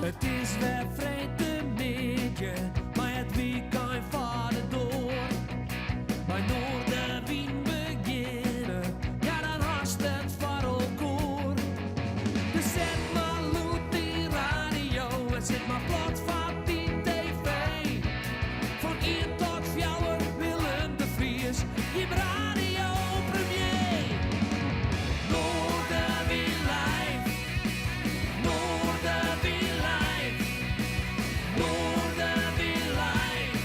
Het is weer vrede beetje, maar het weekend van de door. Bij Noorderwien beginnen, ja dan haast het voor elkaar. Dus zet maar loet die radio en zet maar plat van die tv. Van 1 tot 4 Willem de Vries, je radio premier. Noorderwien live, Noorderwien live, Noorderwien live,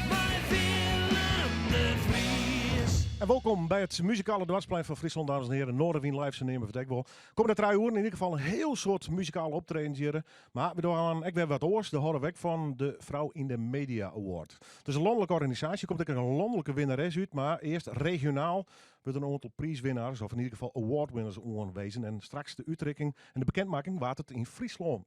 bij Willem de Vries. En welkom bij het muzikale dwarsplein van Friesland, dames en heren. Noorderwien live, zijn nemen verdekbel. Komen de 3 uur in ieder geval een heel soort muzikale optredens hier. Maar we doen ik weer wat oors. De horen weg van de Vrouw in de Media Award. Het is een landelijke organisatie, komt ook een landelijke winnares uit. Maar eerst regionaal worden een aantal prijswinnaars, of in ieder geval awardwinners aanwezen. En straks de uitreiking en de bekendmaking waar het in Friesland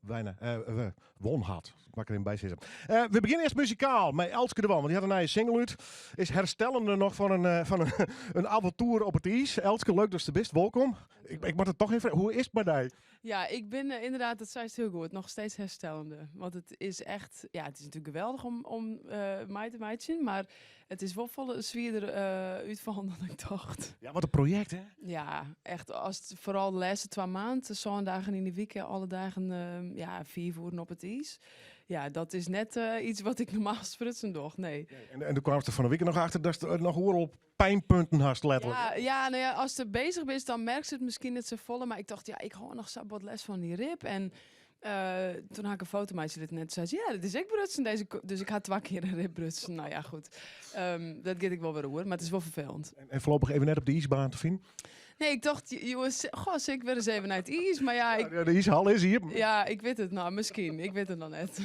won had. Ik mag er even bij zitten. We beginnen eerst muzikaal met Elske de Wal. Want die had een nieuwe single uit. Is herstellende nog van een avontuur op het ijs. Elske, leuk dat je er bent. Welkom. Ik moet het toch even. Hoe is het bij jou? Ja, ik ben inderdaad, dat zei ze heel goed, nog steeds herstellende. Want het is echt, ja, het is natuurlijk geweldig om mij te meiden, maar het is wel volle zwierder uitvallen dan ik dacht. Ja, wat een project, hè? Ja, echt, als het, vooral de laatste 2 maanden, zo'n dagen in de week, alle dagen 4 uur op het ijs. Ja, dat is net iets wat ik normaal sprutsen doch, nee. En toen kwam er van de week nog achter dat je nog op pijnpunten had, letterlijk. Ja, nou ja, als ze bezig is, dan merkt ze het misschien net zo volle. Maar ik dacht, ja, ik hou nog zo wat les van die rib. En toen had ik een foto met je dit net. Zei ze, ja, dat is ik brutsen. Dus ik had 2 keer een rib brutsen. Nou ja, goed. Dat geef ik wel weer hoor, maar het is wel vervelend. En voorlopig even net op de ijsbaan te vinden. Nee, ik dacht, jongens, goh, ik weer eens even uit het ijs. Maar ja, De ijshal is hier. ja, ik weet het nou, misschien. Ik weet het dan net.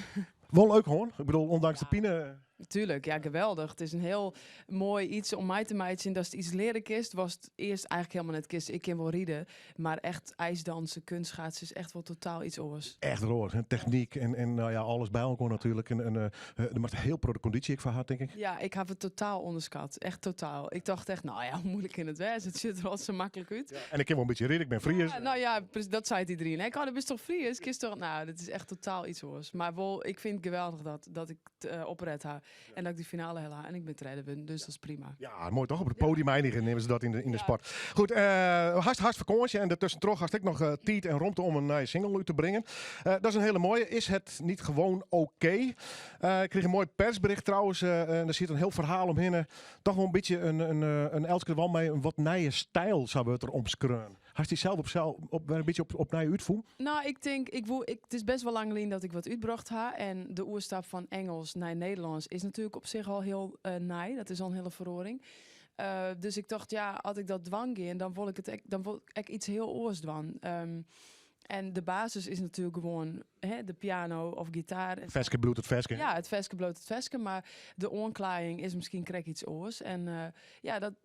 Wel leuk hoor. Ik bedoel, ondanks de pine. Tuurlijk, ja, geweldig. Het is een heel mooi iets om mij te meiden. Dat het iets leren kist, was het eerst eigenlijk helemaal net kist. Ik kan wel rieden, maar echt ijsdansen, kunstschaatsen is echt wel totaal iets anders. Echt roos. En techniek en nou ja, alles bij elkaar natuurlijk. En er moet heel pro de conditie ik van had, denk ik. Ja, ik heb het totaal onderschat. Echt totaal. Ik dacht echt, nou ja, hoe moeilijk in het wezen. Het ziet er al zo makkelijk uit. Ja. En ik heb wel een beetje ridden, ik ben Fries. Ja, nou ja, dat zei iedereen. Ik dat is toch Fries? Kist toch? Nou, dit is echt totaal iets anders. Maar wel, ik vind het geweldig dat ik het opred ha. En dat ik die finale hel ha. En ik ben treden, dus dat is prima. Ja, mooi toch? Op het podium eindigen nemen ze dat in de sport. Goed, hartstikke vakantie. En daartussen had ik nog tijd en ruimte om een nieuwe single uit te brengen. Dat is een hele mooie. Is het niet gewoon oké? Ik kreeg een mooi persbericht trouwens. En er zit een heel verhaal omheen. Toch wel een beetje een Elske de Wal mee een wat nieuwe stijl zou het er omskreun. Had je zelf een beetje op nieuwe uitvoer? Nou, ik denk, het is best wel lang geleden dat ik wat uitbracht ha. En de oerstap van Engels naar Nederlands is natuurlijk op zich al heel naai. Dat is al een hele verhoring. Dus ik dacht, ja, als ik dat dwang in, dan wil ik iets heel oors dwan. En de basis is natuurlijk gewoon de piano of gitaar. Veske bloed het veske. Ja, het veske bloot het veske. Maar de oorklaring is misschien krijg iets oors. En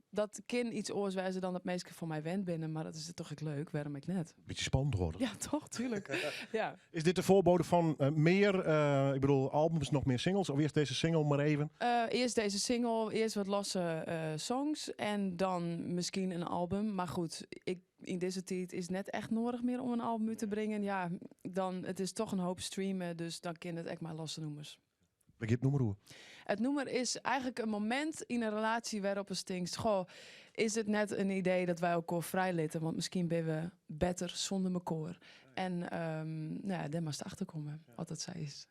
dat kan iets oors wijzen dan dat meesten voor mij wend binnen. Maar dat is toch echt leuk, waarom ik net. Beetje spannend worden. Ja, toch, tuurlijk. Ja. Is dit de voorbode van meer, ik bedoel, albums, nog meer singles? Of eerst deze single maar even? Eerst deze single, eerst wat losse songs en dan misschien een album. Maar goed, in deze tijd is het net echt nodig meer om een album uit te brengen. Ja, dan, het is toch een hoop streamen, dus dan kan het echt maar losse nummers. Wat je het nummer hoe? Het nummer is eigenlijk een moment in een relatie waarop het stinkt. Goh, is het net een idee dat wij elkaar vrijlitten? Want misschien ben we beter zonder elkaar. En nou ja, daar maar achter komen, wat dat zij is.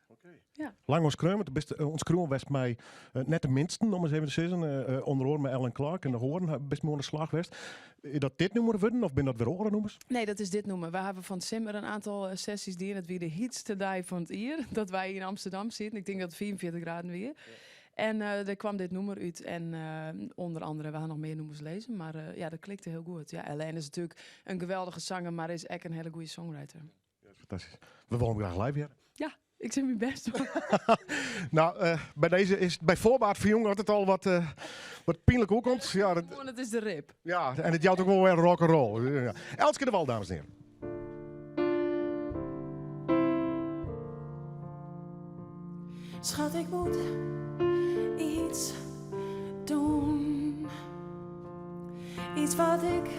Ja. Lang ons kreum, ons kreum was mij net de minsten, om eens even te zeggen. Onderhoor met Ellen Clark en de Hoorn, best mooi aan de slag geweest. Is dat dit nummer worden of ben dat weer andere nummers? Nee, dat is dit nummer. We hebben van Simmer een aantal sessies die in het weer de heatste dag van het hier. Dat wij in Amsterdam zitten. Ik denk dat het 44 graden weer. En er kwam dit nummer uit. En onder andere, we gaan nog meer nummers lezen. Maar ja, dat klikte heel goed. Ja, Ellen is natuurlijk een geweldige zanger, maar is echt een hele goede songwriter. Ja, fantastisch. We willen hem graag live weer. Ja, ik zeg mijn best. Nou, bij deze is bij voorbaat voor jongen altijd al wat pijnlijk hoe komt. Ja, Gewoon, het is de rip. ja, en het jouwt ook wel weer rock'n'roll. Ja. Elske de Wal, dames en heren. Schat, ik moet iets doen. Iets wat ik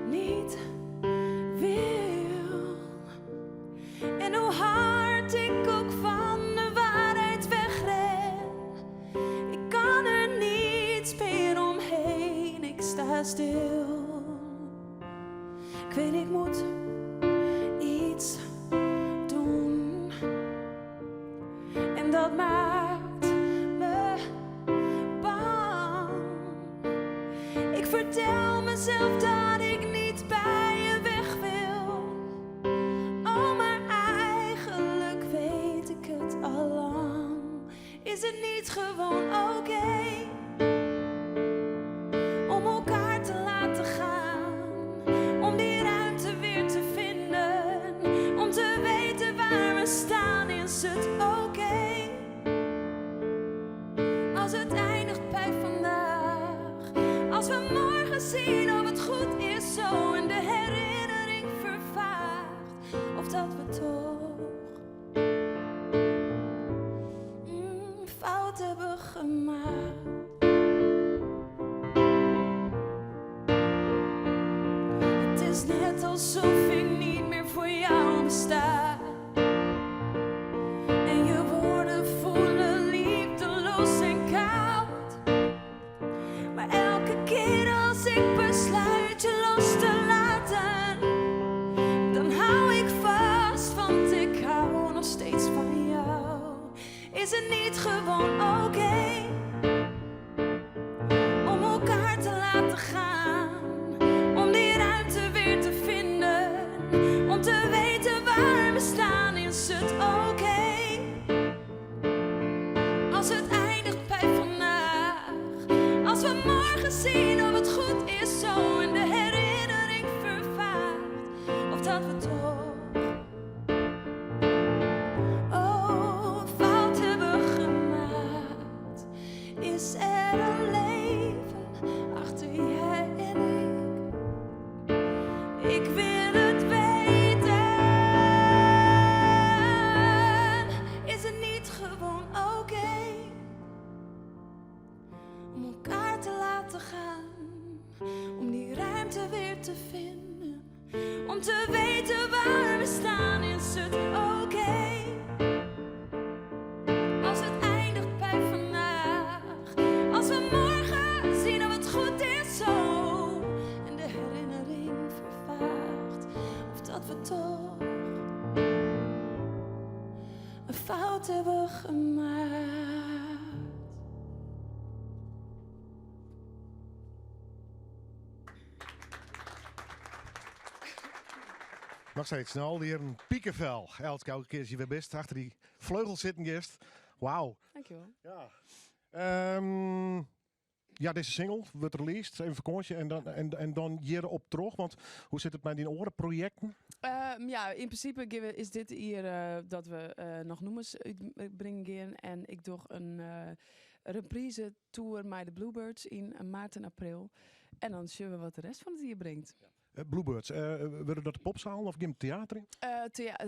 niet wil. En hoe hard dat ik ook van de waarheid wegren. Ik kan er niets meer omheen, ik sta stil. Ik weet ik moet iets doen. En dat maakt me bang. Ik vertel mezelf dat ik niet bij je weg wil. Oh, maar eigenlijk weet ik het al lang. Is het niet gewoon oké om elkaar te laten gaan? Om die ruimte weer te vinden. Om te weten waar we staan, is het oké als het eindigt bij vandaag. Als we morgen zien of het goed is zo en de herinnering vervaagt. Of dat we toch fout hebben gemaakt. Het is net alsof ik niet meer voor jou besta. En je woorden voelen liefdeloos en koud. Maar elke keer als ik besluit je los te laten, dan hou ik vast, want ik hou nog steeds van jou. Is het niet gewoon oké om elkaar te laten gaan? Om die ruimte weer te vinden. Om te weten waar we staan, is het oké als het eindigt bij vandaag. Als we morgen zien of het goed is zo en de herinnering vervaagt. Of dat we toch fout hebben gemaakt. Is er een leven achter jij en ik? Ik wil het weten. Is het niet gewoon oké om elkaar te laten gaan? Om die ruimte weer te vinden. Om te weten waar we staan, is het oké als het eindigt bij vandaag. Als we morgen zien of het goed is zo en de herinnering vervaagt. Of dat we toch een fout hebben gemaakt. Nog steeds snel, weer een piekenvel. Elke keer als je weer best achter die vleugels zitten gist. Wauw. Dankjewel. Ja. Ja, deze single wordt released, even vakantie en dan hier op terug. Want hoe zit het met die andere projecten? Ja, in principe is dit hier dat we nog noemers uitbrengen gaan. En ik doe een reprise tour met de Bluebirds in maart en april. En dan zien we wat de rest van het hier brengt. Bluebirds, willen dat de popzaal of game theater in?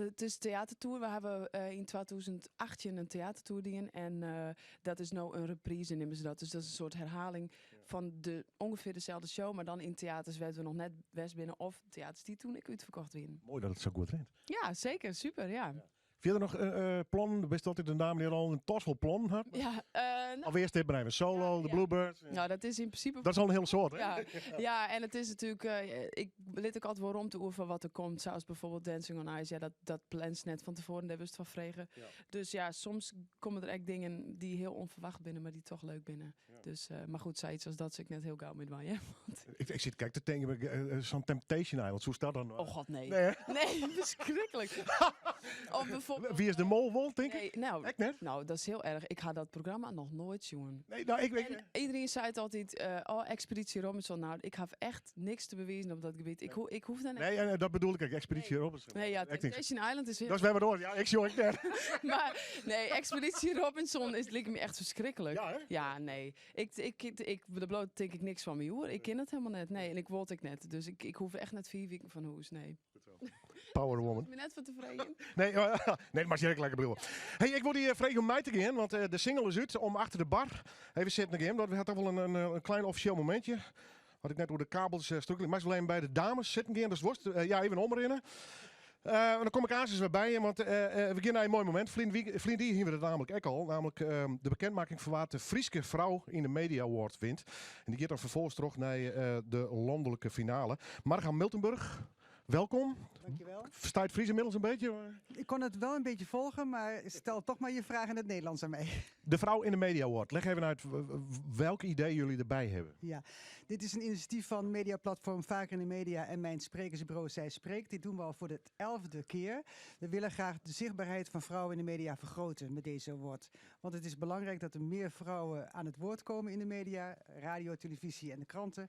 Het is theatertour. We hebben in 2018 een theatertour gedaan. En dat is nou een reprise, nemen ze dat. Dus dat is een soort herhaling van ongeveer dezelfde show. Maar dan in theaters werden we nog net best binnen. Of theaters die toen ik uitverkocht werden. Mooi dat het zo goed wint. Ja, zeker. Super, ja. Verder nog plannen? Wist dat ik de naam hier al een tossel plan had? Ja, nou, Of eerst dit bedrijf, Solo, de Bluebirds. nou, dat is in principe... Dat is al een hele soort, hè? Ja, en het is natuurlijk... ik let ook altijd wel rond te oefenen wat er komt. Zoals bijvoorbeeld Dancing on Ice. Ja, dat plant net van tevoren. Daar wist van vregen. Ja. Dus ja, soms komen er echt dingen die heel onverwacht binnen, maar die toch leuk binnen. Ja. Dus, maar goed, zoiets als dat zit ik net heel gauw met mij. Hè? Ik zit kijk te denken, zo'n Temptation Island. Hoe staat dat dan? Oh god, nee. Nee, nee, verschrikkelijk. Of bijvoorbeeld... Wie is de mol, Wol, denk ik? Nee, nou, ik net? Nou, dat is heel erg. Ik had dat programma nog nooit zien. Nee, nou, ik weet... Iedereen zei het altijd, Expeditie Robinson. Nou, ik heb echt niks te bewijzen op dat gebied. Ik hoef daar niet... Nee, dat bedoel ik, Expeditie Robinson. Nee, ja, Temptation Island is heel... Dat is wel wat door. Ja, ik zie ook net. Maar nee, Expeditie Robinson lijkt me echt verschrikkelijk. Ja, hè? Ja, nee. De bloot denk ik niks van me, hoor. Ik ken het helemaal net. Nee, en ik wil het net. Dus ik hoef echt net 4 weken van huis. Nee. Power woman. Ik ben net van tevreden. Nee, nee, maar je lekker bril. Hey, ik wil die vragen om mij te gaan, want de single is uit om achter de bar even zitten again. Dat had toch wel een klein officieel momentje. Had ik net door de kabels strukkelen. Maar alleen bij de dames zitten gaan, dus worst. Ja, even omrennen. Dan kom ik eens weer bij je, want we beginnen naar een mooi moment. Vriend hier we het namelijk ook al. Namelijk de bekendmaking van wat de Frieske vrouw in de Media Award wint. En die gaat dan vervolgens terug naar de landelijke finale. Marga Miltenburg, welkom. Dankjewel. Versta je het Fries inmiddels een beetje? Ik kon het wel een beetje volgen, maar stel toch maar je vraag in het Nederlands aan mij. De vrouw in de Media Award. Leg even uit welk idee jullie erbij hebben. Ja, dit is een initiatief van mediaplatform Vaker in de Media en mijn sprekersbureau Zij Spreekt. Dit doen we al voor de 11e keer. We willen graag de zichtbaarheid van vrouwen in de media vergroten met deze award. Want het is belangrijk dat er meer vrouwen aan het woord komen in de media, radio, televisie en de kranten.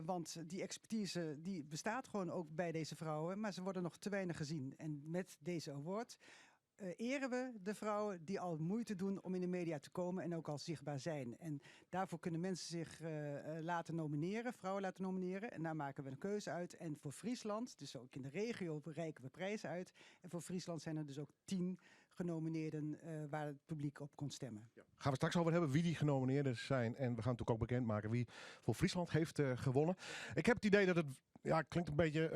Want die expertise die bestaat gewoon ook bij deze vrouwen, maar ze worden nog te weinig gezien. En met deze award eren we de vrouwen die al moeite doen om in de media te komen en ook al zichtbaar zijn. En daarvoor kunnen mensen zich laten nomineren, vrouwen laten nomineren. En daar maken we een keuze uit. En voor Friesland, dus ook in de regio, reiken we prijzen uit. En voor Friesland zijn er dus ook 10 genomineerden waar het publiek op kon stemmen. Ja. Gaan we straks over hebben wie die genomineerden zijn. En we gaan natuurlijk ook bekendmaken wie voor Friesland heeft gewonnen. Ik heb het idee dat het, ja, klinkt een beetje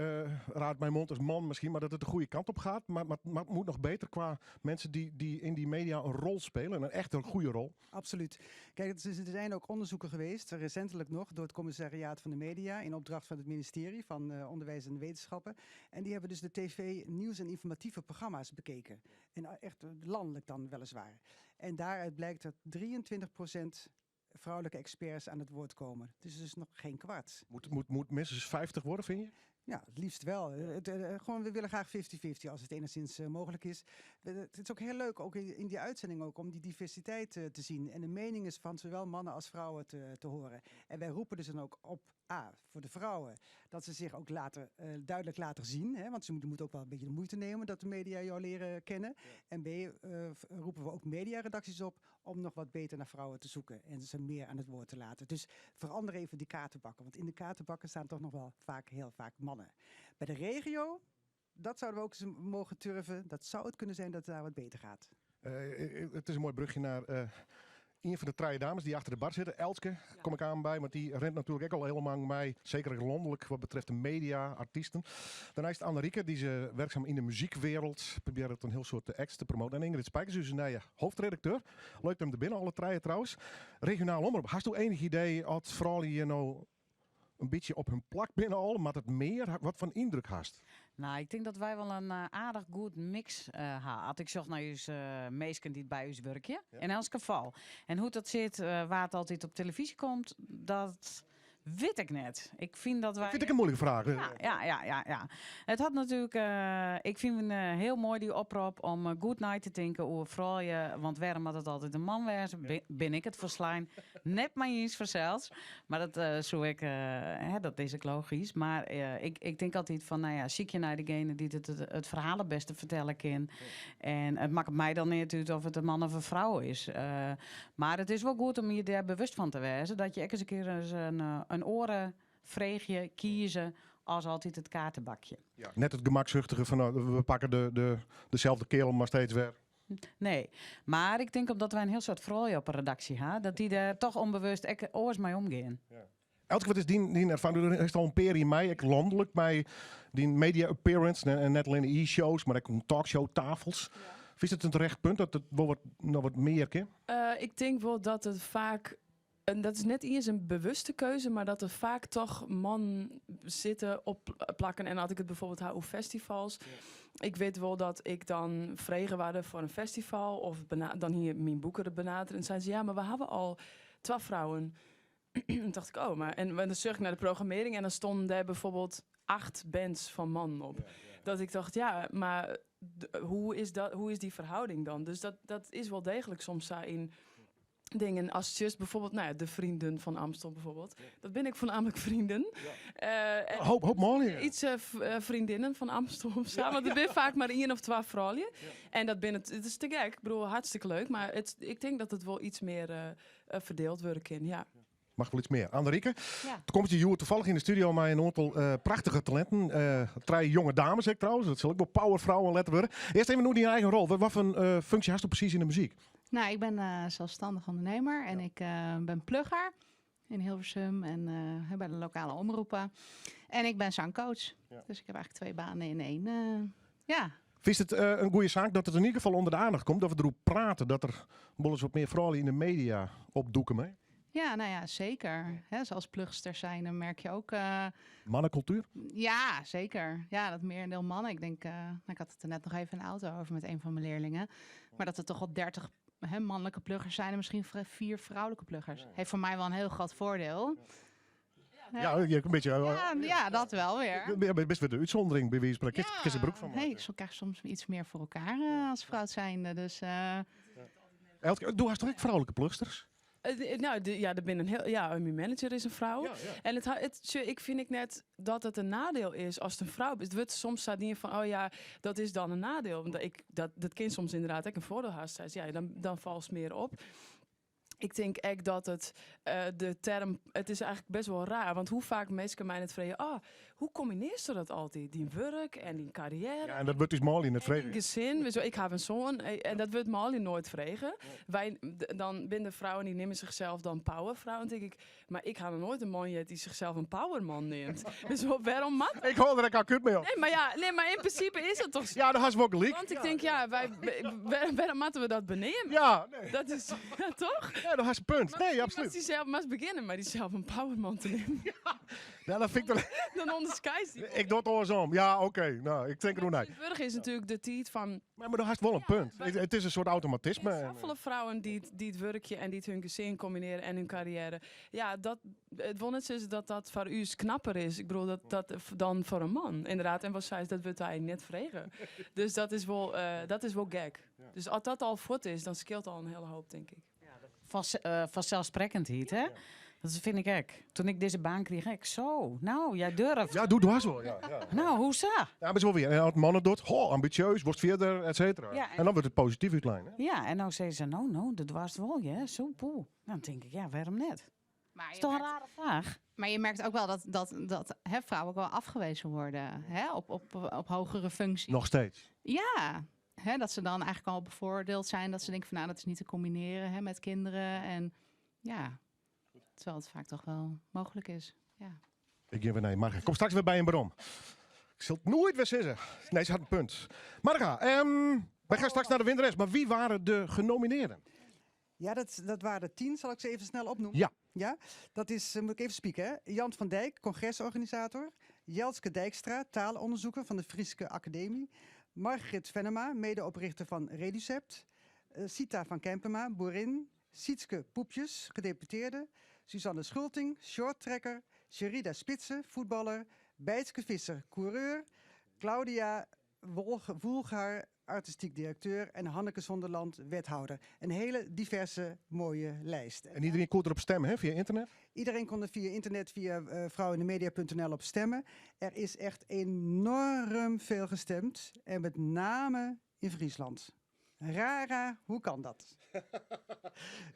raar uit mijn mond als man misschien, maar dat het de goede kant op gaat. Maar het moet nog beter qua mensen die in die media een rol spelen. Een echt een goede rol. Absoluut. Kijk, er zijn ook onderzoeken geweest, recentelijk nog, door het Commissariaat van de Media, in opdracht van het ministerie van Onderwijs en Wetenschappen. En die hebben dus de tv, nieuws- en informatieve programma's bekeken. En echt landelijk dan weliswaar. En daaruit blijkt dat 23% vrouwelijke experts aan het woord komen. Het is dus nog geen kwart. Moet minstens 50 worden, vind je? Ja, het liefst wel. Gewoon, we willen graag 50-50 als het enigszins mogelijk is. Het is ook heel leuk, ook in die uitzending ook, om die diversiteit te zien. En de meningen van zowel mannen als vrouwen te horen. En wij roepen dus dan ook op, voor de vrouwen, dat ze zich ook duidelijk laten zien. Hè, want ze moeten ook wel een beetje de moeite nemen dat de media jou leren kennen. Ja. En B, roepen we ook mediaredacties op om nog wat beter naar vrouwen te zoeken. En ze meer aan het woord te laten. Dus verander even die kaartenbakken. Want in de kaartenbakken staan toch nog wel heel vaak mannen. Bij de regio, dat zouden we ook eens mogen turven. Dat zou het kunnen zijn dat het daar wat beter gaat. Het is een mooi brugje naar een van de drie dames die achter de bar zitten. Elske, kom ik aan bij, want die rent natuurlijk ook al helemaal mee. Zeker landelijk wat betreft de media, artiesten. Daarna is het Annerieke, die is werkzaam in de muziekwereld. Probeert het een heel soort acts te promoten. En Ingrid Spijkers, dus een hoofdredacteur. Leuk hem er binnen, alle drie trouwens. Regionaal omroep. Hast u enig idee als vooral je nou een beetje op hun plak binnen al, maar het meer, wat van indruk hast? Nou, ik denk dat wij wel een aardig goed mix hadden. Ik zocht naar je meesken die bij u werken. Ja. In elk geval. En hoe dat zit, waar het altijd op televisie komt, dat weet ik net. Ik vind dat wij... Dat vind ik een moeilijke vraag. Ja. Het had natuurlijk... ik vind het heel mooi die oproep om good night te denken over vrouwen. Want waarom had het altijd een man wezen? Ben ik het verslijn? Net maar eens verzeld. Maar dat zo ik... dat is ook logisch. Maar ik denk altijd van... Nou ja, zie je naar degene die het verhaal het beste vertellen kan. Ja. En het maakt mij dan niet uit of het een man of een vrouw is. Maar het is wel goed om je daar bewust van te wezen. Dat je ook eens een keer een orenvreegje kiezen als altijd het kaartenbakje. Ja, net het gemakzuchtige van we pakken dezelfde kerel maar steeds weer. Nee, maar ik denk omdat wij een heel soort vrouwen op een redactie hebben, dat die daar toch onbewust oors mee omgaan. Ja. Elke wat is die ervaring? Er is al een per in mij, ik landelijk bij die media appearance en net alleen e-shows, maar ook talkshow tafels. Ja. Is het een terecht punt dat het wel wat meer kan? Ik denk wel dat het vaak... En dat is net eens een bewuste keuze, maar dat er vaak toch man zitten op plakken. En had ik het bijvoorbeeld hou op festivals. Ja. Ik weet wel dat ik dan vregen waarde voor een festival of dan hier mijn boeken benaderen. En zeiden ze, ja, maar we hebben al 12 vrouwen. En dacht ik, oh, maar... En dan zag ik naar de programmering en dan stonden er bijvoorbeeld 8 bands van mannen op. Ja. Dat ik dacht, ja, maar hoe is die verhouding dan? Dus dat is wel degelijk soms in... dingen als just bijvoorbeeld, nou ja, de vrienden van Amstel bijvoorbeeld. Ja. Dat ben ik voornamelijk vrienden. Ja. Hoop mooi. Iets vriendinnen van Amstel of zo. Want er ben vaak maar 1 of 2 vrouwen. Ja. En dat ben het is te gek. Ik bedoel, hartstikke leuk. Maar ik denk dat het wel iets meer verdeeld wordt in, ja. Mag wel iets meer. Annerieke, toen komt je toevallig in de studio met een aantal prachtige talenten. 3 jonge dames, ik trouwens. Dat zal ook wel powervrouwen letten worden. Eerst even nu die eigen rol. Wat voor een functie hast u precies in de muziek? Nou, ik ben zelfstandig ondernemer en ik ben plugger in Hilversum en bij de lokale omroepen. En ik ben zangcoach. Ja. Dus ik heb eigenlijk 2 banen in 1. Ja. Is het een goede zaak dat het in ieder geval onder de aandacht komt? Dat we erover praten, dat er wel eens wat meer vrouwen in de media opdoeken mee? Ja, nou ja, zeker. Hè, zoals plugsters zijn, dan merk je ook... Mannencultuur? ja, zeker. Ja, dat merendeel mannen. Ik denk, ik had het er net nog even in de auto over met een van mijn leerlingen. Maar dat er toch al 30 mannelijke pluggers zijn en misschien 4 vrouwelijke pluggers. Heeft voor mij wel een heel groot voordeel. Ja, je hebt een beetje... Ja, dat wel weer. Je bent best weer de uitzondering bij wie je spreekt. Kies een broek van Hey, ik krijg soms iets meer voor elkaar als vrouw zijnde. Dus, Elke, doe toch ook vrouwelijke plugsters? Er binnen mijn manager is een vrouw. En ik vind net dat het een nadeel is als het een vrouw is. Het wordt soms staat niet van, oh ja, dat is dan een nadeel. Dat kind soms inderdaad ook een voordeel haast. Ja, dan valt het meer op. Ik denk echt dat de term, het is eigenlijk best wel raar. Want hoe vaak mensen mij het vragen, hoe combineert ze dat altijd? Die werk en die carrière. Ja, en dat wordt dus mal in het En vregen. gezin, ik heb een zoon en dat wordt Molly nooit vregen. Dan binnen vrouwen die nemen zichzelf dan powervrouw. En denk ik, maar ik ga nog nooit een man die zichzelf een powerman neemt. Dus waarom mag dat? Ik hoor er ook kut mee op. Nee, maar in principe is het toch zo? Ja, dat has we ook gelijk. Want ik denk, waarom moeten we dat benemen? Ja, nee. Dat is, toch? Ja, dat has een punt. Nee, Als absoluut. die zelf maar beginnen, maar die zelf een powerman te nemen. Ja, dat vind ik dan... Dan onderscheidt hij. Ik doe het andersom. Ja, oké. Nou, ik denk er nog nee. Burger is natuurlijk de tijd van Maar dat has wel een punt. Het is een soort automatisme. zoveel vrouwen die het werkje en die het hun gezin combineren en hun carrière. Ja, het wondert is dat voor u knapper is. Ik bedoel, dat dan voor een man. Inderdaad, en wat zei dat wordt hij net vregen. Dus dat is wel gek. Dus als dat al voet is, dan scheelt al een hele hoop, denk ik. Vanzelfsprekendheid, hè? Dat vind ik ook. Toen ik deze baan kreeg, nou, jij durft. Ja, doe dwars wel. Ja. Nou, hoe zo? Ja, maar zo weer. En als mannen doet, ambitieus, wordt verder, et cetera. Ja, en dan wordt het positief uitlijn. Hè? Ja, en nou zei ze, nou, dat was het wel, ja, zo poe. Nou, dan denk ik, ja, waarom net? maar, Dat is toch een rare vraag? maar je merkt ook wel dat vrouwen ook wel afgewezen worden op hogere functies. Nog steeds. Ja, dat ze dan eigenlijk al bevoordeeld zijn. Dat ze denken van, nou, dat is niet te combineren met kinderen. En ja, terwijl het vaak toch wel mogelijk is. Ja. Ik denk, nee, Marga, kom straks weer bij een bron. Ik zal het nooit weer zeggen. Nee, ze had een punt. Marga, wij gaan straks naar de winnares. Maar wie waren de genomineerden? Ja, dat waren er 10. Zal ik ze even snel opnoemen? Ja, dat is, moet ik even spieken, hè? Jan van Dijk, congresorganisator. Jelske Dijkstra, taalonderzoeker van de Friese Academie. Margrit Venema, medeoprichter van Reducept. Sita van Kempema, boerin. Sietske Poepjes, gedeputeerde. Suzanne Schulting, shorttrekker. Sherida Spitsen, voetballer. Bijtske Visser, coureur. Claudia Woelgaar, artistiek directeur. En Hanneke Zonderland, wethouder. Een hele diverse, mooie lijst. En iedereen kon erop stemmen, hè, via internet? Iedereen kon er via internet, via vrouwenindemedia.nl op stemmen. Er is echt enorm veel gestemd. En met name in Friesland. Rara, hoe kan dat?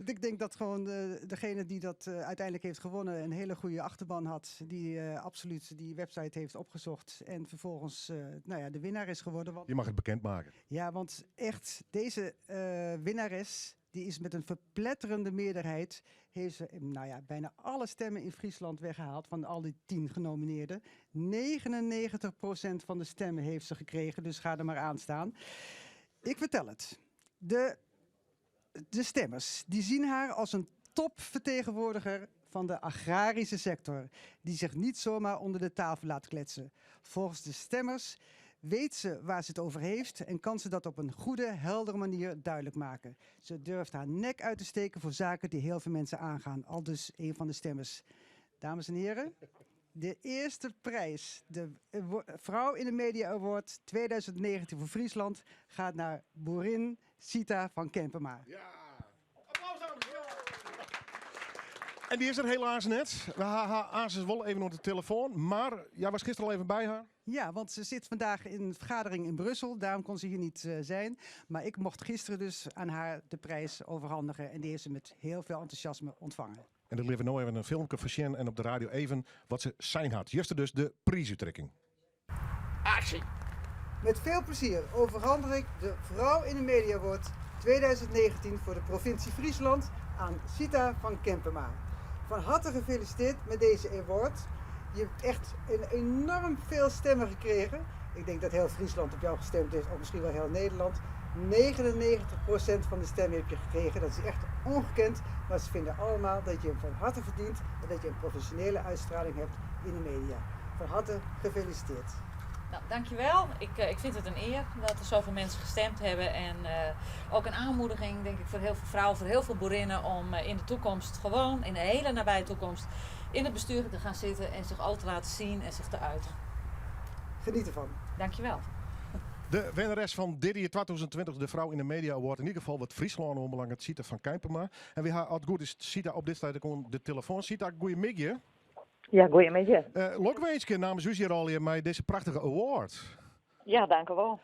Ik denk dat gewoon degene die dat uiteindelijk heeft gewonnen een hele goede achterban had. Die absoluut die website heeft opgezocht en vervolgens de winnaar is geworden. Want, Je mag het bekendmaken. ja, want echt, deze winnares, die is met een verpletterende meerderheid, heeft ze bijna alle stemmen in Friesland weggehaald van al die 10 genomineerden. 99% van de stemmen heeft ze gekregen, dus ga er maar aan staan. Ik vertel het. De stemmers die zien haar als een topvertegenwoordiger van de agrarische sector, die zich niet zomaar onder de tafel laat kletsen. Volgens de stemmers weet ze waar ze het over heeft en kan ze dat op een goede, heldere manier duidelijk maken. Ze durft haar nek uit te steken voor zaken die heel veel mensen aangaan. Aldus een van de stemmers. Dames en heren, de eerste prijs, de Vrouw in de Media Award 2019 voor Friesland, gaat naar boerin Sita van Kempema. Ja. Applaus aan En die is er helaas net. Ze is wel even op de telefoon. Maar jij was gisteren al even bij haar. Ja, want ze zit vandaag in een vergadering in Brussel. Daarom kon ze hier niet zijn. Maar ik mocht gisteren dus aan haar de prijs overhandigen. En die heeft ze met heel veel enthousiasme ontvangen. En dan leven we nou even een filmpje van Sjen en op de radio even wat ze zijn had. Juist dus de prijsuitreiking. Actie! Met veel plezier overhandig ik de Vrouw in de Media Award 2019 voor de provincie Friesland aan Sita van Kempema. Van harte gefeliciteerd met deze award. Je hebt echt enorm veel stemmen gekregen. Ik denk dat heel Friesland op jou gestemd heeft, of misschien wel heel Nederland. 99% van de stemmen heb je gekregen. Dat is echt ongekend. Maar ze vinden allemaal dat je hem van harte verdient en dat je een professionele uitstraling hebt in de media. Van harte gefeliciteerd. Nou, dankjewel. Ik vind het een eer dat er zoveel mensen gestemd hebben. En ook een aanmoediging, denk ik, voor heel veel vrouwen, voor heel veel boerinnen om in de toekomst gewoon, in de hele nabije toekomst, in het bestuur te gaan zitten en zich ook te laten zien en zich te uiten. Geniet ervan. Dankjewel. De winnares van dit jaar 2020, de Vrouw in de Media Award. In ieder geval wat Friesland onbelangrijk, Sita van Kijpema. En we hebben, als het goed is, Sita op dit tijd ook de telefoon. Sita, goeiemiddag. Ja, goeiemiddag. Lokweensje namens u hier al hier met deze prachtige award. Ja, dank u wel.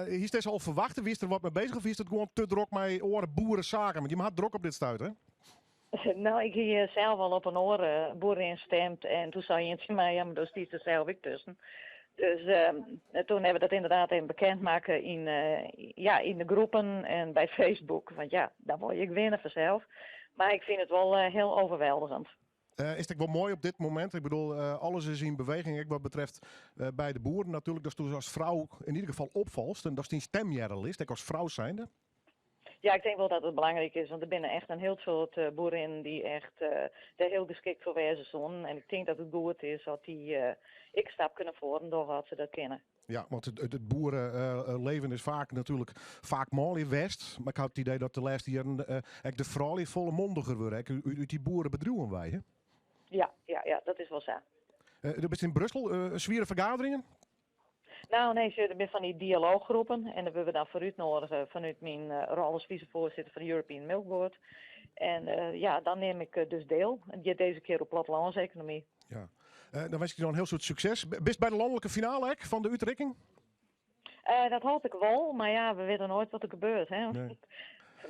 Hier is al verwachten, wie is er wat mee bezig of is het gewoon te druk met oren boerenzaken? Want je maakt druk op dit stuit, hè? Nou, ik heb zelf al op een oor boeren instemd en toen zei je tegen mij, ja, maar daar stiet er zelf ik tussen. Dus toen hebben we dat inderdaad even bekendmaken in de groepen en bij Facebook. Want ja, daar word ik winnen vanzelf. Maar ik vind het wel heel overweldigend. Is het wel mooi op dit moment? Ik bedoel, alles is in beweging wat betreft bij de boeren natuurlijk. Dat is als vrouw in ieder geval opvalt. En dat is die stemjerrelist, ik als vrouw zijnde. Ja, ik denk wel dat het belangrijk is, want er binnen echt een heel soort boeren die echt daar heel geschikt voor wezen zijn. En ik denk dat het goed is dat die ik stap kunnen voeren door wat ze dat kennen. Ja, want het boerenleven is vaak mooi in West. Maar ik had het idee dat de laatste jaren de vrouw volle mondiger worden. Uit die boeren bedruwen wij, hè? Ja, dat is wel zo. Er is in Brussel zwieren vergaderingen. Nou nee, er zijn van die dialooggroepen en dat willen we dan vooruit nodigen vanuit mijn rol als vicevoorzitter van de European Milk Board. En dan neem ik dus deel. En deze keer op plattelandseconomie. Ja. Dan wens ik je dan een heel soort succes. Bist bij de landelijke finale van de Utrekking? Dat hoop ik wel, maar ja, we weten nooit wat er gebeurt. Hè? Nee.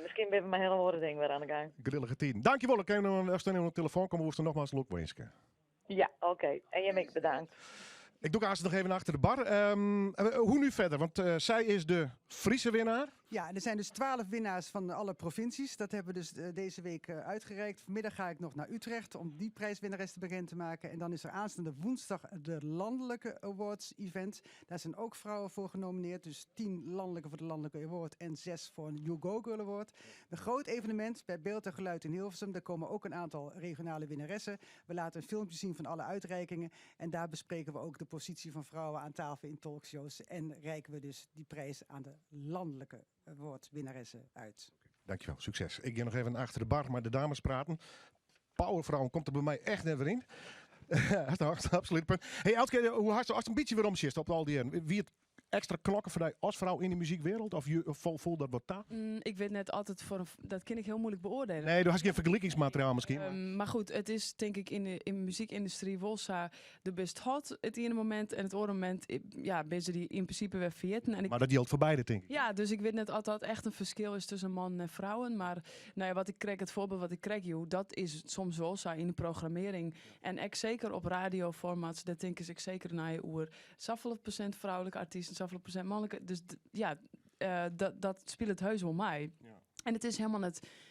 Misschien ben ik mijn hele woorden ding weer aan de gang. Grillige tien. Dankjewel. Ik kan nog een op de telefoon komen. We nogmaals leuk wensen. Ja, oké. En jij mij bedankt. Ik doe haast nog even achter de bar. Hoe nu verder? Want zij is de Friese winnaar. Ja, er zijn dus 12 winnaars van alle provincies. Dat hebben we dus deze week uitgereikt. Vanmiddag ga ik nog naar Utrecht om die prijswinnares te bekend te maken. En dan is er aanstaande woensdag de landelijke awards event. Daar zijn ook vrouwen voor genomineerd. Dus 10 landelijke voor de landelijke award en 6 voor een You Go Girl Award. Een groot evenement bij Beeld en Geluid in Hilversum. Daar komen ook een aantal regionale winnaressen. We laten een filmpje zien van alle uitreikingen. En daar bespreken we ook de positie van vrouwen aan tafel in talkshows. En reiken we dus die prijs aan de landelijke awardwinnaressen uit. Dankjewel, succes. Ik ga nog even achter de bar, maar de dames praten. Powervrouwen komt er bij mij echt net weer in. Absoluut punt. Hey, Elske, hoe hast als een beetje weer omschist op al die wie het extra knokken voor jou als vrouw in de muziekwereld? Of je voel dat wat daar? Ik weet net altijd dat kan ik heel moeilijk beoordelen. Nee, daar had je geen vergelijkingsmateriaal misschien. Maar goed, het is denk ik in de muziekindustrie Wolsa de best hot het ene moment en het andere moment ben ze die in principe weer veerten. Maar dat geldt voor beide, denk ik. Ja, dus ik weet net altijd echt een verschil is tussen man en vrouwen. Maar nou ja, het voorbeeld wat ik krijg, dat is soms wel zo in de programmering. En ik zeker op radioformats, dat denk ik zeker naar je oer. Zoveel procent vrouwelijke artiesten, zoveel procent mannelijke. Dus dat speelt het heus wel mij. Ja. En het is helemaal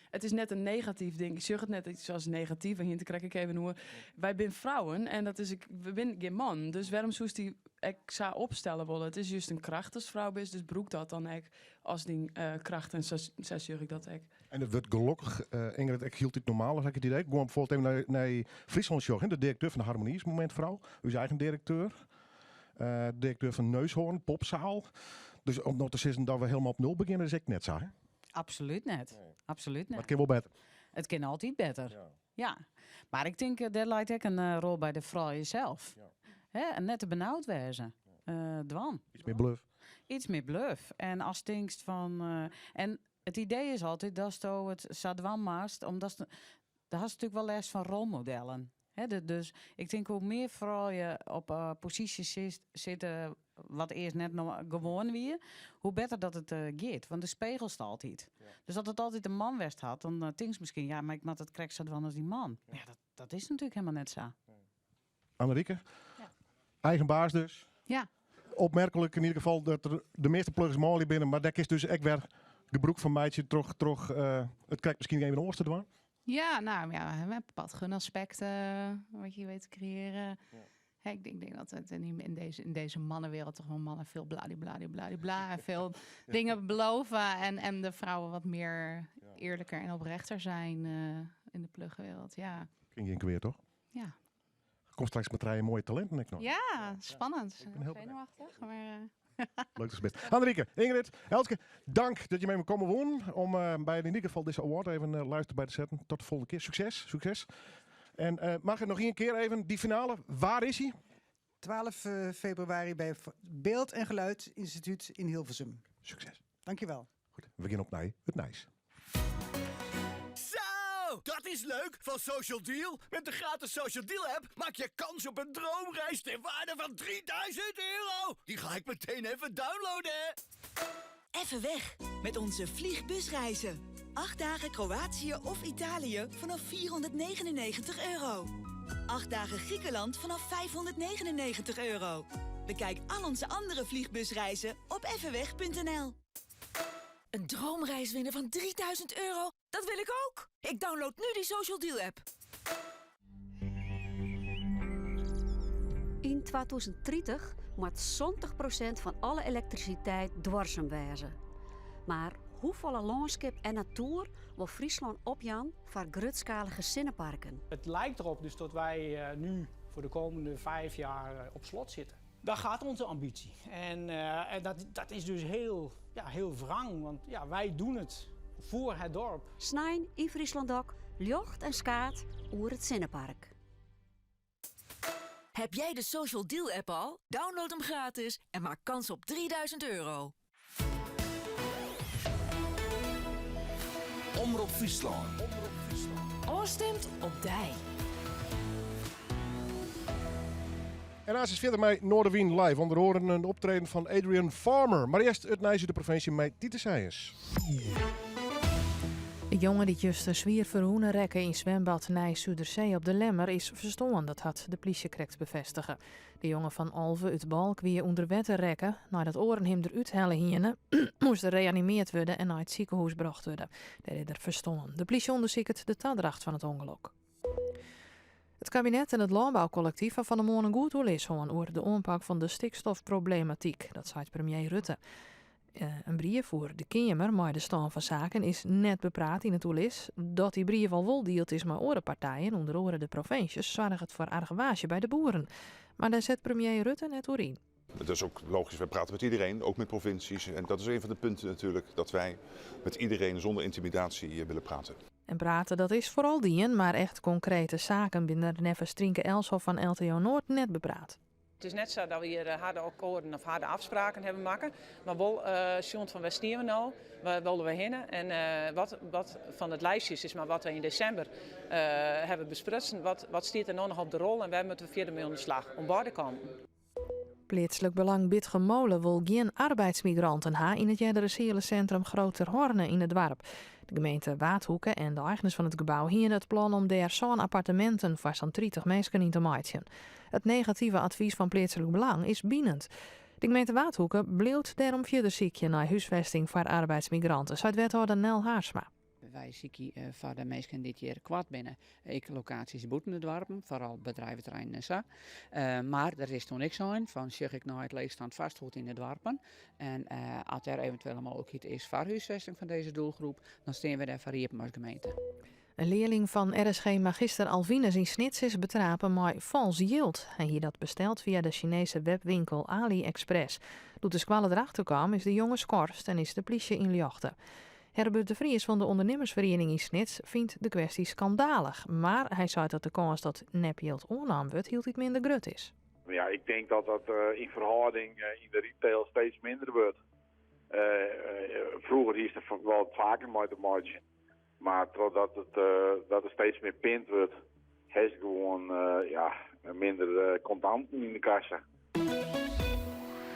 het is net een negatief ding. Ik zeg het net iets als negatief. En hier krijg ik even hoe. Wij zijn vrouwen en we zijn geen man. Dus waarom zou die ik zou opstellen willen? Het is juist een kracht als vrouw is. Dus broek dat dan ik als die kracht. En zo zeg ik dat ik. En het wordt gelukkig, Ingrid, ik hield dit normaal als ik het idee. Ik ga bijvoorbeeld even naar Friesland Sjoggen, de directeur van de Harmonie is momentvrouw. Uw eigen directeur. Directeur van Neushoorn, Popzaal. Dus om nog te zeggen dat we helemaal op nul beginnen, is ik net zo. Hè? Absoluut net. Nee. Absoluut net. Maar het kan wel beter. Het kan altijd beter. Ja. Maar ik denk, dat lijkt ook een rol bij de vrouw zelf. Ja. Hè? En net te benauwd wezen. Dwan. Iets meer bluff. Iets meer bluff. En als denkst van... en het idee is altijd dat je het zadwan maast, omdat daar had natuurlijk wel les van rolmodellen. Dus ik denk hoe meer vrouwen op posities zitten wat eerst net nog gewoon weer, hoe beter dat het gaat. Want de spiegelt altijd. Ja. Dus dat het altijd een man west had, dan denk je misschien, ja, maar ik maak het krijg zo als die man. Ja, dat is natuurlijk helemaal net zo. Annerieke, Ja. Eigen baas dus. Ja. Opmerkelijk in ieder geval dat er de meeste plugs mooi binnen, maar dat is dus echt weer de broek van meidje toch het krijgt misschien even een oorste doen. Ja, nou ja, we hebben bepaald gunaspecten wat je weet te creëren. Ja. Ik denk dat het in deze mannenwereld toch wel mannen veel bladibladibladibla en veel dingen beloven. En de vrouwen wat meer eerlijker en oprechter zijn in de plugwereld. Ja. Ging je een keer, toch? Ja. Komt straks met 3 mooie talenten, ik nog. Ja, spannend. ben heel zenuwachtig, maar... Leuk, dat is best. Henrike, Ingrid, Elske, dank dat je mee me komen wonen. Om bij in ieder geval deze award even luisteren bij te zetten. Tot de volgende keer. Succes. En mag ik nog één keer even die finale? Waar is hij? 12 februari bij Beeld en Geluid Instituut in Hilversum. Succes. Dankjewel. Goed, we beginnen op het Nijs. Zo, dat is leuk van Social Deal. Met de gratis Social Deal app maak je kans op een droomreis ter waarde van €3000. Die ga ik meteen even downloaden. Even weg met onze vliegbusreizen. 8 dagen Kroatië of Italië vanaf €499. 8 dagen Griekenland vanaf €599. Bekijk al onze andere vliegbusreizen op evenweg.nl. Een droomreis winnen van €3000? Dat wil ik ook. Ik download nu die Social Deal app. In 2030 moet 70% van alle elektriciteit duurzaam wezen. Maar hoeveel landschap en natuur wil Friesland opjan voor grootschalige zinnenparken? Het lijkt erop dus dat wij nu voor de komende 5 jaar op slot zitten. Daar gaat onze ambitie. En dat is dus heel wrang, want wij doen het voor het dorp. Snijn in Friesland ook, ljocht en skaat oer het zinnenpark. Heb jij de Social Deal app al? Download hem gratis en maak kans op €3000. Omroep Friesland. Oorstemt op Dij. En naast is verder met Noorderwien live. Onder oren een optreden van Adrian Farmer. Maar eerst het Nijs de provincie met Tiete Seijers. De jongen die juist een zwier verhoenen rekken in zwembad Nijs-Zuiderzee op de Lemmer is verstoorn, dat had de politie correct bevestigen. De jongen van Alve uit Balk wie onder wetten rekken, nadat oren hem eruit hellen hienen, moest er reanimeerd worden en naar het ziekenhuis gebracht worden. De ridder verstoorn. De politie onderzoekt de tadracht van het ongeluk. Het kabinet en het landbouwcollectief hebben van de morgen goed toelezen over de aanpak van de stikstofproblematiek. Dat zei premier Rutte. Een brief voor de Kamer, maar de stand van zaken is net bepraat in het toelis. Dat die brief al wel deelt is met andere partijen, onder andere de provincies, zorgt het voor argwage bij de boeren. Maar daar zet premier Rutte net door in. Het is ook logisch, wij praten met iedereen, ook met provincies. En dat is een van de punten natuurlijk, dat wij met iedereen zonder intimidatie willen praten. En praten, dat is vooral dien, maar echt concrete zaken binnen Neffers Trinke Elshoff van LTO Noord net bepraat. Het is net zo dat we hier harde akkoorden of harde afspraken hebben maken. Maar wel, Sjoerd van waar stieren we nou? Waar willen we heen? En wat van het lijstje is maar wat we in december hebben besprutsen. Wat staat er nou nog op de rol en waar moeten we verder mee aan de slag om bij te komen? Plaatselijk belang Bitgemolen wil geen arbeidsmigranten in het Jedderesiele centrum Groter Horne in het dorp. De gemeente Waadhoeken en de eigenaars van het gebouw hier het plan om daar zo'n appartementen voor zo'n 30 mensen in te maken. Het negatieve advies van plaatselijk belang is binnend. De gemeente Waadhoeken bleef daarom verder ziekje naar huisvesting voor arbeidsmigranten, zei wethouder Nel Haarsma. Wij zien voor de mensen die hier kwart binnen locaties buiten het dorp, vooral bedrijventerreinen en zo. Maar er is toen niks aan van zeg ik nou het leegstaand vastgoed in het dorpen. En als er eventueel een mogelijkheid is voor huisvesting van deze doelgroep, dan staan we daar voor hier als gemeente. Een leerling van RSG Magister Alvinus in Snits is betrapen met vals yield. Hij hier dat besteld via de Chinese webwinkel AliExpress. Doet de squallen erachter kwam is de jongen schorst en is de politie inlichten. Herbert de Vries van de ondernemersvereniging in Snits vindt de kwestie schandalig. Maar hij zei dat de kans dat nepyield oornaam wordt hield iets minder grut is. Ja, ik denk dat dat in verhouding in de retail steeds minder wordt. Vroeger is er wel vaker mee te maken. Maar totdat het steeds meer pint wordt, heeft het gewoon minder contanten in de kassa.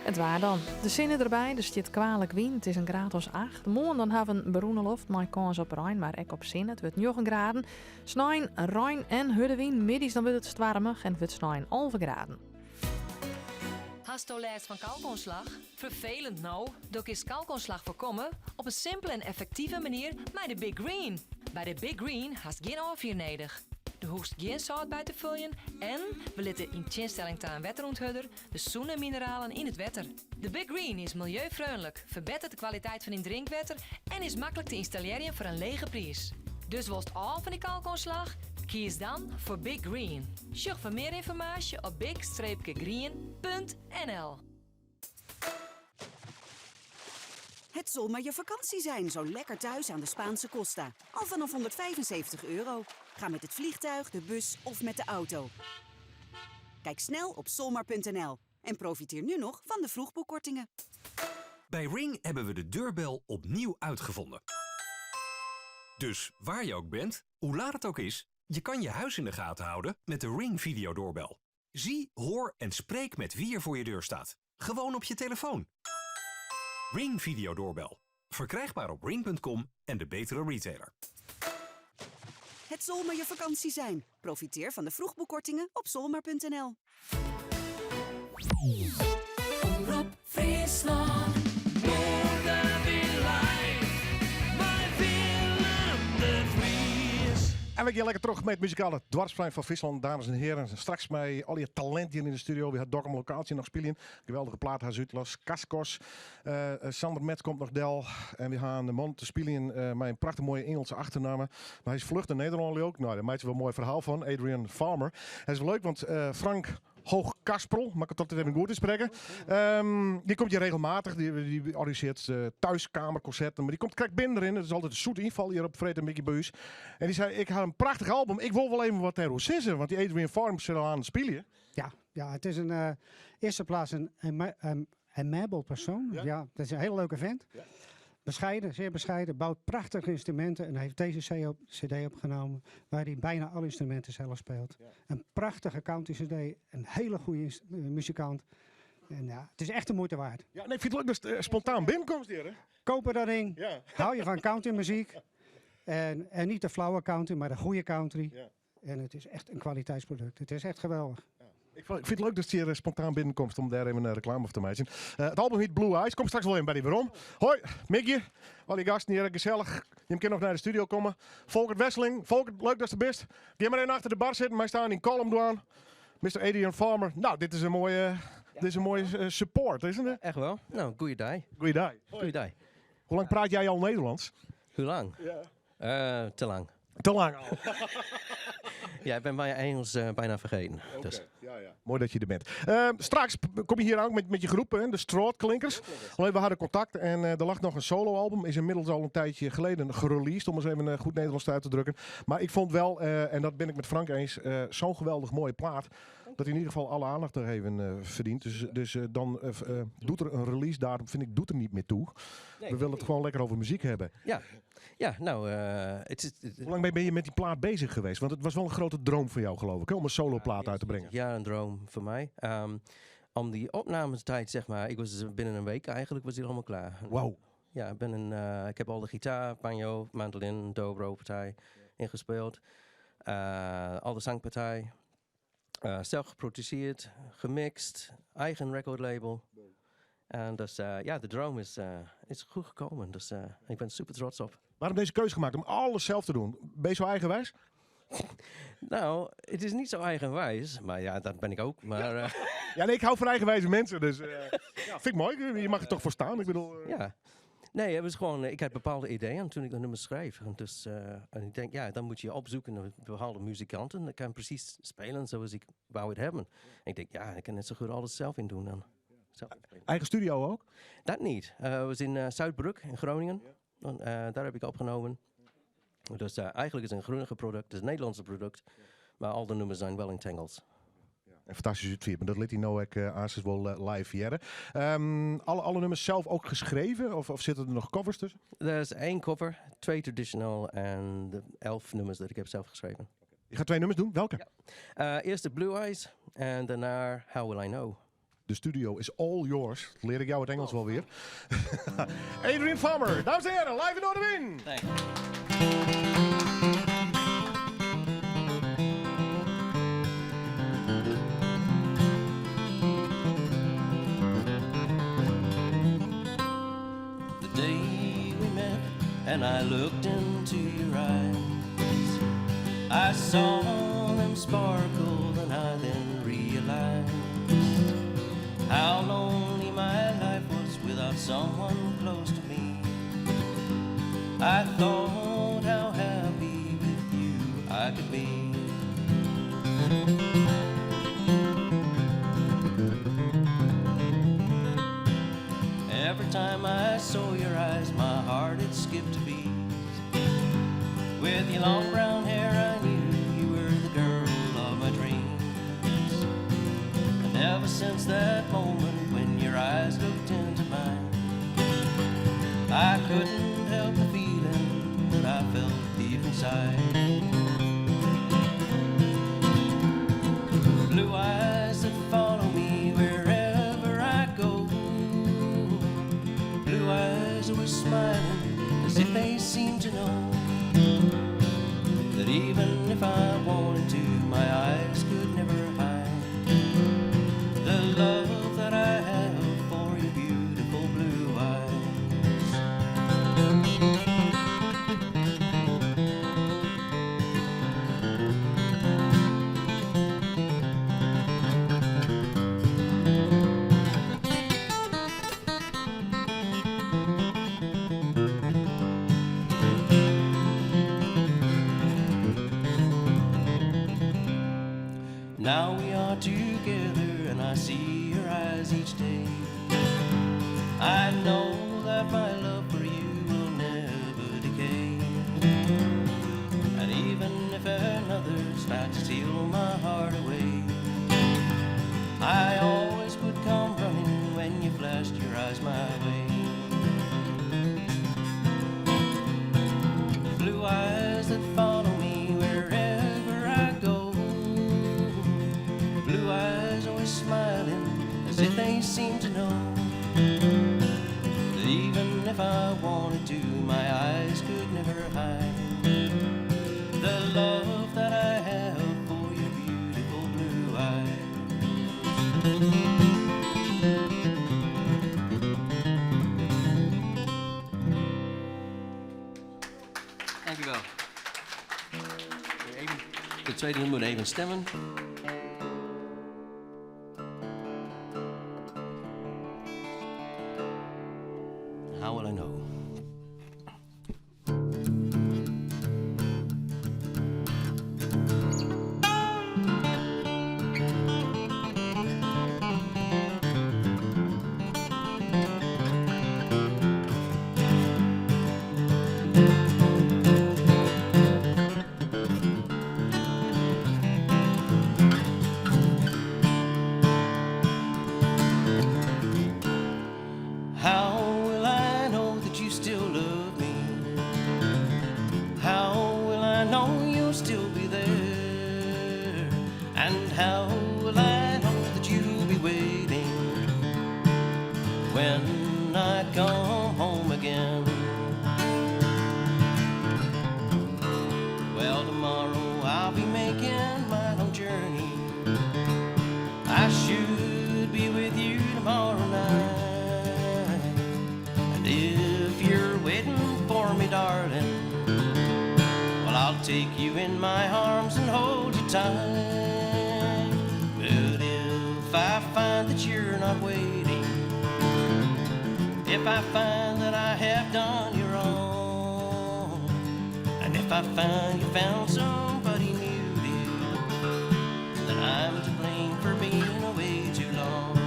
Het waar dan. De zinnen erbij, er zit kwalijk wind, het is een graad als 8. Morgen dan hebben we beroeneloft, maar kans op Rijn, maar ook op zin. Het wordt 9 graden. Snijn, Rijn en Huddewind, middags dan wordt het warmer en het wordt snijn 11 graden. Hast u last van kalkoenslag? Vervelend nou? Doe is kalkoenslag voorkomen op een simpele en effectieve manier met de Big Green. Bij de Big Green hast geen afvier nodig. de hoogst geen zout bij te vullen en we letten in tegenstelling tot een wetteronthudder de zoene mineralen in het wetter. De Big Green is milieuvriendelijk, verbetert de kwaliteit van in drinkwetter en is makkelijk te installeren voor een lege prijs. Dus was al van die kalkoenslag? Kies dan voor Big Green. Zoek voor meer informatie op big-green.nl. Het zal maar je vakantie zijn, zo lekker thuis aan de Spaanse Costa. Al vanaf €175. Ga met het vliegtuig, de bus of met de auto. Kijk snel op solmar.nl en profiteer nu nog van de vroegboekkortingen. Bij Ring hebben we de deurbel opnieuw uitgevonden. Dus waar je ook bent, hoe laat het ook is, je kan je huis in de gaten houden met de Ring videodoorbel. Zie, hoor en spreek met wie er voor je deur staat. Gewoon op je telefoon. Ring videodoorbel. Verkrijgbaar op ring.com en de betere retailer. Het zal maar je vakantie zijn. Profiteer van de vroegboekkortingen op solmar.nl. Omroep Friesland. Morgen weer live. Bij Willem de Vries. En we gaan lekker terug met het muzikale dwarsplein van Friesland, dames en heren. Straks met al je talent hier in de studio. We gaan Dokkum locatie nog spelen. Geweldige plaat, haar Zuidlas, Kaskos. Sander Metz komt nog del. En we gaan de man te spelen met een prachtig mooie Engelse achternaam. Maar hij is vlucht in Nederland ook. Nou, daar maakt ze wel een mooi verhaal van. Adrian Farmer. Het is wel leuk, want Frank Hoog-Kasprol, mag ik het tot even goed spreken. Die komt hier regelmatig. Die organiseert thuiskamerconcerten. Maar die komt krijgt binnen erin. Het is altijd een zoet inval hier op Fred en Mickey Buis. En die zei, ik had een prachtig album. Ik wil wel even wat erover zeggen. Want die Adrian Farmer zit al aan het spelen. Ja, het is een eerste plaats een amabel persoon. Ja, dat is een hele leuke vent. Ja. Bescheiden, zeer bescheiden. Bouwt prachtige instrumenten. En hij heeft deze cd opgenomen waar hij bijna alle instrumenten zelf speelt. Ja. Een prachtige country cd. Een hele goede muzikant. En ja, het is echt de moeite waard. Ja, nee, ik vind het leuk dat spontaan binnenkomst hier, hè? Kopen dat ding. Ja. Hou je van countrymuziek. En niet de flauwe country, maar de goede country. Ja. En het is echt een kwaliteitsproduct. Het is echt geweldig. Ja. Ik vind het leuk dat je hier spontaan binnenkomt om daar even een reclame voor te maken. Het album heet Blue Eyes. Kom straks wel in bij die waarom. Hoi, Mickey. Al die gasten hier, gezellig. Je kan nog naar de studio komen. Volkert Wesseling. Volkert, leuk dat je er bent. Ga maar even achter de bar zitten. Wij staan in Column. Mr. Adrian Farmer. Nou, dit is een mooie support, isn't het? Echt wel. Nou, goeie dag. Goeie dag. Goeie dag. Hoe lang praat jij al Nederlands? Hoe lang? Ja. Te lang. Te lang al. Ja, ik ben mijn Engels bijna vergeten. Okay. Dus. Ja. Mooi dat je er bent. Straks kom je hier ook met je groep, hè, de Straatklinkers. Alleen we hadden contact en er lag nog een soloalbum. Is inmiddels al een tijdje geleden gereleased, om eens even goed Nederlands uit te drukken. Maar ik vond wel, en dat ben ik met Frank eens, zo'n geweldig mooie plaat. Dat hij in ieder geval alle aandacht er even verdient. Dus dan doet er een release datum, vind ik, doet er niet meer toe. Nee, we willen het gewoon lekker over muziek hebben. Ja, nou... Hoe lang ben je met die plaat bezig geweest? Want het was wel een grote droom voor jou, geloof ik, hè, om een soloplaat uit te brengen. Ja, een droom voor mij. Om die opnamestijd, zeg maar, ik was binnen een week eigenlijk, was die allemaal klaar. Wow. Ja, ik heb al de gitaar, banjo, mandolin, dobro-partij ingespeeld. Al de zangpartij. Zelf geproduceerd, gemixt, eigen recordlabel. En dus de droom is goed gekomen. Dus ik ben super trots op. Waarom deze keuze gemaakt om alles zelf te doen? Ben je zo eigenwijs? Nou, het is niet zo eigenwijs. Maar ja, dat ben ik ook. Maar, ja, nee, ik hou van eigenwijze mensen. Dus vind ik mooi. Je mag er toch voor staan. Ik bedoel, Ja. Nee, het was gewoon, ik had bepaalde ideeën toen ik de nummers schreef. Dus, en ik denk, ja, dan moet je opzoeken naar bepaalde muzikanten. Dat kan precies spelen zoals ik wou het hebben. En ik denk, ja, ik kan net zo goed alles zelf in doen dan. Eigen studio ook? Dat niet. Het was in Zuidbroek in Groningen. En, daar heb ik opgenomen. Dus eigenlijk is het een Groninger product, het is een Nederlandse product. Maar al de nummers zijn wel in het Engels. En fantastisch uitvierd, maar dat liet hij nou ook wel live jaren. Alle nummers zelf ook geschreven of zitten er nog covers tussen? Er is 1 cover, 2 traditional en de 11 nummers dat ik heb zelf geschreven. Je gaat 2 nummers doen, welke? Ja. Eerst de Blue Eyes en daarna How Will I Know. De studio is all yours. Dat leer ik jou het Engels wel weer. Adrian Farmer, dames en heren, live in Noorderwind. Thanks. And I looked into your eyes. I saw some sparkle, and I then realized how lonely my life was without someone close to me. I thought how happy with you I could be. Every time I saw your eyes, my heart had skipped a beat. With your long brown hair, I knew you were the girl of my dreams. And ever since that moment when your eyes looked into mine, I couldn't help the feeling that I felt deep inside. Blue eyes that follow me wherever I go. Blue eyes always smiling as if they seem to know that even if I wanted to, my eyes could never hide the love that I have for your beautiful blue eyes. Now we are together and I see your eyes each day. I know that my love for you will never decay. And even if another's tried to steal my heart away, I always would come running when you flashed your eyes my way. Blue eyes that follow me wherever I go. Blue eyes always smiling as if they seem to know that even if I wanted to, my eyes could never hide the love that I have for your beautiful blue eyes. Dank u wel. Even, de tweede nummer even stemmen. How will I know? How will I know that you still love me? How will I know you'll still be there? And how will I know that you'll be waiting when I come home again? Well, tomorrow I'll be making my own journey. I should be with you tomorrow night. If you're waiting for me, darling, well, I'll take you in my arms and hold you tight. But if I find that you're not waiting, if I find that I have done you wrong, and if I find you found somebody new, dear, then I'm to blame for being away too long.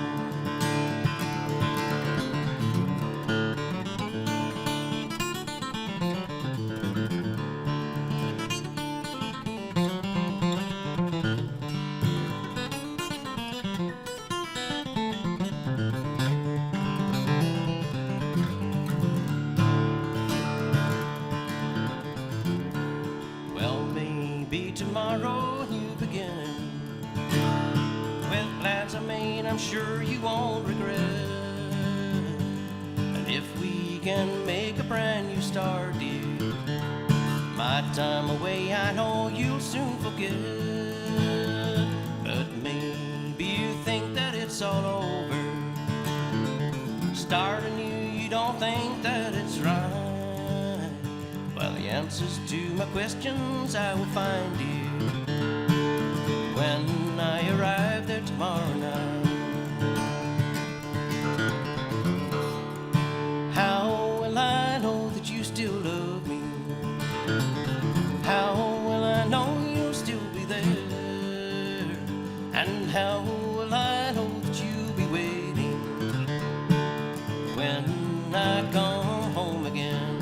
Well, maybe tomorrow a new beginning with plans I made I'm sure you won't regret. And if we can make a brand new start, dear, my time away I know you'll soon forget. But maybe you think that it's all over. Start anew, you don't think that it's right. Well, the answers to my questions I will find, dear, when I arrive there tomorrow night. How will I know that you still love me? How will I know you'll still be there? And how will I know that you'll be waiting when I come home again?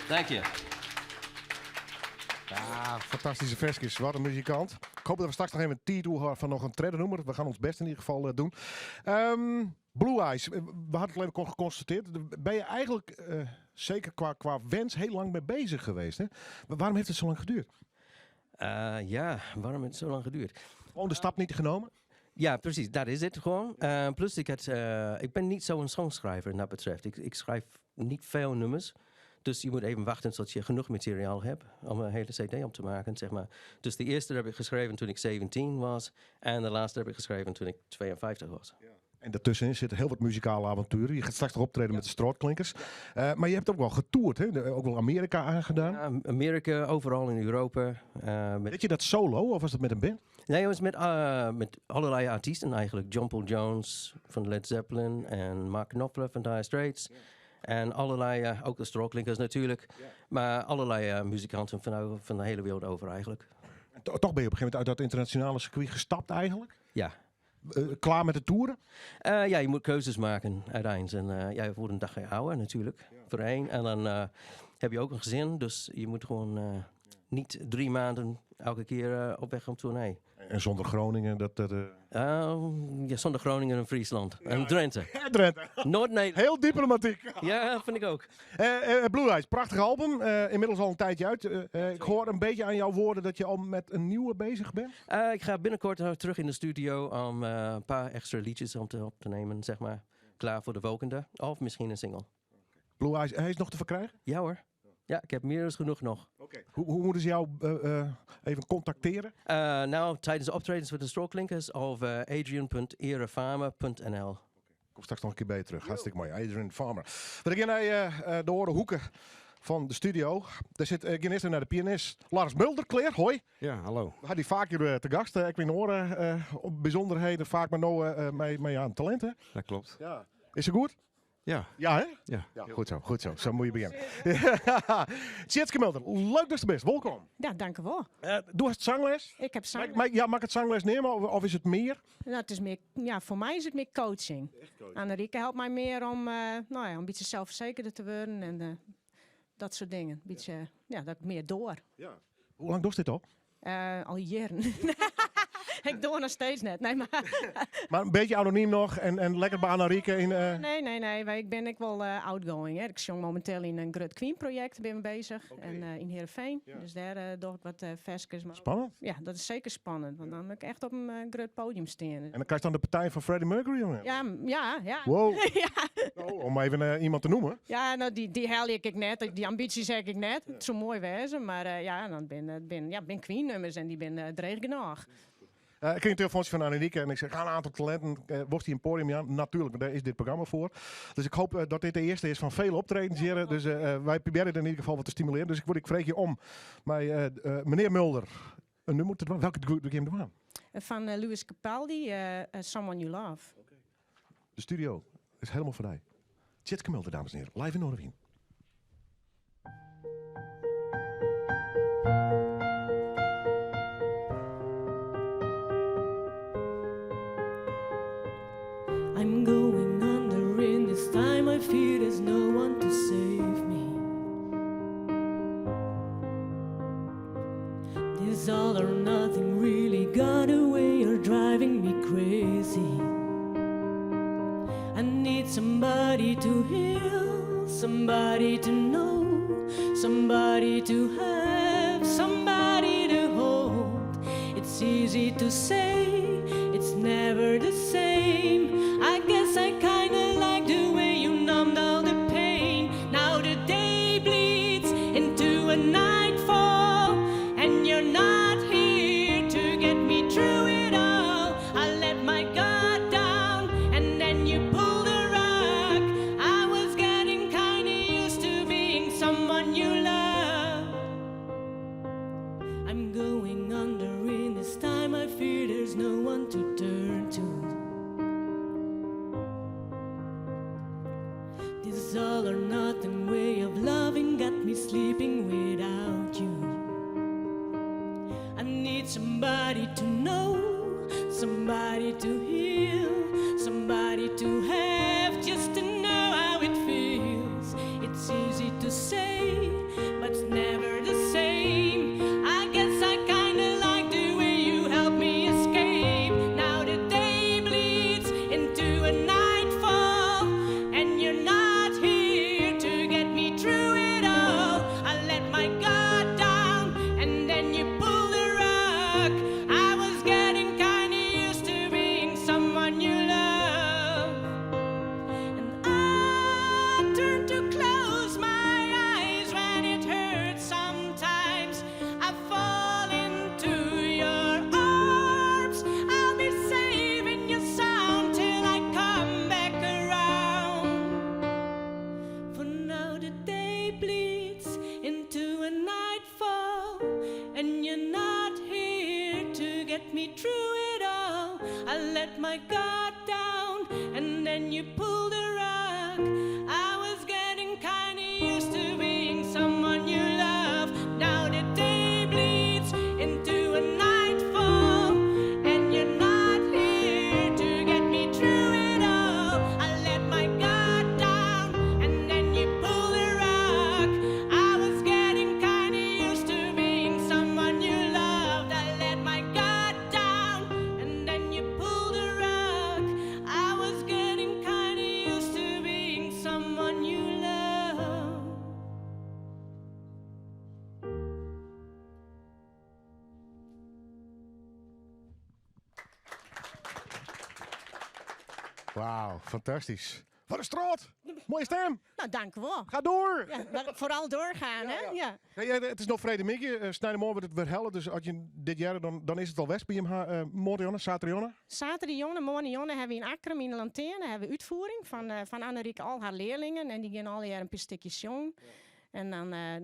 Thank you. Ja, fantastische versjes. Wat een muzikant. Ik hoop dat we straks nog even een titel van nog een treden noemen. We gaan ons best in ieder geval doen. Blue Eyes, we hadden het al even geconstateerd. Ben je eigenlijk zeker qua wens heel lang mee bezig geweest? Hè? Waarom heeft het zo lang geduurd? Ja, waarom heeft het zo lang geduurd? Gewoon de stap niet genomen? Ja, precies. Dat is het gewoon. Plus, ik ben niet zo'n songschrijver in dat betreft. Ik schrijf niet veel nummers. Dus je moet even wachten tot je genoeg materiaal hebt om een hele cd op te maken, zeg maar. Dus de eerste heb ik geschreven toen ik 17 was. En de laatste heb ik geschreven toen ik 52 was. Ja. En daartussenin zitten heel wat muzikale avonturen. Je gaat straks nog optreden met de Strootklinkers. Maar je hebt ook wel getoerd, hè? Ook wel Amerika aangedaan. Ja, Amerika, overal in Europa. Deed je dat solo of was dat met een band? Nee, het was met allerlei artiesten eigenlijk. John Paul Jones van Led Zeppelin en Mark Knopfler van Dire Straits. Ja. En allerlei, ook de Strootklinkers natuurlijk. Ja. Maar allerlei muzikanten van de hele wereld over eigenlijk. En toch ben je op een gegeven moment uit dat internationale circuit gestapt eigenlijk? Ja. Klaar met de toeren? Ja, je moet keuzes maken uiteindelijk. En jij wordt een dag ouder natuurlijk, voor één. En dan heb je ook een gezin, dus je moet gewoon niet 3 maanden elke keer op weg om tournee. En zonder Groningen? Ja, zonder Groningen en Friesland. Ja, en Drenthe. Ja, Drenthe. Noord-Nederland. Heel diplomatiek. Ja, vind ik ook. Blue Eyes, prachtig album. Inmiddels al een tijdje uit. Ik hoor een beetje aan jouw woorden dat je al met een nieuwe bezig bent. Ik ga binnenkort terug in de studio om een paar extra liedjes op te nemen, zeg maar. Klaar voor de volgende. Of misschien een single. Blue Eyes, hij is nog te verkrijgen? Ja hoor. Ja, ik heb meer dan genoeg nog. Okay. Hoe moeten ze jou even contacteren? Nou, tijdens de optredens met de Strootklinkers of adrian.erefarmer.nl. Kom straks nog een keer bij je terug. Hartstikke mooi. Adrian Farmer. We beginnen naar de hoeken van de studio. Daar zit eerst naar de pianist Lars Mulder. Claire, hoi. Ja, hallo. We hadden die vaak hier te gast. Ik weet horen op bijzonderheden, vaak maar nou mee aan talenten. Dat klopt. Ja. Is ze goed? Ja. Ja, hè? Ja. Goed zo, goed zo. Zo moet je beginnen. Tjitske Mulder, leuk dat je bent. Welkom. Ja, dank u wel. Doe het zangles? Ik heb zangles. Mag ik het zangles nemen of is het meer? Nou, het is meer, ja, voor mij is het meer coaching. Annerieke helpt mij meer om een beetje zelfverzekerder te worden en dat soort dingen. Een beetje, dat ik meer door. Ja. Hoe lang doe je dit al? Al jaren. Ik doe nog steeds net. Nee, maar een beetje anoniem nog en lekker bij Annerieke in... Nee. Ik ben wel outgoing. Hè. Ik zong momenteel in een Grut Queen project ben ik bezig. Okay. En in Heerenveen. Ja. Dus daar doe ik wat versjes. Spannend? Ja, dat is zeker spannend. Want dan moet ik echt op een Grut podium staan. En dan krijg je dan de partij van Freddie Mercury? Ja. Wow. Ja. Oh, om even iemand te noemen. Ja, nou, die haal ik net. Die ambitie zeg ik net. Het zou mooi wezen. Maar dan ben Queen nummers en die ben dreig genoeg. Ik kreeg een telefoontje van Annelieke en ik zeg, ga een aantal talenten, wordt hier een podium? Ja, natuurlijk, daar is dit programma voor. Dus ik hoop dat dit de eerste is van vele optredens hier. Dus wij proberen in ieder geval wat te stimuleren. Dus ik vreeg je om. Maar meneer Mulder, een nummer te doen. Welke doe je hem aan? Van Louis Capaldi, Someone You Love. Okay. De studio is helemaal voor mij. Tjitske Mulder, dames en heren, live in Noorderwien. I'm going under in this time I fear there's no one to save me. This all or nothing really got away, you're driving me crazy. I need somebody to heal, somebody to know, somebody to have, somebody to hold. It's easy to say, it's never the same. I guess I kinda like the way you numbed all the pain. Now the day bleeds into a nightfall, and you're not here to get me through it all. I let my I'm going under in this time. I fear there's no one to turn to. This all or nothing way of loving got me sleeping without you. I need somebody to know, somebody to heal, somebody to have, just to know how it feels. It's easy to say, but it's never the same. I guess I kinda like the way you help me escape. Now the day bleeds into a nightfall, and you're not here to get me through it all. I let my guard down, and then you pull the rug. I was getting kinda used to being someone you love, and I turn to close my eyes when it hurts. Sometimes I fall into your arms. I'll be saving your sound till I come back around. For now the day bleeds into a nightfall, and you're not here to get me through it all. I let my guard down, and then you pull the rug. I was getting kinda used to being someone you love. Now the day bleeds into a nightfall, and you're not here to get me through it all. I let my guard down, and then you pull the rug. I was getting kinda used to being someone you loved. I let my guard down, and then you pull the rug. I was getting kinda used to being someone you love. Wauw, fantastisch. Wat een straat! Mooie stem! Nou, dank u wel. Ga door! Ja, maar vooral doorgaan, hè? Ja. Ja, het is nog Vredemiddag. Snijdermorgen wordt het weer helle, dus als je dit jaar, dan is het al west bij hem. Morgen, zaterdag. Zaterdag, morgen hebben we in Akrum in de Lanterne hebben we uitvoering van Annerieke al haar leerlingen. En die gaan al jaar een paar stukjes jong. En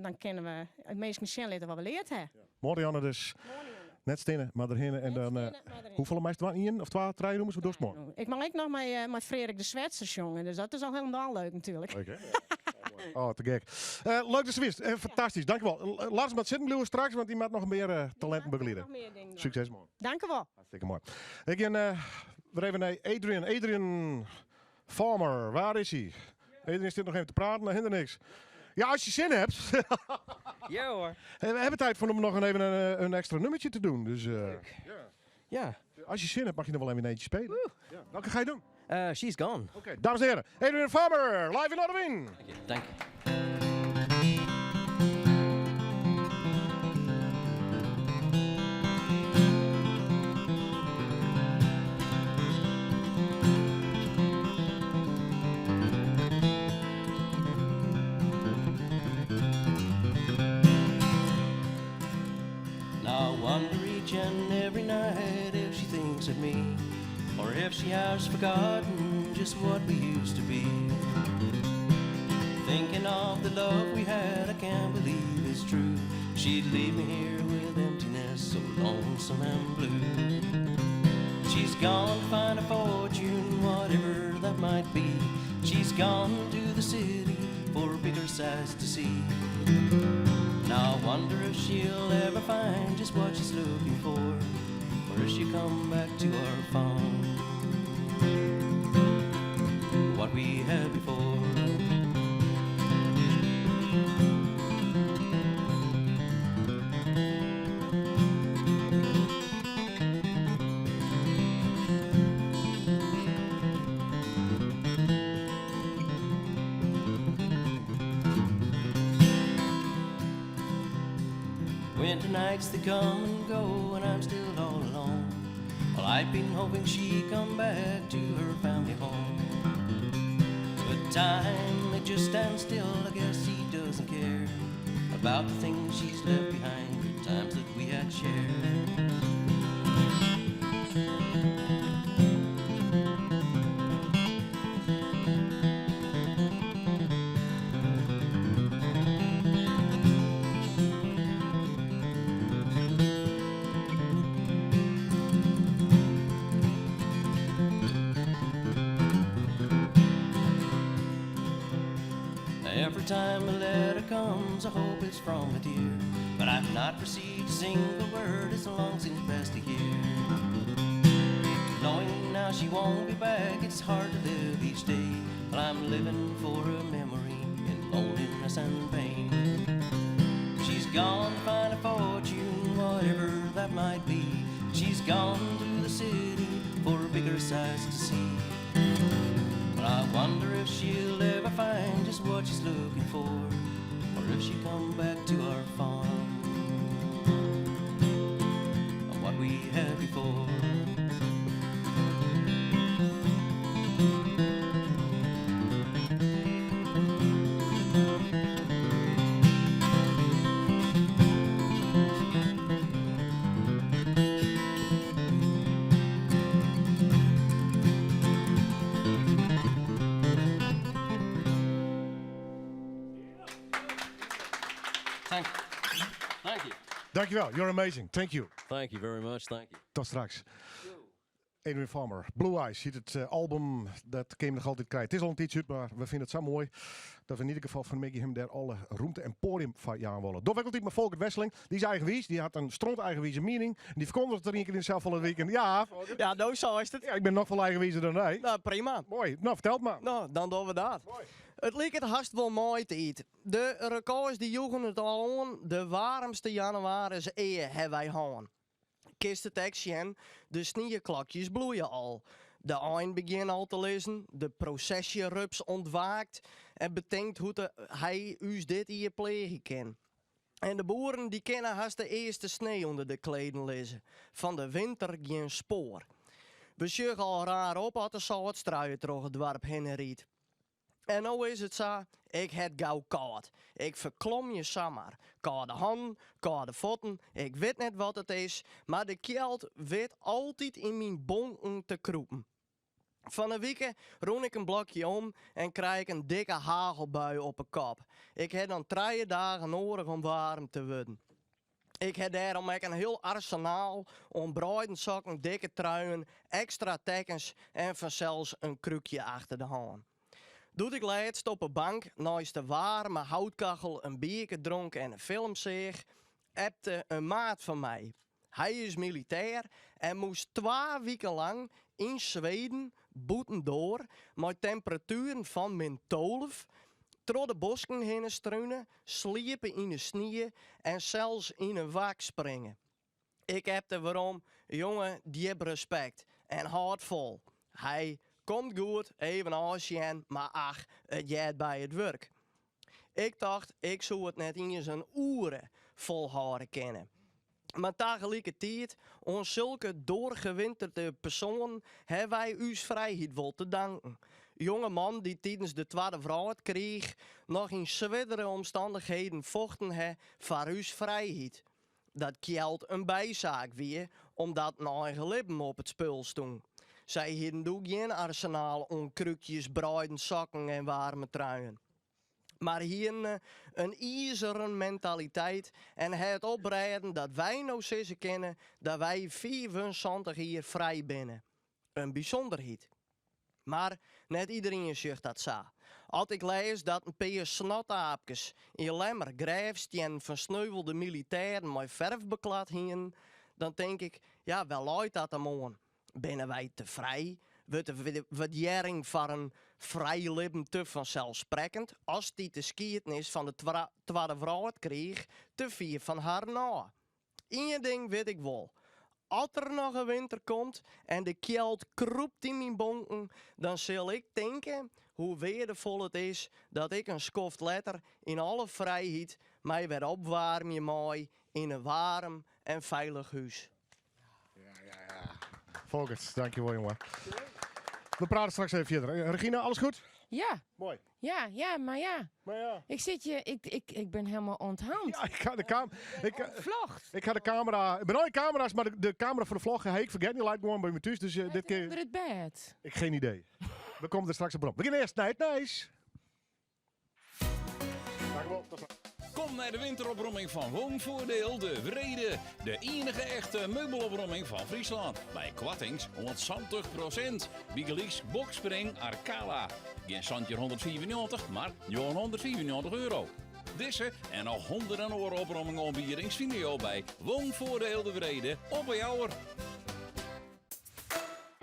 dan kennen we het meest misschien leren wat we leerd hebben. Morgen dus. Net stenen, maar erheen. En dan, hoeveel meestal? 1 of 2, 3 noemen ze door morgen? Ik mag ook nog met Frederik de Zwetsers jongen, dus dat is al helemaal leuk natuurlijk. Oké. Oh, te gek. Leuk dat ze wist. Fantastisch, dankjewel. Laat ze maar zitten blijven straks, want die maakt nog meer talenten begeleiden. Succes, man. Dank u wel. Hartstikke mooi. Ik ga weer even naar Adrian. Adrian Farmer, waar is hij? Adrian zit nog even te praten, maar hinder niks. Ja, als je zin hebt. Ja hoor. We hebben tijd voor om nog even een extra nummertje te doen. Dus, Ja. Als je zin hebt, mag je nog wel even een eentje spelen. Ja. Welke ga je doen? She's Gone. Oké, dames en heren. Adrian Farmer, live in Noorderwin. Dank je. Now I wonder each and every night if she thinks of me, or if she has forgotten just what we used to be. Thinking of the love we had, I can't believe it's true. She'd leave me here with emptiness, so lonesome and blue. She's gone to find a fortune, whatever that might be. She's gone to the city for bigger sights to see. Now I wonder if she'll ever find just what she's looking for, or if she'll come back to our farm, what we had before. Winter nights they come and go, and I'm still all alone. Well, I've been hoping she'd come back to her family home, but time, it just stands still. I guess he doesn't care about the things she's left behind, the times that we had shared. time a letter comes, I hope it's from a dear. But I've not received a single word, it's long since past a year. Knowing now she won't be back, it's hard to live each day. But I'm living for her memory in loneliness and pain. She's gone to find a fortune, whatever that might be. She's gone to the city for bigger sights to see. But I wonder if she'll ever find just what she's looking for, or if she'll come back to our farm, or what we had before. Thank you. Dankjewel, you're amazing. Thank you. Thank you very much. Thank you. Tot straks. Edwin Farmer, Blue Eyes, ziet het album dat Kim nog altijd krijgt. Het is al een tijdje uit, maar we vinden het zo mooi dat we in ieder geval van Maggie hem daar alle roemte en podium van jaan willen. Doorwikkeld hij met Volkert Wesseling, die is eigenwijs, die had een stront eigenwijze mening. En die verkondigt er een keer in zelf van het weekend. Ja, ja, nou zo is het. Ja, ik ben nog veel eigenwijzer dan hij. Nou, prima. Mooi, nou vertel maar. Nou, dan doen we dat. Mooi. Het liep het haast wel mooi te eten. De records die joegen het al aan. De warmste januaris hebben wij gehad. Kist het action, de sneeuwklokjes bloeien al. De eind begint al te lezen, de processierups ontwaakt en bedenkt hoe hij us dit hier plegen kan. En de boeren die kennen haast de eerste sneeuw onder de kleden lezen. Van de winter geen spoor. We sjuggen al raar op als de zoutstruien terug het dorp heen riet. En nou is het zo, ik het gauw koud. Ik verklom je samen. Koude handen, koude voeten, ik weet net wat het is, maar de kjeld weet altijd in mijn bonken te kroepen. Van een week roen ik een blokje om en krijg ik een dikke hagelbui op mijn kop. Ik heb dan 3 dagen nodig om warm te worden. Ik heb daarom ook een heel arsenaal om bruidensokken, dikke truien, extra tekens en vanzelfs een krukje achter de hand. Doet ik laatst op een bank naast de warme houtkachel een biertje dronken en een film zag, appte een maat van mij. Hij is militair en moest 2 weken lang in Zweden boeten door met temperaturen van min 12, door de bosken heen struinen, sliepen in de sneeuw en zelfs in een wak springen. Ik appte waarom, jongen, die heb respect en hard vol. Hij komt goed, even als je, maar ach, het gaat bij het werk. Ik dacht, ik zou het net in zijn oren volhouden kennen. Maar tegelijkertijd, ons zulke doorgewinterde persoon, hebben wij uw vrijheid wel te danken. Jonge man die tijdens de Tweede Wereldoorlog nog in zwaardere omstandigheden vochten voor uw vrijheid. Dat geldt een bijzaak weer, omdat een eigen leven op het spul stond. Zij hadden ook geen arsenaal om krukjes, bruiden, sokken en warme truien. Maar hier een ijzeren mentaliteit en het opbreiden dat wij nou zeggen kennen dat wij 24 jaar vrij binnen. Een bijzonderheid. Maar net iedereen zegt dat zo. Als ik lees dat een paar snotaapjes in Lemmer grijfst en versneuvelde militairen met verf beklad hingen, dan denk ik, ja, wel uit dat man. Ben wij te vrij? Wordt de waardering van een vrij leven te vanzelfsprekend als die te skieten is van de Tweede Wereldoorlog te vier van haar na? Eén ding weet ik wel. Als er nog een winter komt en de kjeld kroept in mijn bonken, dan zal ik denken hoe waardevol het is dat ik een skoft letter in alle vrijheid mij weer opwarm mooi in een warm en veilig huis. Volkert, dankjewel jongen. We praten straks even verder. Regina, alles goed? Ja. Mooi. Ja, maar ja. Ik zit je, ik ben helemaal onthand. Ja, ik ga de vlogt. Ik ga de camera. Ik ben nooit camera's, maar de camera voor de vlog heb ik vergeten. Die lijkt gewoon bij me thuis. Dus dit keer. Onder het bed. Ik geen idee. We komen er straks op. We beginnen eerst Night Nice. Dankjewel. Tot straks. Kom naar de winteropruiming van Woonvoordeel de Vrede. De enige echte meubelopruiming van Friesland. Bij Kwattings 170%. Bigelix, Bokspring, Arcala. Geen centje 194, maar 194 euro. Deze en nog honderden euro opruiming opbiedings vind je bij Woonvoordeel de Vrede op bij Jouwer.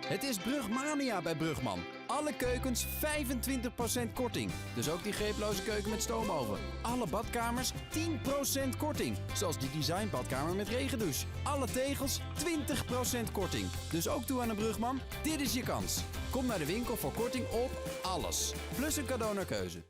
Het is Brugmania bij Brugman. Alle keukens 25% korting. Dus ook die greeploze keuken met stoomoven. Alle badkamers 10% korting. Zoals die designbadkamer met regendouche. Alle tegels 20% korting. Dus ook toe aan de Brugman. Dit is je kans. Kom naar de winkel voor korting op alles. Plus een cadeau naar keuze.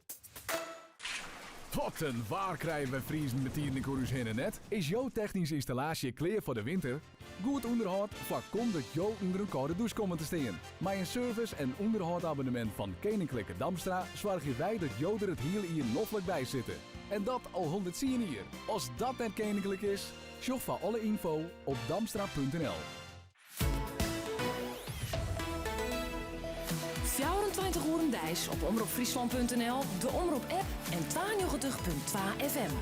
Wat een waar krijgen we Friesen met Tieren Corus heen net? Is jouw technische installatie klaar voor de winter? Goed onderhoud voorkomt dat jou onder een koude douche komen te staan. Met een service- en onderhoudabonnement van Koninklijke Damstra zorgen wij dat jou er het hele hier noffelijk bij zitten. En dat al 110 hier. Als dat net koninklijk is, show voor alle info op damstra.nl. 24 uur dijs op omroepfriesland.nl, de Omroep-app en 92.2 FM.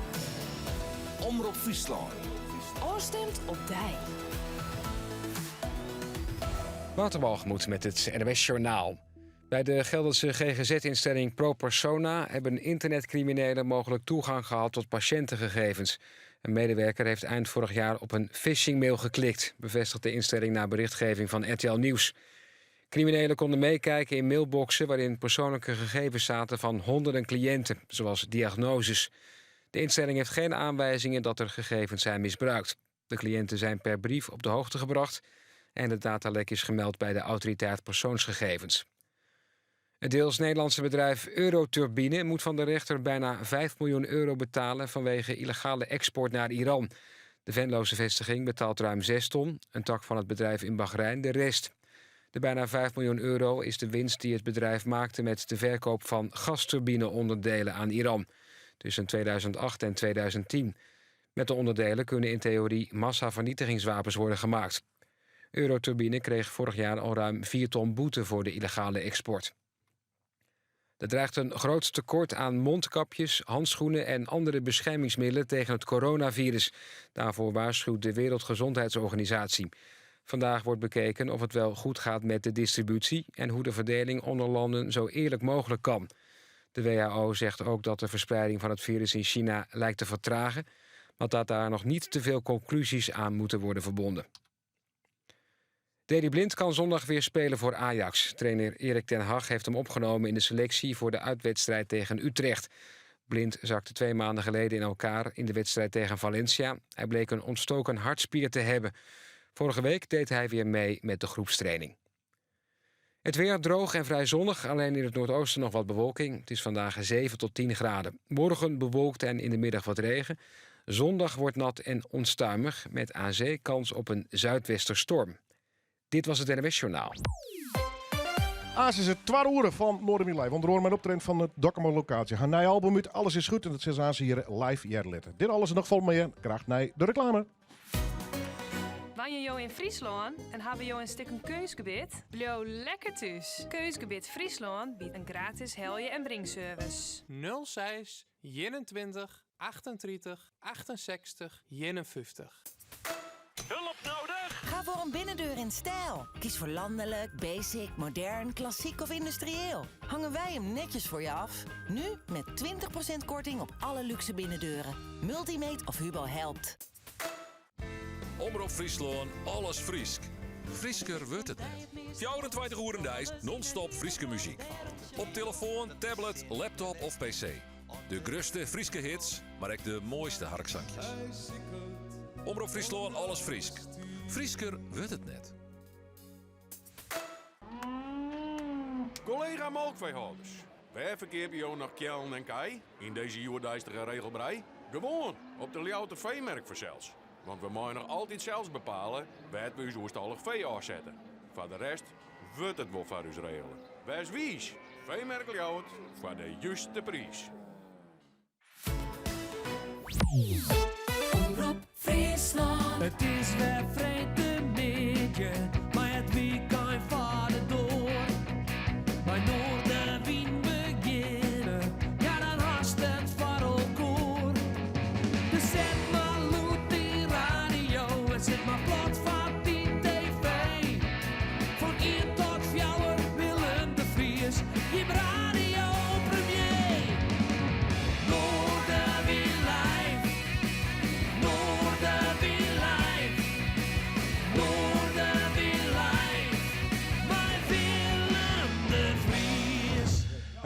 Omroep Friesland. Oorstemt op dij. Waterbalgemoed met het NOS Journaal. Bij de Gelderse GGZ-instelling ProPersona hebben internetcriminelen mogelijk toegang gehad tot patiëntengegevens. Een medewerker heeft eind vorig jaar op een phishingmail geklikt, bevestigt de instelling na berichtgeving van RTL Nieuws. Criminelen konden meekijken in mailboxen waarin persoonlijke gegevens zaten van honderden cliënten, zoals diagnoses. De instelling heeft geen aanwijzingen dat er gegevens zijn misbruikt. De cliënten zijn per brief op de hoogte gebracht en het datalek is gemeld bij de Autoriteit Persoonsgegevens. Het deels Nederlandse bedrijf Euroturbine moet van de rechter bijna 5 miljoen euro betalen vanwege illegale export naar Iran. De Venlose vestiging betaalt ruim 6 ton, een tak van het bedrijf in Bahrein de rest. De bijna 5 miljoen euro is de winst die het bedrijf maakte met de verkoop van gasturbineonderdelen aan Iran tussen 2008 en 2010. Met de onderdelen kunnen in theorie massavernietigingswapens worden gemaakt. Euroturbine kreeg vorig jaar al ruim 4 ton boete voor de illegale export. Er dreigt een groot tekort aan mondkapjes, handschoenen en andere beschermingsmiddelen tegen het coronavirus. Daarvoor waarschuwt de Wereldgezondheidsorganisatie. Vandaag wordt bekeken of het wel goed gaat met de distributie en hoe de verdeling onder landen zo eerlijk mogelijk kan. De WHO zegt ook dat de verspreiding van het virus in China lijkt te vertragen, maar dat daar nog niet te veel conclusies aan moeten worden verbonden. Daley Blind kan zondag weer spelen voor Ajax. Trainer Erik ten Hag heeft hem opgenomen in de selectie voor de uitwedstrijd tegen Utrecht. Blind zakte 2 maanden geleden in elkaar in de wedstrijd tegen Valencia. Hij bleek een ontstoken hartspier te hebben. Vorige week deed hij weer mee met de groepstraining. Het weer droog en vrij zonnig, alleen in het noordoosten nog wat bewolking. Het is vandaag 7 tot 10 graden. Morgen bewolkt en in de middag wat regen. Zondag wordt nat en onstuimig, met aan zee kans op een zuidwesterstorm. Dit was het NOS Journaal. Aas is het 12 uur van Noordermien Live. Onder mijn optreden van het Dokkerman locatie. Gaan naar album uit Alles is goed en het zes Aas hier live letten. Dit alles en nog vol meer. Graag naar de reclame. Wanneer je in Friesland en hebben je een stuk een keusgebied, blijf lekker thuis. Keusgebied Friesland biedt een gratis helje- en brengservice. 06 21 38 68 51. Hulp nodig? Ga voor een binnendeur in stijl. Kies voor landelijk, basic, modern, klassiek of industrieel. Hangen wij hem netjes voor je af? Nu met 20% korting op alle luxe binnendeuren. Multimate of Hubo helpt. Omroep Friesland, alles Friesk. Friesker wordt het net. 24 uur in dijs, non-stop Frieske muziek. Op telefoon, tablet, laptop of pc. De grootste Frieske hits, maar ook de mooiste harkzakjes. Omroep Friesland, alles Friesk. Friesker wordt het net. Collega melkveehouders. Wij verkeer bij jou nog Kjellen en Kai in deze juwendijstige regelbrei? Gewoon op de Ljouwte veemerk verzels. Want we mogen nog altijd zelfs bepalen waar we ons oerstallig vee afzetten. Voor de rest wordt het wel voor ons regelen. Wees wies, veemerk Ljouwt voor de juiste prijs. Omroep Friesland. Het is weer vreemde maar het weekend vader door. Bij Noorderwien beginnen, ja dan haast het voor elkaar.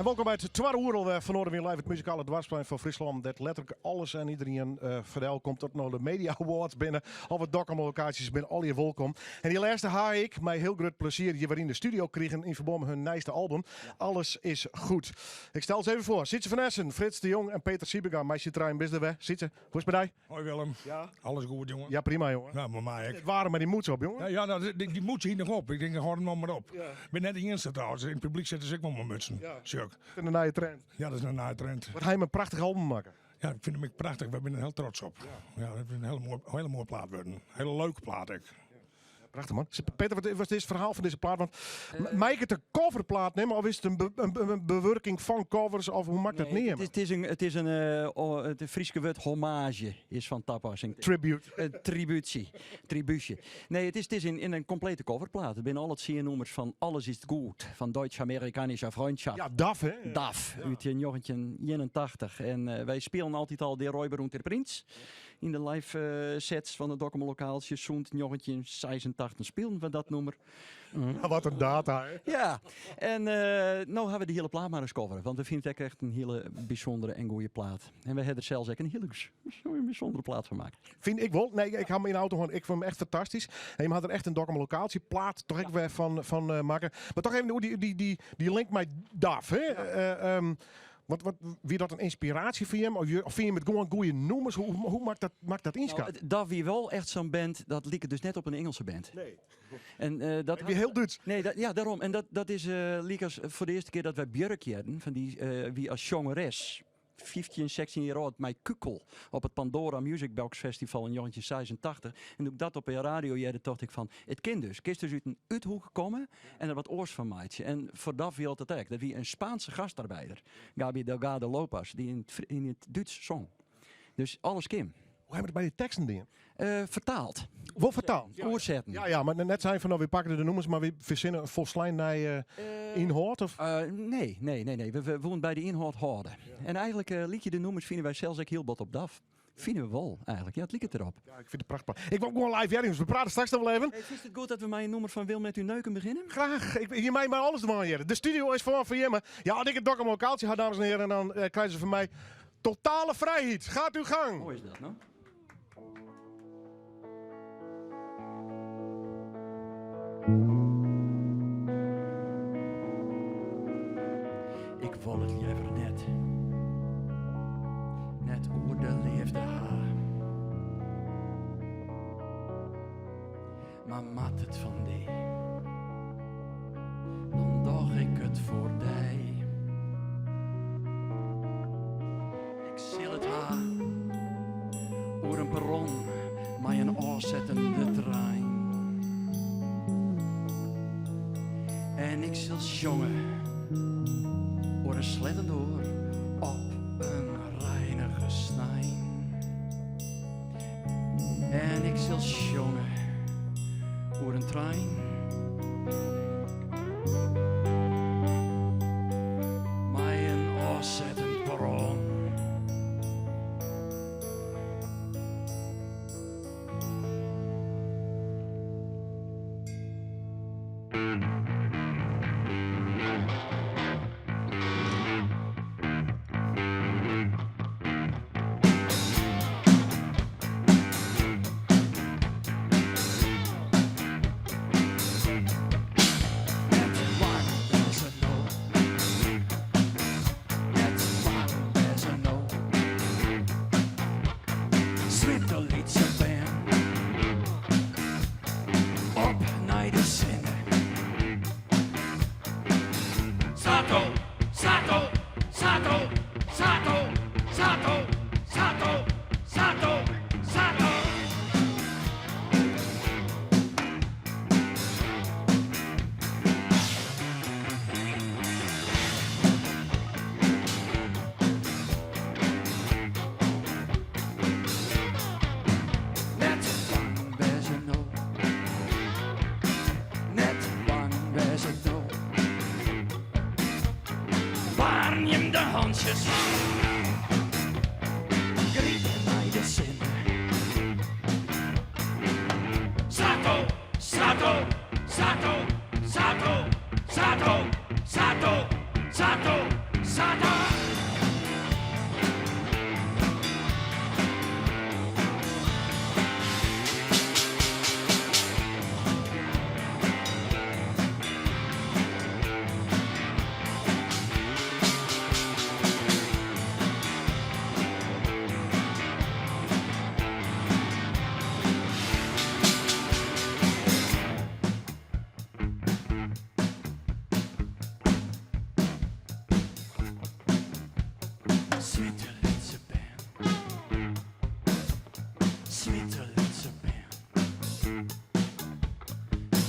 welkom bij het tweede uur van Noorderwind Live, het muzikale dwarsplein van Friesland. Dat letterlijk alles en iedereen vertel komt tot naar de Media Awards binnen. Al wat documentlocaties binnen, al je welkom. En die laatste ga ik mij heel groot plezier hier weer in de studio kregen in verband met hun nieuwste album. Alles is goed. Ik stel ze even voor. Sietse van Essen, Frits de Jong en Peter Siebega. Meisje trein bis de weg. Sietse, hoe is het bij jou? Hoi Willem. Ja? Alles goed, jongen? Ja, prima, jongen. Ja, maar mij. Het waren maar die moeds op, jongen. Ja, nou, die moeds hier nog op. Ik denk, houd hem nog maar op. Ik ben net de eerste trouwens. In het publiek zetten ze ook wel mijn mutsen. Ja. Sjuk. Dat is een nieuwe trend. Ja, dat is een nieuwe trend. Wat ga je een prachtig album maken? Ja, ik vind hem prachtig. We zijn er heel trots op. Ja, het is een hele mooie plaat worden. Een hele leuke plaat, ik. Prachtig, man. Peter, wat was dit verhaal van deze plaat? Want maak het een coverplaat nemen of is het een bewerking van covers of hoe maakt het neer? Het is een Frieske woord hommage is van toepassing. Tribute. Tributie. Nee, het is in een complete coverplaat. Er zijn al het nummers van Alles is goed, van Duits-Amerikanische Vriendschaft. Ja, DAF, hè? Ja. Ja. Uit 1981. En wij spelen altijd al de Roy Beroen ter Prins. In de live sets van de documentlokaaltje. Zo'n 1986 spelen we dat nummer. Wat een data, hè? Ja, en nou hebben we de hele plaat maar eens coveren. Want we vinden het echt een hele bijzondere en goede plaat. En we hebben er zelfs ook een hele bijzondere plaat van gemaakt. Vind ik wel. Nee, ik had me in de auto gewoon. Ik vond hem echt fantastisch. En je had er echt een documentlocatieplaat toch ook weer van maken. Maar toch even die link met DAF, hè? Wie dat een inspiratie voor je? Of vind je met gewoon goede noemers? Hoe maakt dat inschat? Nou, dat wie wel echt zo'n band, dat liep het dus net op een Engelse band. Nee. En dat weer heel Duits. Nee, ja, daarom. En dat is liek voor de eerste keer dat wij Björk hadden, van die wie als jongeres. 15, 16 jaar oud, mijn kukkel op het Pandora Music Box Festival in 1986. En toen ik dat op de radio jette, dacht ik van, het kind dus. Kist dus uit een uithoek gekomen en er wat oors van maatje. En voor dat viel het ook. Dat wie een Spaanse gastarbeider, Gabi Delgado Lopez, die in het Duits zong. Dus alles Kim. Hoe hebben we het bij die teksten dingen? Vertaald. Wel vertaald? Oorzetten. Ja, maar net zijn van, nou, we pakken de nummers, maar we verzinnen een volslijn naar inhoud? Of? Nee. We woonden bij de inhoud houden. Ja. En eigenlijk liet je de nummers vinden wij zelfs ook heel bot op DAF. Vinden we wel, eigenlijk. Ja, het liep het erop. Ja, ik vind het prachtig. Ik wil gewoon live jongens. We praten straks nog wel even. Hey, is het goed dat we met een nummer van Wil met u neuken beginnen? Graag. Je mij maar alles doen hier. De studio is voor je. Maar ja, als ik het doc een lokaaltje had, dames en heren, dan krijgen ze van mij totale vrijheid. Gaat uw gang. Hoe is dat, nou? Ik wil het liever net oer de liefde ha. Maar mat het van die, dan doch ik het voor die. Ik zie het ha, oer een perron, maar een aanzettende trein. En ik zal jongen, oor een sledden door op een reinige snijn. En ik zal jongen, oor een trein. Maar een afzettend perron. Hansjes. Griep mij de zin. Sato, Sato, Sato, Sato, Sato, Sato, Sato,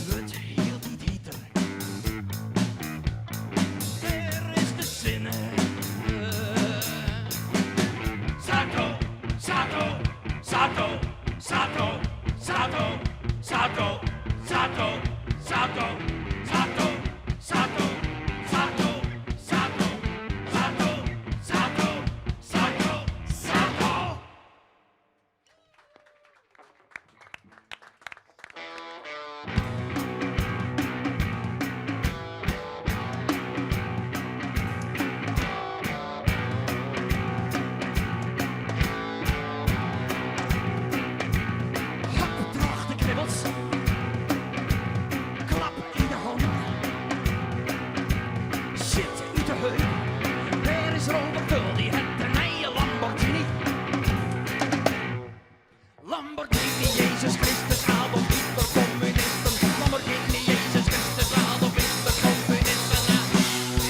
Het hield niet heter. Er is de zinnen. Sato, Sato, Sato, Sato, Sato, Sato, Sato, Sato, Sato, Sato, Sato, Sato, Sato, Sato, Sato, Sato. Draag de knibbels. Klap in de hand. Zit u te heugen. Er is Robert Tull, die heeft een eigen Lamborghini. Lamborghini, Jezus Christus, Adolf Hitler, communisten. Lamborghini, Jezus Christus, Adolf Hitler, communisten.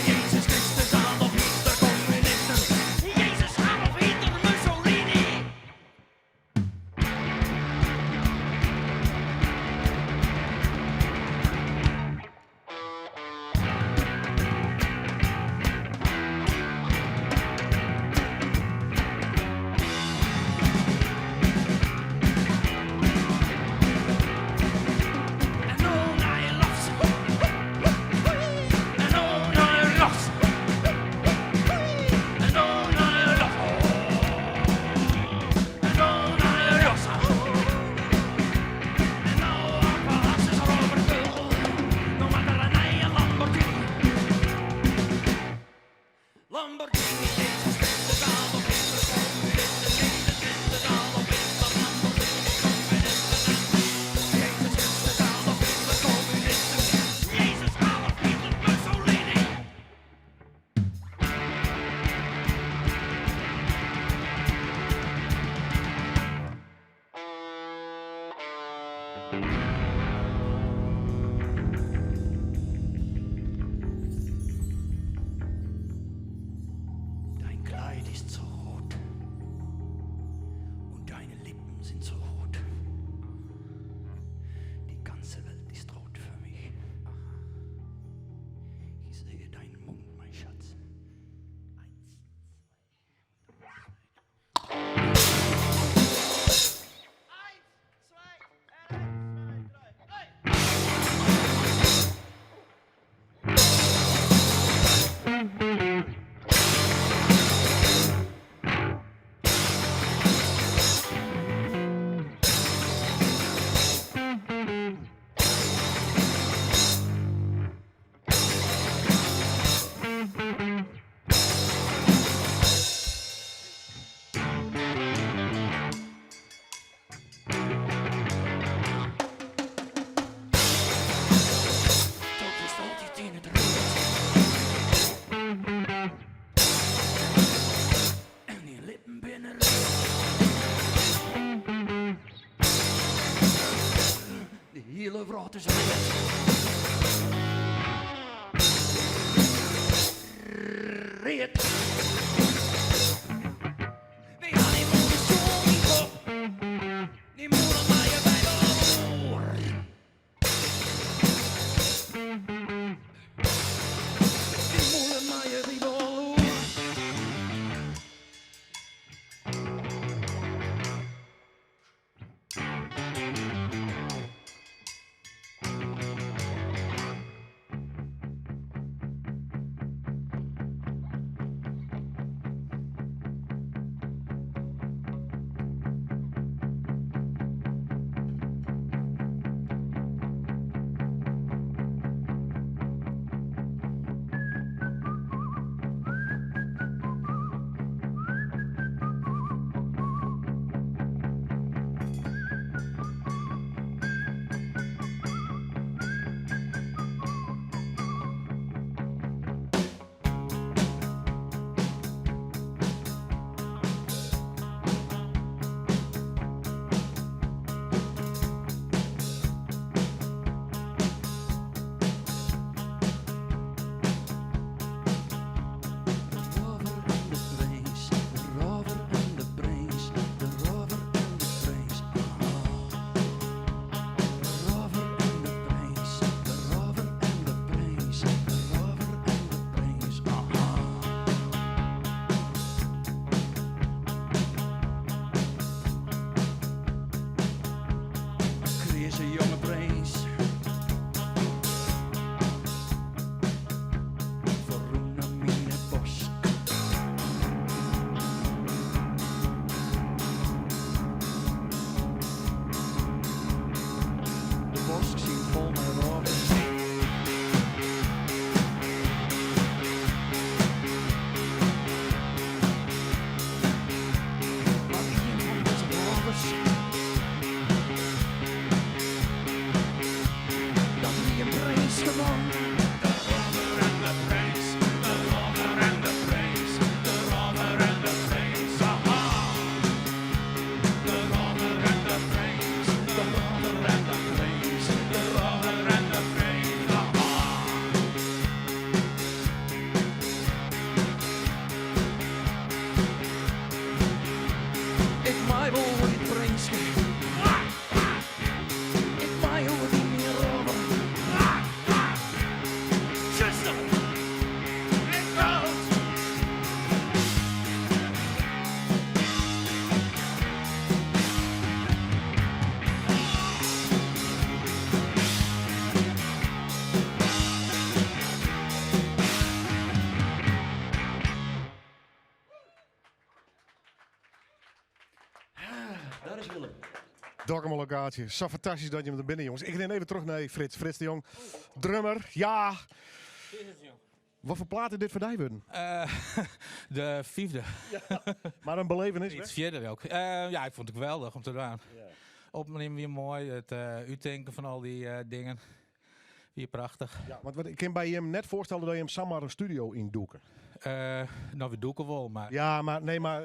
Jezus Christus, Adolf Hitler, communisten. Jezus, Adolf Hitler, Mussolini. En oh, hij los. En oh, hij los. En oh, hij los. En oh, hij los. En nou, Aquas is Robert Tull. No matter an eigen Lamborghini. Lamborghini, Jezus Christus, Adolf Hitler, communisten. Jezus Christus, Adolf Hitler, Lamborghini, communisten. Jezus Christus, Adolf Hitler, communisten. Jezus, Adolf Hitler, Mussolini. Dein Kleid ist so rot und deine Lippen sind so rot. Die ganze Welt ist rot für mich. Ich sehe deinen Mund, mein Schatz. En die lippen binnen. De hele wraad is red. Red. We gaan niet voor de zon op. Die moeder maar je bij de oor. Die moeder maar je bij de oor. Friese jonge prins. Verroene mine bosk. De bosk zien vol met robbers. Maar een van deze robbers. Dat wie een prins gewoon. De robber en de prins. De robber en de prins. De robber en de prins. Aha. De robber en de prins. De robber en de prins. De robber en de prins. Aha. Ik maai wel voor die prins. Ik maai over die meer robber. Zuster, ik dood. Daar is Willem. Dokkum locatie. Zo fantastisch dat je hem er binnen, jongens. Ik neem even terug naar Frits. Frits de Jong. Drummer. Ja. Wat voor plaat is dit voor Dijven? De 5e. Ja. Maar een belevenis, Iets verder ook. Ja, ik vond het geweldig om te doen. Opnemen weer mooi. Het uitdenken van al die dingen. Weer prachtig. Ja, want ik kan bij hem net voorstellen dat je hem samen een studio indoeken. Nou, we doeken wel, maar... Ja, maar nee, maar...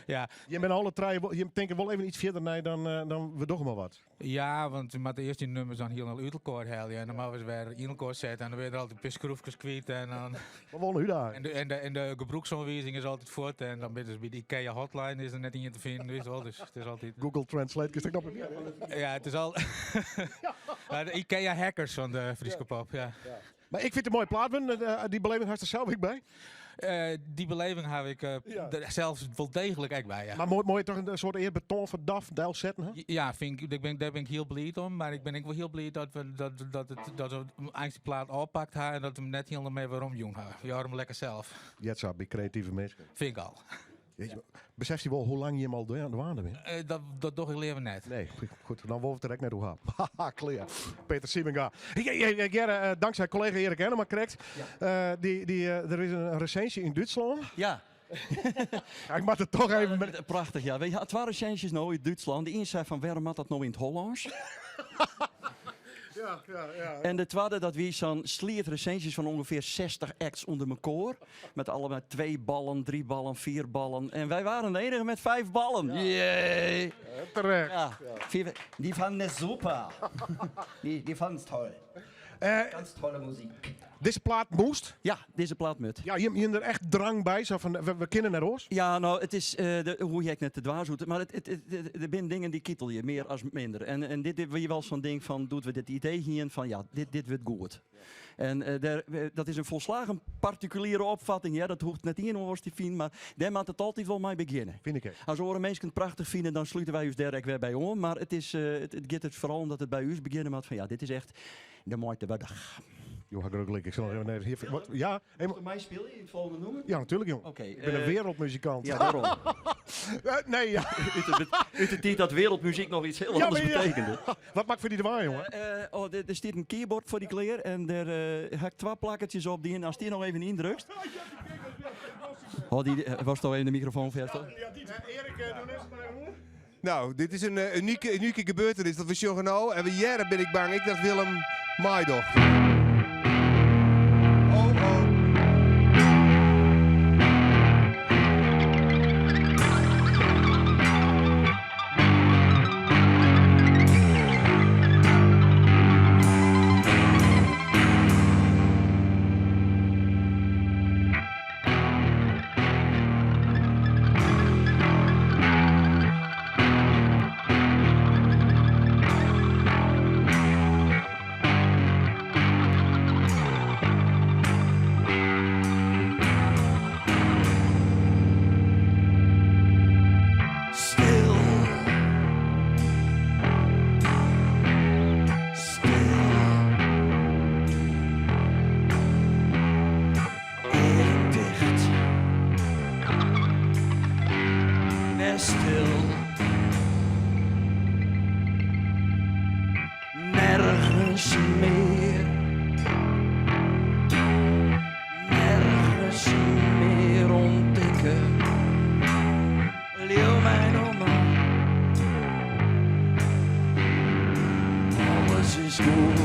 ja. Je bent alle treien, je denkt wel even iets verder nee, dan we doen maar wat. Ja, want met de eerste nummers dan heel uit elkaar halen. En dan moeten we weer in elkaar zetten. En dan weer er altijd pisskroefjes kwijt. En dan... Wat wonen u daar? En de gebruiksaanwijzing is altijd voort. En dan ben je dus bij de IKEA hotline is er net in te vinden. Weet je wel. Dus het is altijd... Google Translate, kun je dat nog ja, het is al... de IKEA hackers van de Friese Pop, ja. Maar ik vind het een mooie plaat, die beleving had er zelf ik bij. Die beleving heb ik zelfs wel degelijk echt bij, ja. Maar mooi toch een soort eerbeton voor DAF, Dijl zetten, hè? Ja, daar ben ik heel blij om. Maar ik ben ook wel heel blij dat we eigenlijk de plaat oppakt en dat we hem net helemaal mee waarom jong hebben. We houden hem lekker zelf. Jetsa, bij creatieve mensen. Vind ik al. Beseft je wel hoe lang je hem al aan de waan bent? Dat doe ik liever net. Nee, goed, dan wollen we het direct naar hoe gaan. Haha, clear. Peter Siemenga. Dankzij collega Erik Henneman correct. Ja. Er is een recensie in Duitsland. Ja. Ja, ik mag het toch even... Met... Prachtig, ja. Weet je, het waren recensies nou in Duitsland. De ene zei van, waarom had dat nou in het Hollands? Ja. En de tweede, dat wie zo'n sliert recensies van ongeveer 60 acts onder elkaar. Met allemaal 2 ballen, 3 ballen, 4 ballen. En wij waren de enige met 5 ballen. Jee! Terecht. Ja. Die vonden het super. Die vonden het toll. Ganz tolle muziek. Deze plaat moest? Ja, deze plaat moet. Ja, je hebt er echt drang bij, zo van, we kennen naar Roos. Ja, nou, het is, hoe jij net te dwaas doet, maar er zijn dingen die kittel je, meer als minder. En dit wil je wel zo'n ding van, doen we dit idee hier van, ja, dit wordt goed. Ja. En dat is een volslagen particuliere opvatting, ja, dat hoeft net in ons te vinden, maar daar moet het altijd wel mee beginnen. Vind ik. Als we mensen het prachtig vinden, dan sluiten wij ons direct weer bij om, maar het gaat het vooral omdat het bij u beginnen moet van, ja, dit is echt de mooiste dag. Joh, gelukkig. Ik zal nog even hier. Wat? Ja, voor mij speel je het volgende nummer? Ja, natuurlijk, jong. Okay, ik ben een wereldmuzikant. Ja, daarom. Nee, ja. Uit de tijd dat wereldmuziek nog iets heel anders betekende. Wat maakt voor die de waar, jongen? Er staat een keyboard voor die kleer en daar heb ik 2 plakkertjes op die, en als die nog even indrukt. Was toch even de microfoon vast? Ja, die Erik, doe eens maar even. Nou, dit is een unieke gebeurtenis. Dat we zeggen nou, en jaren ben ik bang. Ik dacht Willem Maaidocht. is goed.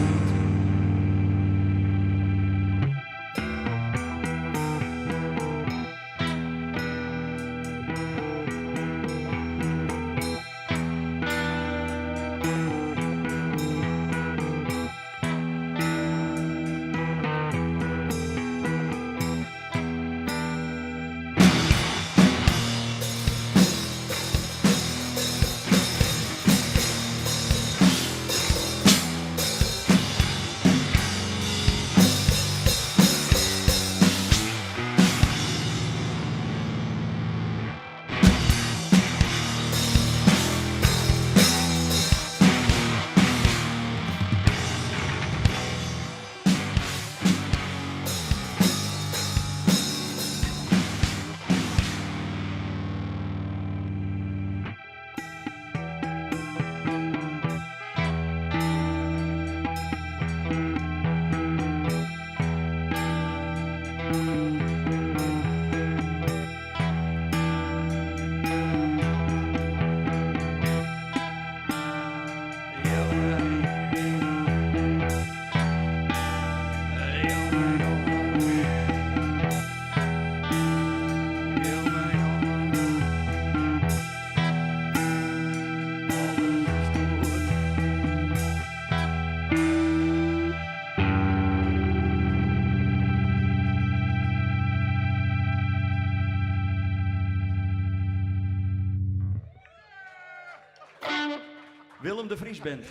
Willem de Vries bent.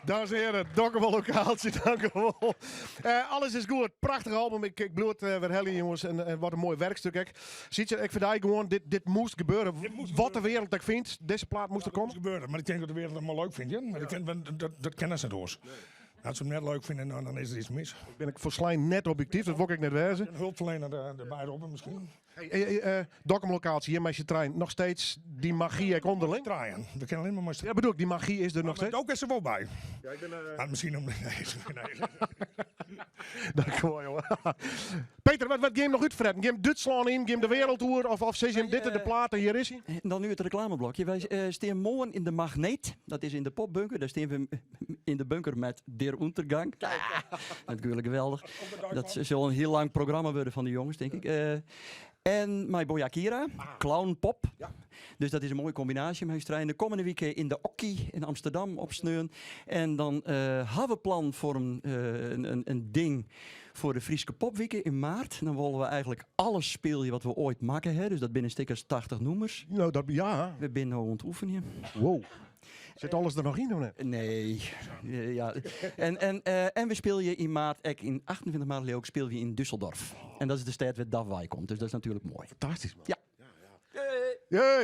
Dames en heren, dank u wel lokaaltje, dank u wel. Alles is goed, prachtig album. Ik bloed weer helemaal jongens en wat een mooi werkstuk. Ziet je, ik vind gewoon, dit moest gebeuren. Wat de wereld ik vindt, deze plaat moest er komen. Dat moet gebeuren, maar ik denk dat de wereld het maar leuk vindt. Ja? Maar dat kennen ze door. Als ze hem net leuk vinden, dan is er iets mis. Ik ben voor Slijn net objectief, dat wil ik net wezen. Een hulpverlener erbij roepen misschien. Dokkumlocatie hier met je trein, nog steeds die magie ik onderling. Draaien, we kennen alleen maar. Ja, bedoel ik, die magie is er nog steeds. Ook is er wel bij. Ja, ik ben. Misschien om. Nee. Dank je wel, jongen. Peter, wat game nog uitfretten? Game Duitsland in, game de wereldtour of zeg je dit de plaat en hier is hij? Dan nu het reclameblokje. Wij staan morgen in de Magneet. Dat is in de popbunker. Daar staan we in de bunker met Der Untergang. Natuurlijk geweldig. Dat zal een heel lang programma worden van de jongens, denk ik. En mijn Boyakira, Clown Pop. Ja. Dus dat is een mooie combinatie. Hij strijden de komende week in de Okkie in Amsterdam opsneun. En dan hebben we plan voor een ding voor de Frieske Popweken in maart. Dan willen we eigenlijk alles spelen wat we ooit maken. Hè? Dus dat binnen stickers 80 noemers. Nou, dat, ja. We zijn nou aan het oefenen. Wow. Zit alles er nog in of niet? Nee. Ja. En we spelen in maart, in 28 maart ook speel je in Düsseldorf. En dat is de stad waar Davai komt. Dus dat is natuurlijk mooi. Fantastisch, man. Ja.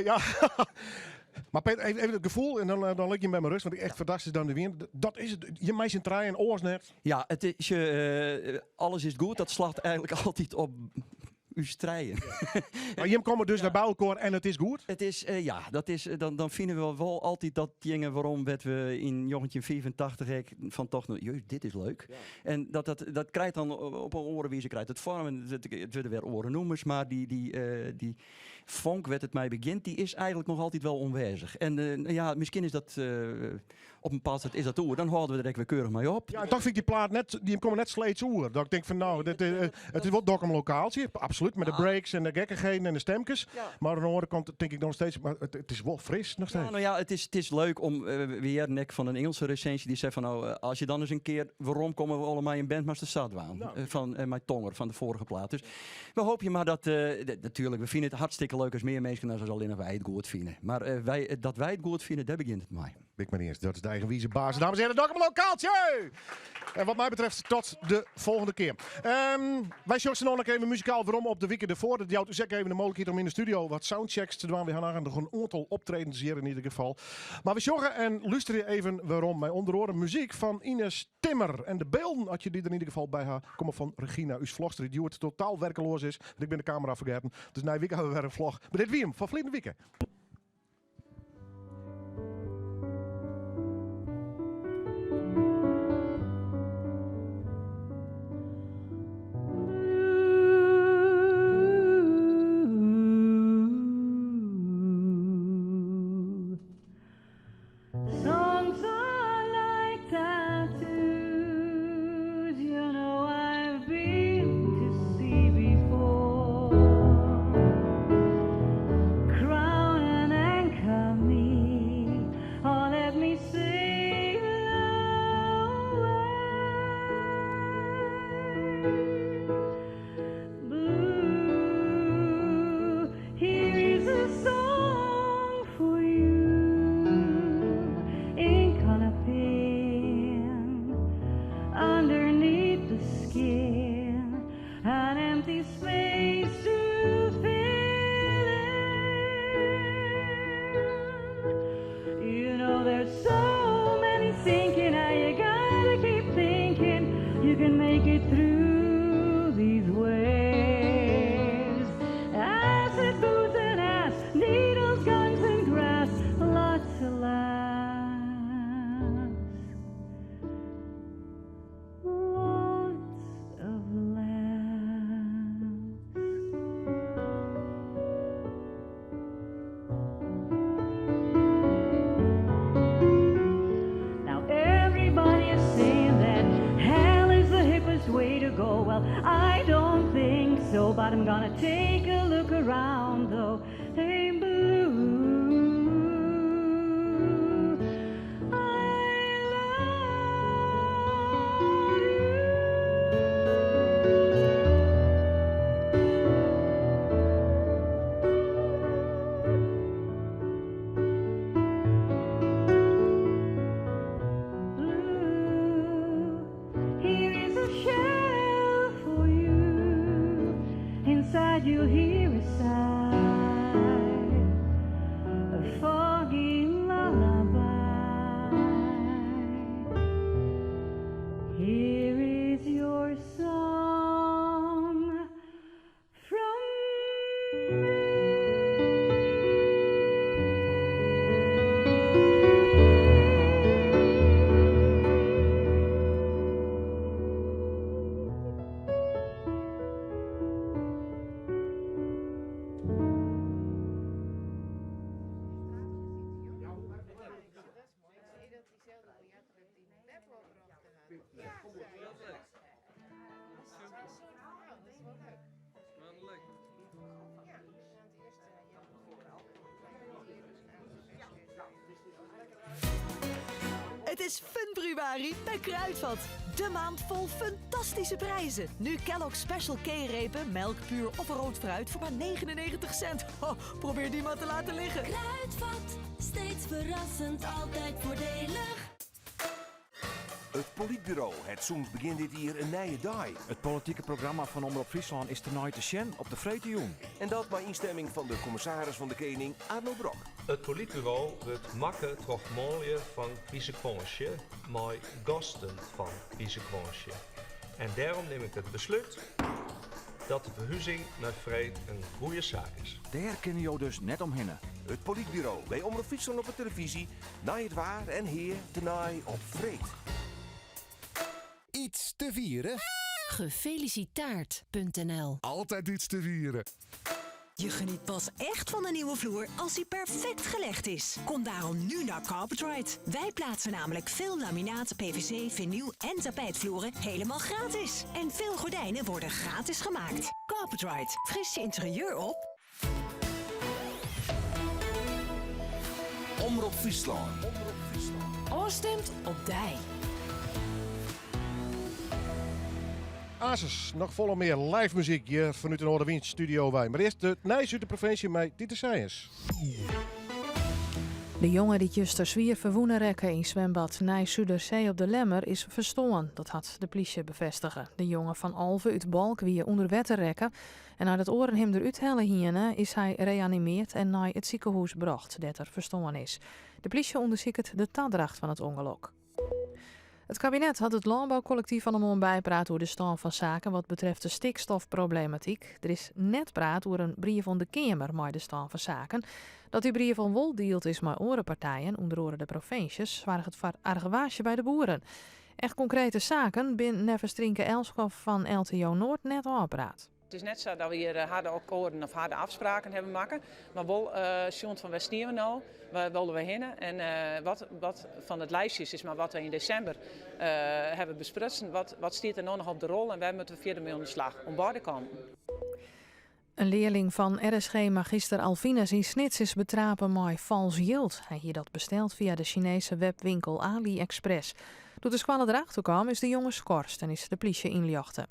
Ja. Maar Peter, even het gevoel en dan lig je bij mijn rust, want ik echt fantastisch dan de wind. Dat is het. Je meisje trein en oors net. Ja, het is, alles is goed. Dat slaat eigenlijk altijd op uw strijden. Maar je komt dus naar Bouwkoor en het is goed? Het is, dat is, dan vinden we wel altijd dat dingen waarom we in jongetje 85 van toch, dit is leuk. Ja. En dat krijgt dan op een orenwijze krijgt het vormen. Het worden weer orennoemers, maar die vonk werd het mij begint, die is eigenlijk nog altijd wel onwijzig. En misschien is dat op een bepaald is dat oer. Dan houden we er weer keurig mee op. Ja, en toch vind ik die plaat net, die komen net sleets oer. Dat ik denk van nou, het is wel dokkum lokaaltje, absoluut, met de breaks en de gekkigheden en de stemkes. Ja. Maar aan de andere kant denk ik nog steeds, maar het is wel fris nog steeds. Ja, nou ja, het is leuk om weer nek van een Engelse recensie die zegt van nou, als je dan eens een keer, waarom komen we allemaal in Bandmaster Stadwaan? Van mijn tonger van de vorige plaat. Dus we hopen maar dat, natuurlijk, we vinden het hartstikke leuk als meer mensen als alleen wij het goed vinden. Maar dat wij het goed vinden, daar begint het mee. Ik ben eerst, dat is de eigenwijze baas. Dames en heren, dokkum lokaaltje! En wat mij betreft tot de volgende keer. Wij zorgen nog even muzikaal waarom op de week ervoor. Dat jouwt dus even de mogelijkheid om in de studio wat soundchecks te doen. We gaan nog een aantal optredens hier in ieder geval. Maar we zorgen en luisteren even waarom. Bij onder andere muziek van Ines Timmer. En de beelden, had je die er in ieder geval bij haar, komen van Regina Usvlogster, die het totaal werkeloos is. Want ik ben de camera vergeten. Dus na een week hebben we weer een vlog. Maar dit wie hem van vliegende weken. Songs are like tattoos. can make it through these waves. Acid, booze, and ass, needles, guns, and grass, lots of laughs. Lots of laughs. Now everybody is saying that hell is the hippest way to go. Well, I don't think so, but I'm gonna take a look around though. Hey, blue. Here is a shell for you. Inside you hear a sigh, a foggy lullaby. Here is your song from Het is Funbruari bij Kruidvat. De maand vol fantastische prijzen. Nu Kellogg's Special K-repen, melk, puur of rood fruit voor maar 99 cent. Ho, probeer die maar te laten liggen. Kruidvat, steeds verrassend, altijd voordelig. Het Politbureau, het soms begint dit hier een nieuwe dag. Het politieke programma van Omroep Friesland is tonight te zien op de Vretejoen. En dat bij instemming van de commissaris van de Koning, Arno Brok. Het Politbureau wordt makken toch mooier van Kiezekwonsje, maar gasten van Kiezekwonsje. En daarom neem ik het besluit dat de verhuizing naar Vreet een goede zaak is. Daar kunnen jou dus net omheen. Het Politbureau bij Omroep Friesland op de televisie, na het waar en heer tenaai op Vreet. Iets te vieren? Gefelicitaard.nl. Altijd iets te vieren. Je geniet pas echt van een nieuwe vloer als die perfect gelegd is. Kom daarom nu naar Carpetride. Wij plaatsen namelijk veel laminaat, PVC, vinyl en tapijtvloeren helemaal gratis. En veel gordijnen worden gratis gemaakt. Carpetride, fris je interieur op. Omroep Friesland. Oorstemt op dij. Asus, nog volle meer live muziek hier vanuit de Noorderwind studio wij. Maar eerst de Nijs uit de provincie met Dieter Sijens. De jongen die juist zwier verwoenen rekken in zwembad Nijs-Zuiderzee op de Lemmer is verstoorn. Dat had de politie bevestigen. De jongen van Alve uit Balk wie onder wetten rekken. En naar het oren hem eruit hellen hierne is hij reanimeerd en naar het ziekenhuis bracht dat er verstoorn is. De politie onderzoekt de taddracht van het ongeluk. Het kabinet had het landbouwcollectief van de Mond bijpraat over de stand van zaken wat betreft de stikstofproblematiek. Er is net praat over een brief van de Kamer met de stand van zaken. Dat die brief van wol deelt is met orenpartijen, onder andere de provincies, waar het argewaasje bij de boeren. Echt concrete zaken bin Nevers Trinke Elskov van LTO Noord net aanpraat. Het is net zo dat we hier harde akkoorden of harde afspraken hebben maken. Maar wel, Sjoerd van West-Nieuwen nou, waar wilden we heen? En wat van het lijstje is maar wat we in december hebben besprutsen. Wat staat er nou nog op de rol en wij moeten verder mee aan de slag om beide kanten. Een leerling van RSG Magister Alvinus in Snits is betrapen met vals yield. Hij hier dat besteld via de Chinese webwinkel AliExpress. Toen de squallen erachter kwam is de jongen geschorst en is de politie inlichten.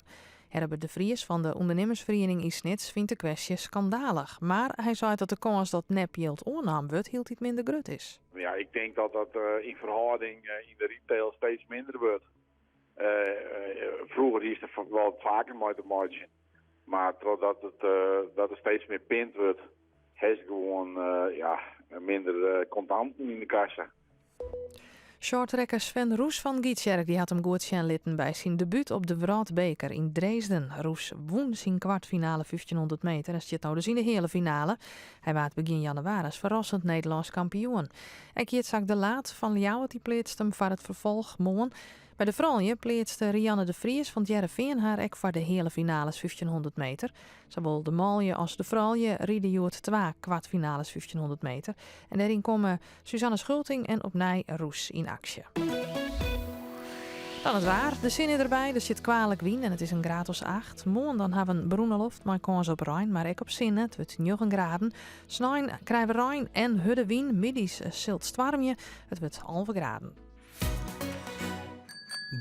Herbert de Vries van de ondernemersvereniging in Snits vindt de kwestie schandalig. Maar hij zei dat de kans dat nepyield oornaam wordt, hield iets minder grut is. Ja, ik denk dat dat in verhouding in de retail steeds minder wordt. Vroeger is er wel wat vaker met de margin. Maar doordat dat er steeds meer pint wordt, heeft gewoon minder contanten in de kassa. Shortrekker Sven Roes van Gietjerk die had hem goed zien litten bij zijn debuut op de Wrotbeker in Dresden. Roes won zijn kwartfinale 1500 meter en zit nou dus in de hele finale. Hij waard begin januari verrassend Nederlands kampioen. En Kjeetzak de Laat van Ljouwert pleetst hem voor het vervolg morgen. Bij de vrouwen pleetste Rianne de Vries van Jereveen haar ek voor de hele finales 1500 meter. Zowel de maalje als de vrouwen rieden joert 2 kwartfinales 1500 meter. En daarin komen Suzanne Schulting en opnieuw Roes in actie. Dan is waar, de zin erbij, er zit kwalijk wien en het is een graad als 8. Morgen dan hebben we Broeneloft, maar kans op Rijn, maar ik op zin. Het wordt 9 graden. Snijn krijgen we Rijn en hudde wien, middies zilt stwarmje, het wordt 11 graden.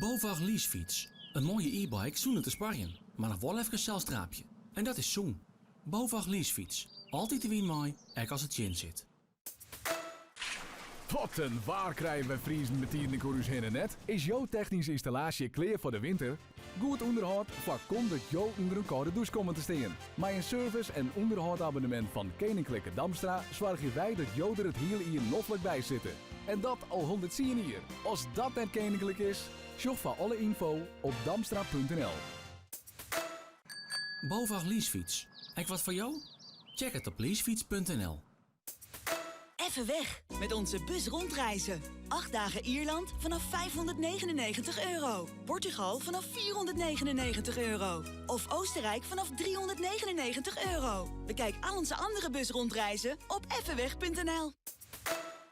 BOVAG leasefiets. Een mooie e-bike zonder te sparren, maar nog wel even een celstraapje. En dat is zoen. BOVAG leasefiets. Altijd de wien mooi, ook als het in zit. Wat een waar krijgen we vriezen met hier in Corus net? Is jouw technische installatie klaar voor de winter? Goed onderhoud voorkomt dat jou onder een koude douche komen te staan. Met een service- en onderhoudabonnement van Koninklijke Damstra zorgen wij dat jou er het hele hier loffelijk bij zitten. En dat al 110 hier. Als dat net koninklijk is, show voor alle info op damstra.nl. BOVAG leasefiets. Ek wat voor jou? Check het op leasefiets.nl. Even weg met onze busrondreizen. 8 dagen Ierland vanaf €599. Portugal vanaf €499. Of Oostenrijk vanaf €399. Bekijk al onze andere busrondreizen op effenweg.nl.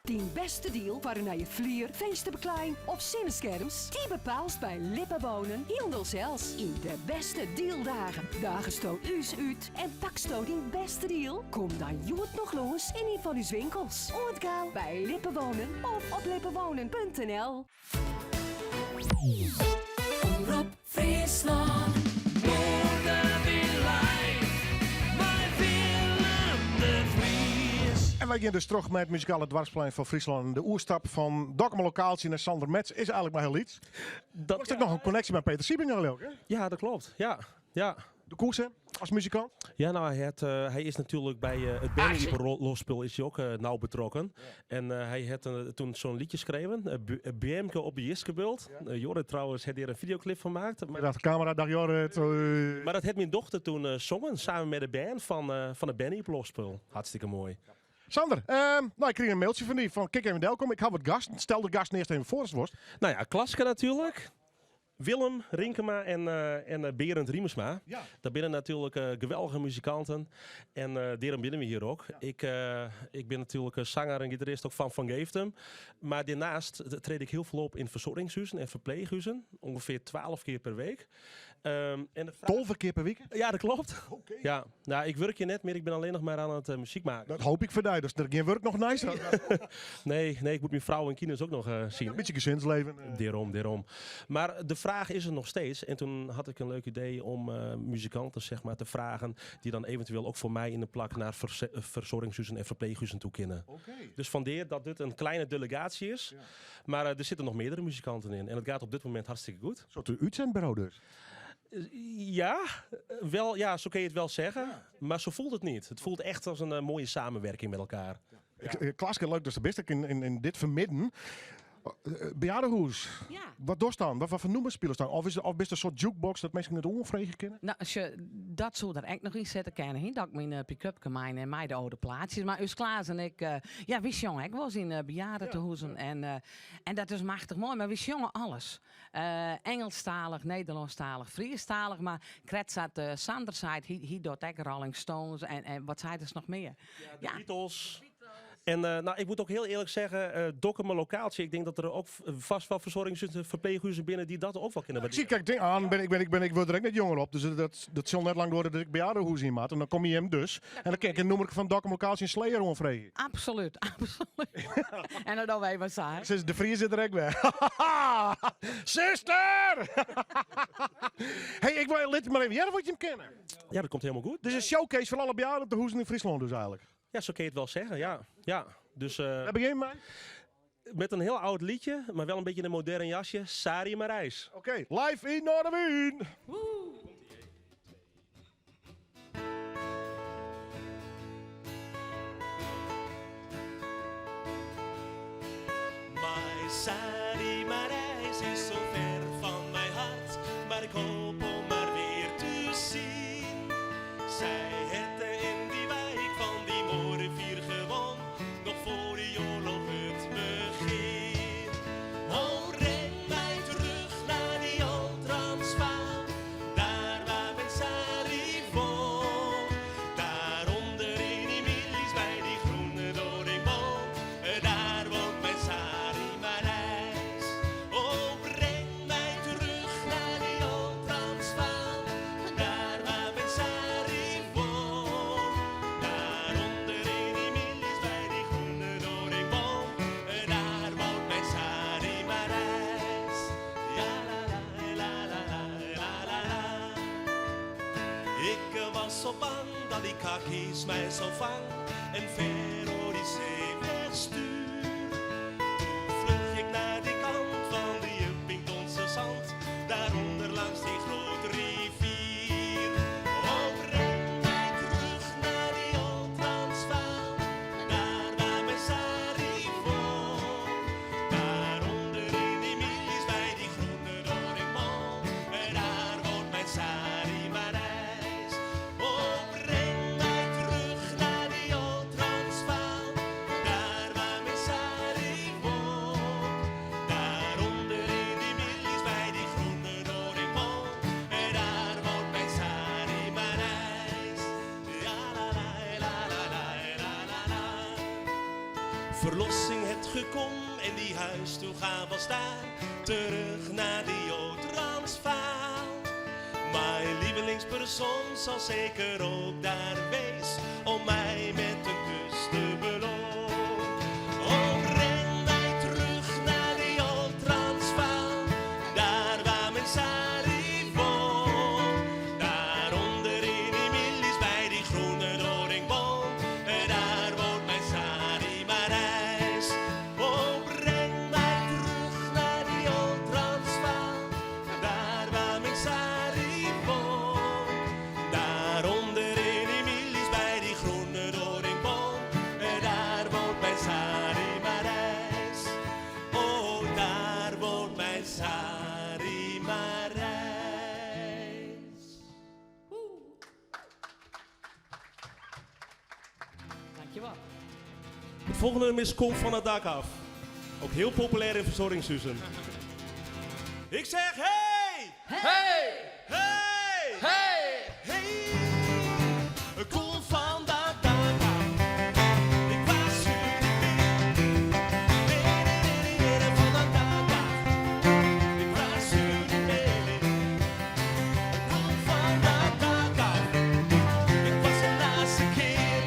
Die beste deal waarin je vlier, vensterbeklein of zinnenscherms, die bepaalt bij Lippenwonen Hildelsels. In de beste dealdagen. Dagen stoot us uit en pak stoot die beste deal. Kom dan joet nog los in een van uw winkels. Ontkaal bij Lippenwonen of op lippenwonen.nl. Omroep Friesland. Morgen weer live. Bij Willem de Vries. En wij gaan dus terug met het muzikale dwarsplein van Friesland. De oerstap van Dokkum locatie naar Sander Metz is eigenlijk maar heel iets. Dat is ook nog een connectie met Peter Siebinger ook, hè? Ja, dat klopt. Ja. De koers, hè? Als muzikant? Ja, nou, hij is natuurlijk bij het Benny-losspul is hij ook nauw betrokken. Ja. En hij had toen zo'n liedje geschreven, BMK op de Jiskebult. Jorrit trouwens had hier een videoclip van gemaakt. Maar de camera dacht Jorrit. Maar dat had mijn dochter toen zongen, samen met de band van het Benny-losspul. Hartstikke mooi. Sander, ik kreeg een mailtje van die van kijk even welkom. Ik had wat gasten. Stel de gasten eerst even voor als worst. Nou ja, Klaske natuurlijk. Willem Rinkema en Berend Riemersma. Ja. Dat binnen natuurlijk geweldige muzikanten. En daarom binnen we hier ook. Ja. Ik ben natuurlijk zanger en gitarist ook van Geeftem. Maar daarnaast treed ik heel veel op in verzorgingshuizen en verpleeghuizen. Ongeveer 12 keer per week. 12 keer per week? Ja, dat klopt. Okay. Ja, nou, ik werk hier net meer. Ik ben alleen nog maar aan het muziek maken. Dat hoop ik voor jou. Dus er geen werk nog nice. Nee, ik moet mijn vrouw en kinderen ook nog zien. Een beetje gezinsleven. Daarom. Maar de vraag is er nog steeds. En toen had ik een leuk idee om muzikanten zeg maar, te vragen. Die dan eventueel ook voor mij in de plak naar verzorgingshuizen en verpleeghuizen toe kunnen. Okay. Dus vandaar dat dit een kleine delegatie is. Ja. Maar er zitten nog meerdere muzikanten in. En het gaat op dit moment hartstikke goed. Een soort uitzendbureau dus. Ja, zo kun je het wel zeggen. Ja. Maar zo voelt het niet. Het voelt echt als een mooie samenwerking met elkaar. Ja. Klaasje, leuk dus de beste in dit vermidden. Bejaardenhuis. Ja. Wat doet dan? Wat voor noemen spelen dan? Of is het een soort jukebox dat mensen het onvregen kennen? Nou, als je dat zo er echt nog in zetten kan, dat ik mijn pick-up kan maken en mij de oude plaatjes. Maar us Klaas en ik, wist jongen, ik was in bejaardenhuizen en dat is machtig mooi. Maar wist jongen alles. Engelstalig, Nederlandstalig, Friestalig, maar Kretsat Sander zei, hij doet ook Rolling Stones en wat zei er nog meer? Ja, de Beatles. En ik moet ook heel eerlijk zeggen, Dokkum locatie. Ik denk dat er ook vast wel verzorgings- en verpleeghuizen binnen die dat ook wel kunnen waarderen. Kijk, denk aan, ik word er ook net jonger op. Dus dat zal net lang door dat ik bejaardenhuis in maat. En dan kom je hem dus. En dan kijk ik noem ik van Dokkum locatie een Slayer onvregen. Absoluut. En dan wij wat saai. De Vries zit er ook bij. Sister! Hey, ik wil lid maar even. Ja, wat je hem kennen. Ja, dat komt helemaal goed. Dus een showcase van alle bejaarden op de huizen in Friesland dus eigenlijk. Ja, zo kun je het wel zeggen, ja. Dus, heb je een mij? Met een heel oud liedje, maar wel een beetje een modern jasje. Sari Marijs. Oké, live in Noorderwien. My is zo ver van mijn hart, maar ik hoop om haar weer te zien. Zij hette in die wijk van die mooie vier gewoon, nog voor de oorlog het begin. Oh, breng mij terug naar die Oud-Transvaal, daar waar mijn Sari woont. Daaronder in die milies bij die groene doringboom, daar woont mijn Sari Marijs. Oh, breng mij terug naar die Oud-Transvaal, daar waar mijn Sari woont. Daaronder in die milies bij die groene doringboom, daar woont mijn Sari Marijs. Ja la la la la la la la. Ik was zo bang dat die kakkies mij zou vangen en ver door die zee wegstuur. Toen vlug ik naar die kant van die Uppingtonse zand, daaronder langs die grote rivier. Oh, breng mij terug naar die Oud-Transvaal, daar waar mijn Sari woont. Daaronder in die milies bij die groene doringboom, daar woont mijn Sari Marijs. Oh, breng mij terug naar die Oud-Transvaal, daar waar mijn Sari woont. Daaronder in die milies bij die groene doringboom, daar woont mijn Sari Marijs. Ja la la la la la la la la. Verlossing het gekom en die huis toe gaan was daar, terug naar die Oud-Transvaal. Mijn lievelingspersoon zal zeker ook daar wees, om mij met een kus te belonen. Oh, breng mij terug naar die Oud-Transvaal, daar waar mijn Sari woont. Daaronder in die milies bij die groene doringboom, daar woont mijn Sari Marijs. Oh, breng mij terug naar die Oud-Transvaal, daar waar mijn Sari woont. Daaronder in die milies bij die groene doringboom, daar woont mijn Sari Marijs. Oh, daar woont mijn Sari Marijs. Dankjewel. Het volgende nummer is Kom van het dak af. Ook heel populair in verzorgingshuizen. Ik zeg hey! Hey! Hey! Hey! Hey! Kom van dat dak af. Ik was jullie mee. Nee, van dat dak af. Ik was jullie mee. Kom van dat dak af. Ik was de laatste keer.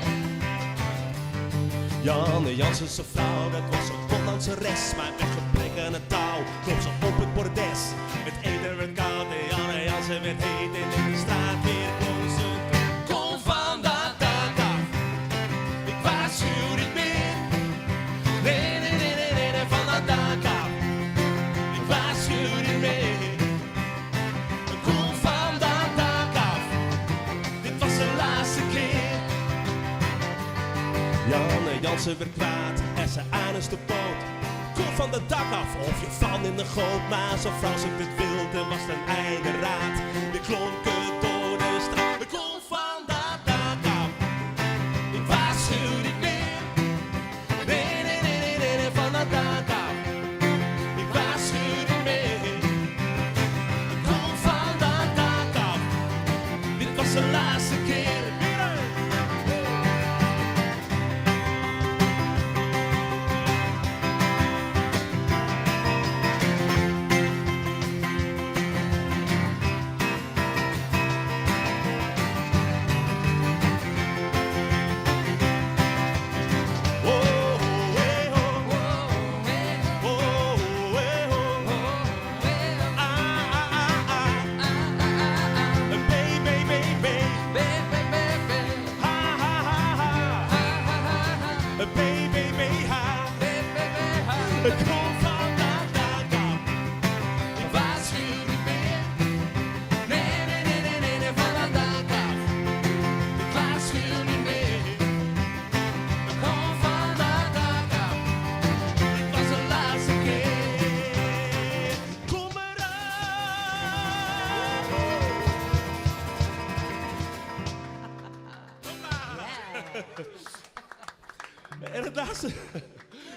Janne Jansense vrouw, dat was een Hollandseres, maar met gebrek aan het touw klom ze op het bordes. Het eten werd koud en Janne Jansen werd heet en in de straat weer klom ze. Kom van dat dak af, ik waarschuw niet meer. Nee, nee, nee, nee, nee, nee, van dat dak af, ik waarschuw niet meer. Kom van dat dak af, dit was de laatste keer. Janne Jansen werd kwaad en ze aan is de poot. Kom van de dak af of je valt in de goot. Maar zo Frans ik het wilde was ten einde raad. Je klonk het door de straat. Kom van dat dak af, ik waarschuw niet meer. Nee, nee, nee, nee, nee, nee, van dat dak af, ik waarschuw niet meer. Kom van dat dak af, dit was de laatste keer.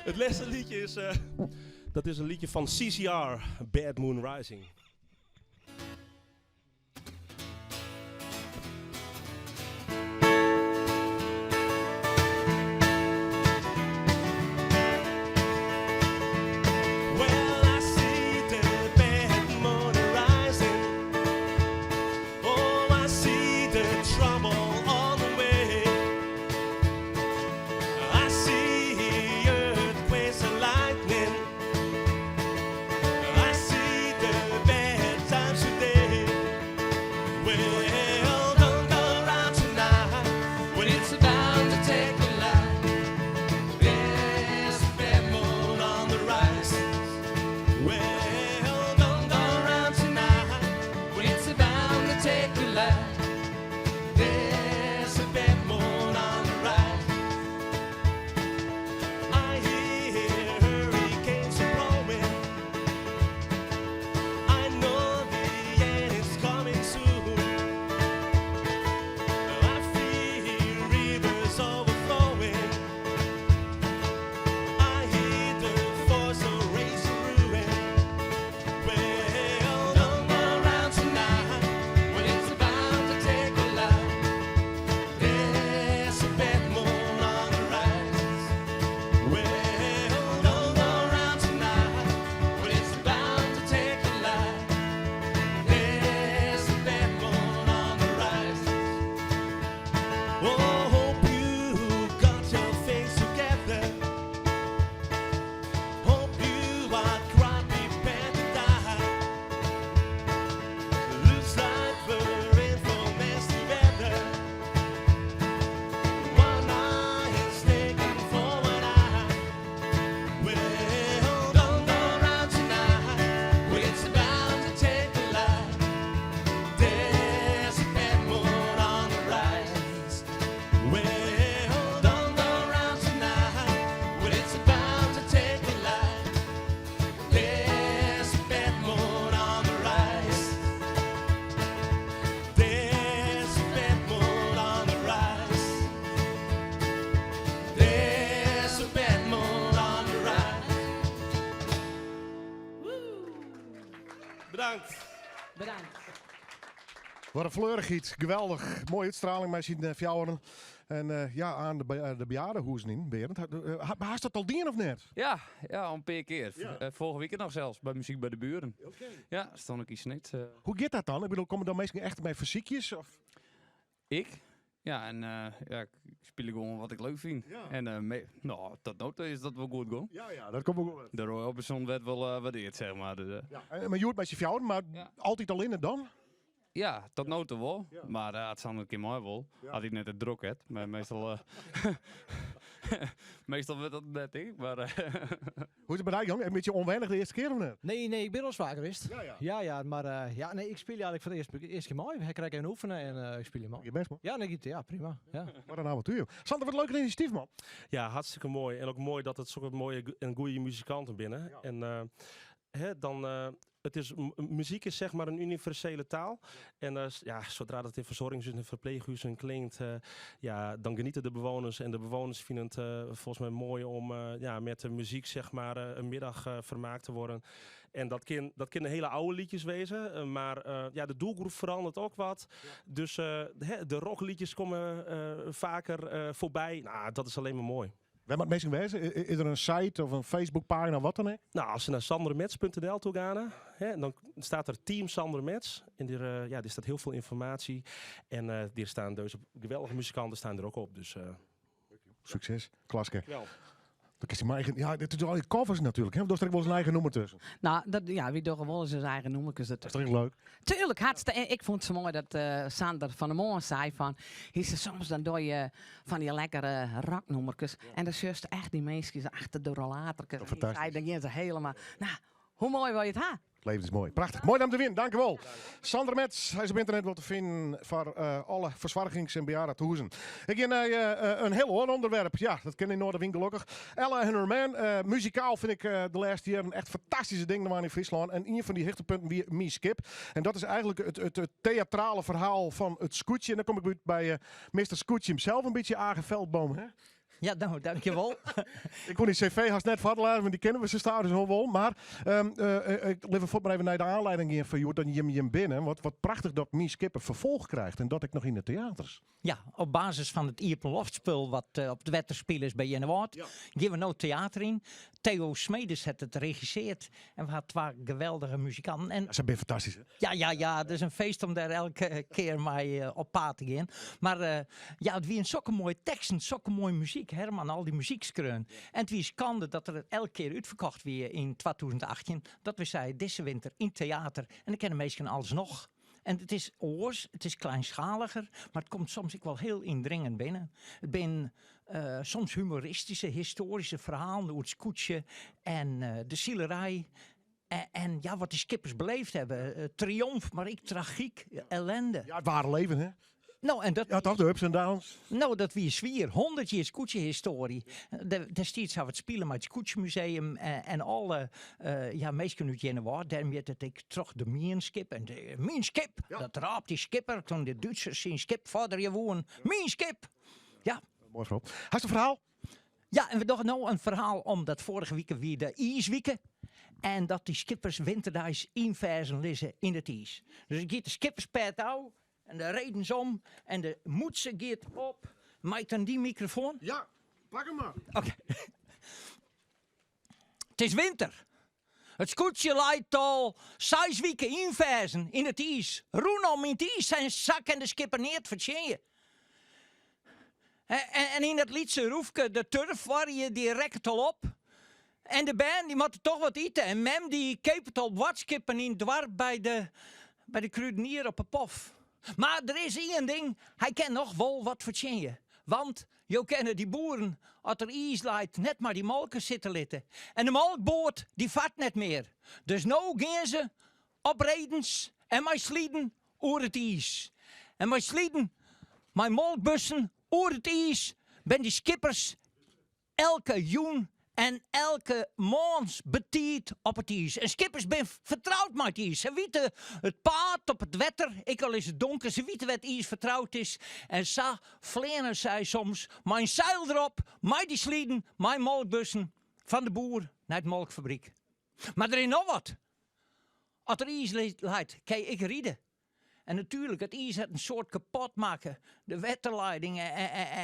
het laatste liedje is... dat is een liedje van CCR, Bad Moon Rising. Bedankt. Wat een fleurig iets. Geweldig. Mooie uitstraling met zijn fjouweren. En ja, aan de bejaardenhoezen in, Berend. Haast dat al dien of net? Ja, een paar keer. Ja. Vorige week nog zelfs, bij Muziek bij de Buren. Okay. Ja, stond ik iets niet. Hoe gaat dat dan? Ik bedoel, komen dan meestal echt bij fysiekjes? Of? Ik? Ja, en ik speel gewoon wat ik leuk vind. Ja. En tot nu toe is dat wel goed gaan. Ja, dat komt wel goed. De Roy Orbison werd wel waardeerd, zeg maar. Dus, ja. Maar je hoort met je fjouwen, maar altijd al in het dan? Ja, tot nu toe wel. Ja. Maar het zal een keer mooi wel. Ja. Had ik net het druk heb. Maar meestal... meestal werd dat net, hè. Maar... Hoe is het bij jou, Jan? Een beetje onwennig de eerste keer of net? Nee, ik ben al zwaar geweest. Ja, maar ik speel eigenlijk voor de eerste keer mooi. Ik krijg een oefenen en ik speel hem al. Je best, man. Ja, prima. Ja. Wat een avontuur. Sander, wat een leuk initiatief, man. Ja, hartstikke mooi. En ook mooi dat het zulke mooie en goede muzikanten binnen. Ja. En het is, muziek is zeg maar een universele taal. En zodra dat in verzorgingshuizen en verpleeghuizen klinkt, dan genieten de bewoners. En de bewoners vinden het volgens mij mooi om met de muziek zeg maar een middag vermaakt te worden. En dat kunnen hele oude liedjes wezen. Maar de doelgroep verandert ook wat. Ja. Dus de rockliedjes komen vaker voorbij. Nou, dat is alleen maar mooi. Waar moet het meestal wezen? Is er een site of een Facebookpagina, wat dan ook? Nou, als ze naar sandermets.nl toe gaan, dan staat er Team Sander Mets. En er staat heel veel informatie. En er staan deze geweldige muzikanten staan er ook op. Dus, succes, klaske. Wel. Dit is al die covers natuurlijk, hè? Daar staat wel zijn eigen nummer tussen. Nou, wie toch wel zijn eigen nummer. Dat is toch leuk? Tuurlijk, ik vond het zo mooi dat Sander van der Molen zei van... soms dan doe je van die lekkere rocknummertjes. Ja. En dan zust echt die mensen achter de rollatorkes. Fantastisch. Dan gaan ze helemaal... Nou, hoe mooi wil je het hebben? Het leven is mooi. Prachtig. Mooi om te winnen. Dank u wel. Sander Mets, hij is op internet wel te vinden voor alle verzorgings- en bejaardentehuizen. Ik ga naar een heel hoor onderwerp. Ja, dat ken ik in Noorderwien gelukkig. Ella en her man. Muzikaal vind ik de laatste jaren echt fantastische dingen in Friesland. En een van die hoogtepunten wie Mies Skip. En dat is eigenlijk het theatrale verhaal van het Scootje. En dan kom ik bij Mr. Scootje hemzelf een beetje Agen Veldboom. Hè? Ja, nou, dankjewel. Ik kon die cv haast net vadelaar, want die kennen we ze stadions al wel. Maar ik leef voort maar even naar de aanleiding hier van jou, dat je binnen. Wat prachtig dat Mies Skipper vervolg krijgt en dat ik nog in de theaters. Ja, op basis van het Ierpenloftspul wat op de Wetterspiel is bij Jennewaard, gaan we nou theater in. Theo Smedes heeft het geregisseerd en we hadden 2 geweldige muzikanten. En dat is fantastisch, hè? Ja, het is een feest om daar elke keer mee op pad te gaan. Maar het wie een zulke mooie teksten, zulke mooie muziek, Herman, al die muziekskreun. En het wie schande dat er elke keer uitverkocht weer in 2018, dat we zeiden deze winter in theater. En dan kennen mensen alles nog. En het is oors, het is kleinschaliger, maar het komt soms ook wel heel indringend binnen. Het zijn soms humoristische, historische verhalen over het scootje en de zielerij. En ja, wat die skippers beleefd hebben. Triomf, maar ik tragiek, ellende. Ja, het ware leven, hè? Nou, en dat, ja, toch, de ups en downs. Nou, dat wie zwier. 100 jaar scootje-historie. Destijds hadden we het spelen met het Scootje-museum en alle mensen uit Jennewaard. Daarmee dat ik terug de Mienskip en de Mienskip. Ja. Dat raapt die skipper toen de Duitsers zijn skip vader je woon. Mienskip! Ja. Mooi verhaal. Had je een verhaal? Ja, en we dachten nou een verhaal omdat vorige week weer de ijswieken. En dat die skippers winterdags inversen liggen in het ijs. Dus ik geef de skipperspet aan. En de redens om. En de moedse gaat op. Maak dan die microfoon? Ja, pak hem maar. Oké. Het is winter. Het scootje leidt al 6 weken inversen in het ijs. Roen om in het ijs zijn zak en de skipper neer vertjeien. En in het liedse roefke, de turf waar je die rekt al op. En de band die moet toch wat eten. En mem die keep het al wat skippen in dwar bij de kruidenier op een pof. Maar er is één ding, hij kan nog wel wat vertjeien. Want, je kennen die boeren, als er ijs leidt, net maar die molken zitten litten. En de molkboot, die vat net meer. Dus nou gaan ze op redens en mijn slieden over het ijs. En mijn slieden, mijn molkbussen over het ijs, ben die skippers elke joen en elke maand betiet op het ijs. En skippers ben vertrouwd met het ijs. Ze weten het paard op het wetter, ik al is het donker, ze weten wat ijs vertrouwd is. En zo vlenen zij soms mijn zeil erop, met die slieden, mijn molkbussen, van de boer naar de molkfabriek. Maar er is nog wat. Als er ijs leidt, kan ik rieden. En natuurlijk, het ijs had een soort kapot maken. De wetterleiding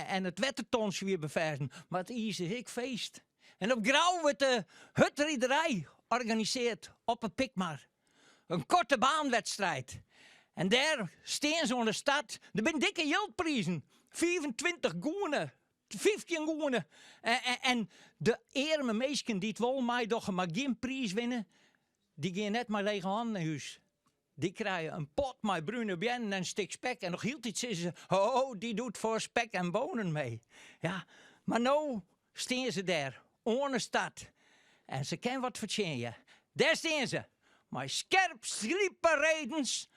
en het wettertonsje weer beveiligen. Maar het ijs is ik feest. En op Grauw wordt de hutriederij organiseerd op een Pikmar. Een korte baanwedstrijd. En daar staan ze in de stad. Er zijn dikke jildprijzen. 25 goenen. 15 goenen. En de arme meisjes die het wel mij toch maar geen prijs winnen, die gaan net maar lege handen naar huis. Die krijgen een pot met bruine bien en een stuk spek. En nog hield iets is ze, die doet voor spek en bonen mee. Ja, maar nou staan ze daar. Ohne stad. En ze kan wat vertjeien. Daar staan ze. Maar scherp sliepen redens.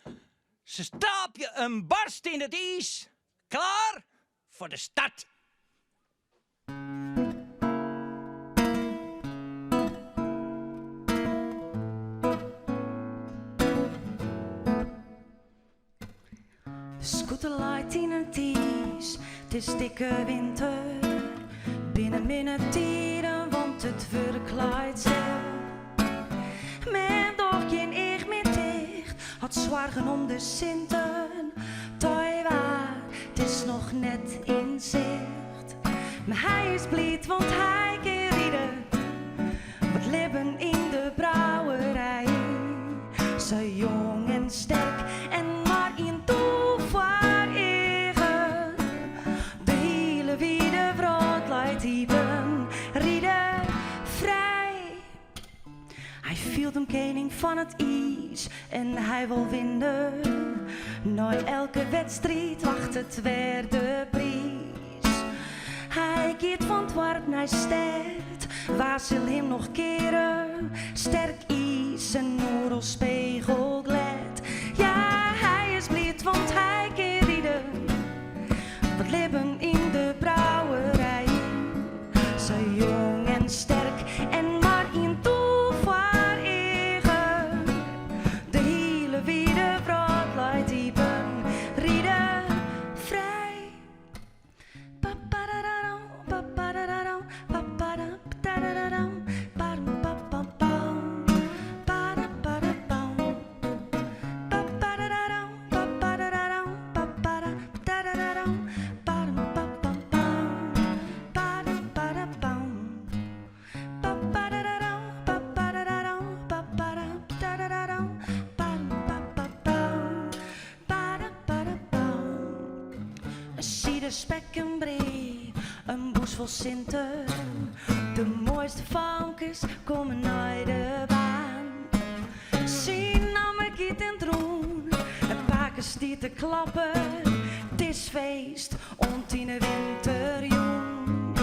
Ze stapje een barst in het ijs. Klaar voor de stad. De scooter leidt in het ijs. Het is dikke winter. Binnen het dieren, want het verkleidt zich. Men doch geen ik meer dicht, had zwaargen om de Sinten. Toiwaar, het is nog net in zicht. Maar hij is blij, want hij kan rieden. Wat libben in de brouwerij. Zo jong en sterk en maar in toevaar eigen. De hele wiede brood leidt diepen, rieden vrij. Hij viel de koning van het ijs en hij wil winnen. Na elke wedstrijd wacht het weer de prijs. Hij gaat van het warp naar stad, waar ze hem nog keren. Sterk ijs en noedelspiegel glad. Ja, hij is blij, want hij kan rieden. Wat libben in de brouwerij. Zo jong en sterk en maar in toevaar eigen. De hele wiede brood leidt diepen, rieden vrij. Papadadam, papadadam. de spek en brie, een boes vol sinten. De mooiste vankers komen naar de baan. Zien naar mijn giet en droen, het pakers die te klappen. Het is feest, ontine winterjoen.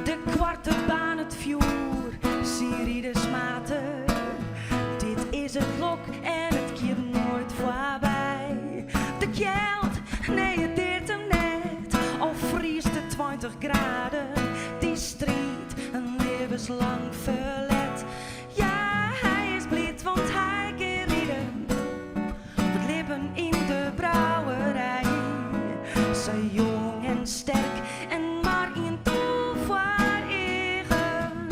De kwarte baan, het vuur, zie de smaten. Dit is het lok en het keert nooit voorbij. De geld, nee het deert hem net, al vriest het 20 graden. Die strijd, een levenslang verlet. Ja, hij is blid, want hij kan rieden. Met lippen in de brouwerij. Zij jong en sterk en maar in toe voor eigen.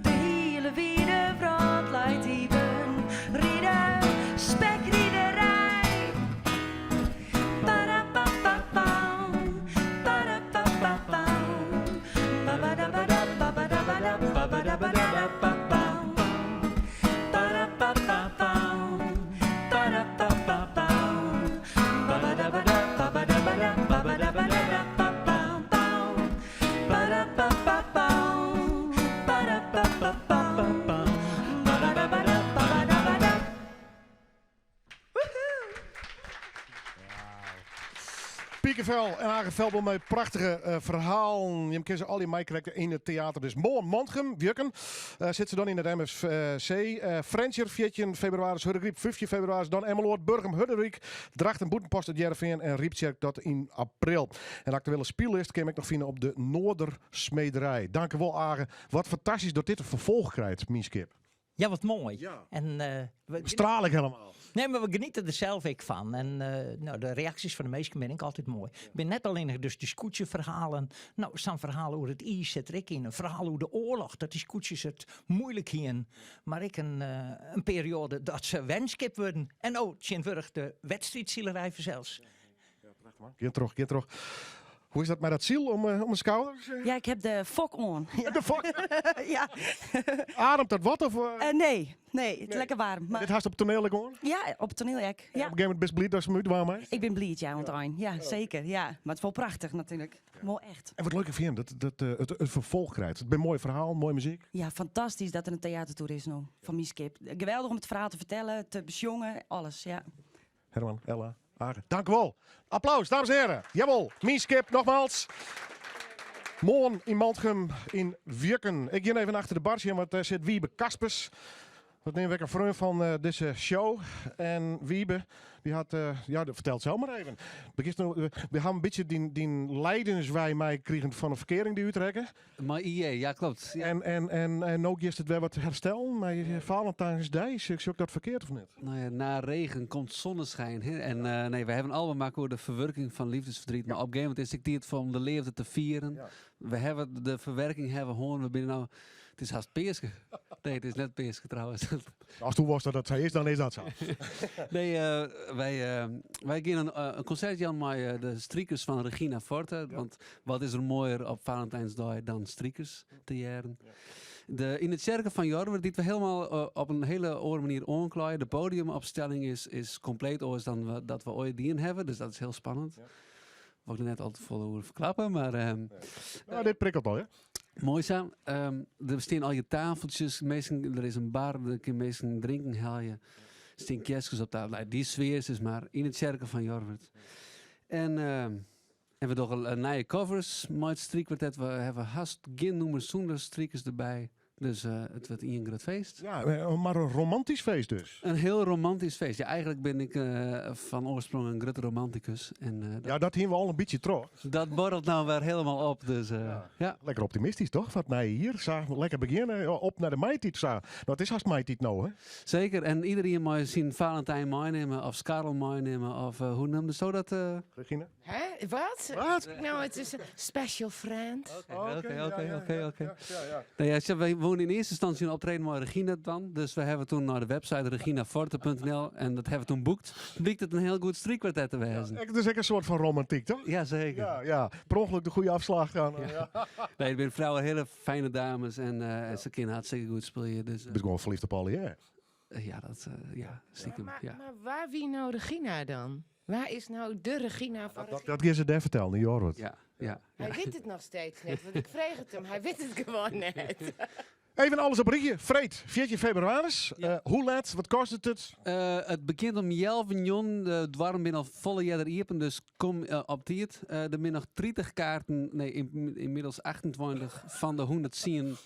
De hele wiede brood leidt diepen. Rieden, spekriederij. Ba-da-ba-ba-bam, ba-da-ba-ba-bam. Ba-ba-da-ba-da-ba-ba-da-ba-da-ba-da-ba-da-ba-bam. Ba-da-ba-ba-bam, ba-da-ba-ba-bam. Piekenvel en Hagenveldbom met prachtige verhaal. Je kunt ze al die meekrijgen in het theater. Dus morgen Mantgem, Wirken. Zitten ze dan in het MFC. Frenscher, 14 februari, Hurregriep, 15 februari. Dan Emmeloord, Burgum, Hudderik, Drachten, Boetenpost, het Jereveen en Rieptjerk tot in april. En de actuele speellist kan ik nog vinden op de Noordersmederij. Dank u wel, Agen. Wat fantastisch dat dit een vervolg krijgt, Mieskip. Ja, wat mooi. Ja. En, Stralig helemaal. Nee, maar we genieten er zelf ook van. En nou, de reacties van de meesten ben ik altijd mooi. Ik ben net alleen dus die scootjeverhalen. Nou, er staan verhalen over het IS zit er ik in. Een verhaal over de oorlog. Dat die scootjes het moeilijk hien. Maar ik een periode dat ze wenskip worden. En ook Sint-Wurg de wedstrijdzielerij zelfs. Ja, prachtig man. Keer terug. Hoe is dat met dat ziel om een schouders? Ja, ik heb de fok on. Ja. De fok? Ja. Ademt dat wat? Of, nee, het is lekker warm. Maar... Dit haast op het toneel gewoon? Ja, op het toneel. Ja. Op een gegeven moment best blij dat ze me warm is? Ik ben blij, ja, want ja, zeker. Ja. Maar het is wel prachtig natuurlijk. Mooi echt. En wat leuk vind je dat het vervolg krijgt. Het is een mooi verhaal, mooie muziek. Ja, fantastisch dat er een theatertour is nu van Mieskip. Geweldig om het verhaal te vertellen, te besjongen, alles, ja. Herman, Ella, Agen, dank u wel. Applaus, dames en heren. Jawel, Mieskip, nogmaals. Morgen in Mantgem in Wirken. Ik ga even achter de bar zien, want daar zit Wiebe Kaspers. Dat neem ik een vriend van deze show. En Wiebe, die had, vertelt zelf maar even. We hebben een beetje die leidenswij mij kregen van een verkering die uitrekken. Maar ja, klopt. Ja. En ook is het weer wat herstel. Maar Valentijnsdag, is ook dat verkeerd of niet? Nou ja, na regen komt zonneschijn. Hè? En nee, we hebben een album gemaakt over de verwerking van liefdesverdriet. Maar op een gegeven moment is het tijd om de leefde te vieren. Ja. We hebben de verwerking gewoon. We binnen nou... Het is haast Peerske. Nee, het is net Peerske trouwens. Als toen was dat is, dan is dat zo. Nee, wij gaan een concertje aan met de Striekers van Regina Forte. Ja. Want wat is er mooier op Valentijnsdag dan Striekers te jaren. Ja. In het kerken van Jorwer, die we helemaal op een hele andere manier aanklaaien. De podiumopstelling is compleet anders dan dat we ooit die hebben. Dus dat is heel spannend. Ja. Wat ik er net al te vol over verklappen, maar... dit prikkelt al, hè? Mooi zo. Er staan al je tafeltjes. Er is een bar, daar kun je meestal drinken halen. Er staan kerstjes op tafel. Die sfeer is maar in het kerken van Jorwert. En we doen een nieuwe covers met striekkwartet. We hebben haast geen nummers zonder striekers erbij. Dus het wordt een groot feest. Ja, maar een romantisch feest dus. Een heel romantisch feest. Ja, eigenlijk ben ik van oorsprong een grote romanticus. En, dat zien we al een beetje terug. Dat borrelt nou weer helemaal op. Dus, ja. Lekker optimistisch toch? Wat mij hier lekker beginnen. Op naar de meitijd. Dat is haast meitijd nou, hè? Zeker. En iedereen mag zien Valentijn meenemen of Skarel meenemen. Of hoe noemde zo dat? Regina? Hè? Wat? Nou, het is een special friend. Oké. We wonen in eerste instantie een optreden met Regina dan. Dus we hebben toen naar de website reginaforte.nl en dat hebben we toen boekt. Blijkt het een heel goed striekkwartet te wezen. Het is echt een soort van romantiek, toch? Jazeker. Ja. Per ongeluk de goede afslag gaan. Nee, ik ben vrouwen hele fijne dames en ze kunnen hartstikke goed spelen. Dus, je bent gewoon verliefd op alle, ja, dat stiekem. Maar waar wie nou Regina dan? Waar is nou de Regina van Regina? Dat is ze daar vertellen, die hoor het. Ja. Hij weet het nog steeds net, want ik vreeg het hem. Hij weet het gewoon net. Even alles op een ritje. Freed, 14 februari. Hoe laat? Wat kost het? Het begint om 11 uur. Het warm binnen volle jaar open, dus kom op tijd. Er zijn nog 30 kaarten, inmiddels 28 van de 110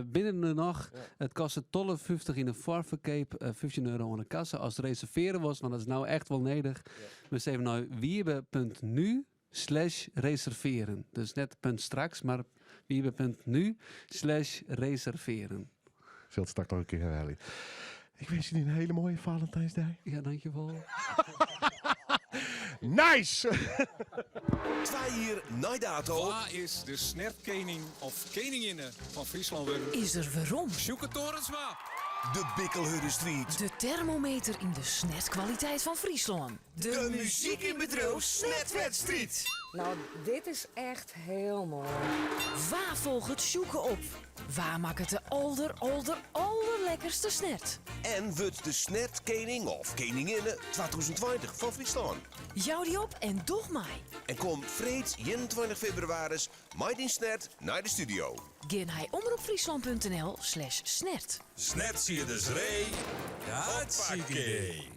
binnen er nog. Het kost $12,50 in de voorverkoop, €15 aan de kassa. Als het reserveren was, want dat is nou echt wel nodig. We zeven naar wiebe.nu/reserveren. Dus net punt straks, maar wiebe.nu/reserveren. Zult straks nog een keer herhalen. Ik wens jullie een hele mooie Valentijnsdag. Ja, dankjewel. Nice! 2 uur na dato. Waar is de snertkening of keninginne van Friesland weer? Is er waarom? Zoek het torensma. De Bikkelhudde Street. De thermometer in de snertkwaliteit van Friesland. De muziek in bedrijf Snertwedstrijd. Nou, dit is echt heel mooi. Waar volgt het zoeken op? Waar maakt het de allerlekkerste snert? En wordt de snertkening of keninginne 2020 van Friesland. Jou die op en doch mij. En kom vreed 21 februari met die snert naar de studio. Geen hij omroepfriesland.nl/snert. Snet zie je dus ree. Hartstikke idee.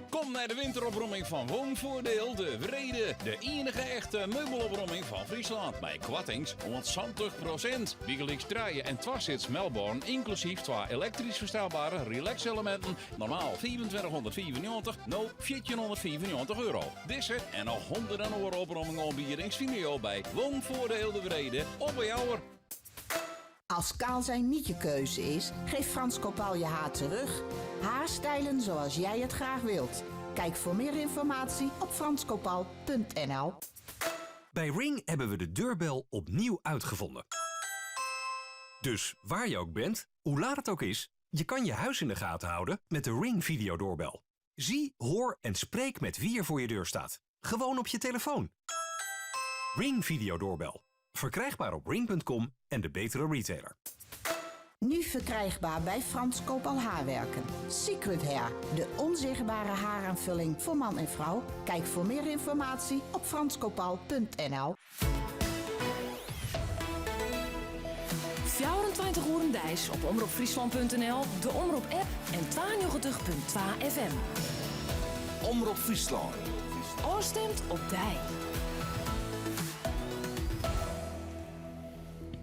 Kom naar de winteropbroming van Woonvoordeel de Vrede. De enige echte meubelopbroming van Friesland. Bij Kwattings 170%. Wiegeliks draaien en dwarszits Melbourne. Inclusief 2 elektrisch verstelbare relax-elementen. Normaal 2494, nou 1495 euro. Deze en nog honderden andere opbrommingen aanbiedings vind je bij Woonvoordeel de Vrede op bij jouwer. Als kaal zijn niet je keuze is, geef Frans Kopal je haar terug. Haarstijlen zoals jij het graag wilt. Kijk voor meer informatie op franskopal.nl. Bij Ring hebben we de deurbel opnieuw uitgevonden. Dus waar je ook bent, hoe laat het ook is, je kan je huis in de gaten houden met de Ring videodoorbel. Zie, hoor en spreek met wie er voor je deur staat. Gewoon op je telefoon. Ring videodoorbel. Verkrijgbaar op ring.com en de betere retailer. Nu verkrijgbaar bij Frans Kopal Haarwerken. Secret Hair, de onzichtbare haaraanvulling voor man en vrouw. Kijk voor meer informatie op franskopal.nl. 24 uur dijs op omroepfriesland.nl, de Omroep-app en 92.2 FM. Omroep Friesland. Oorstemt op dij.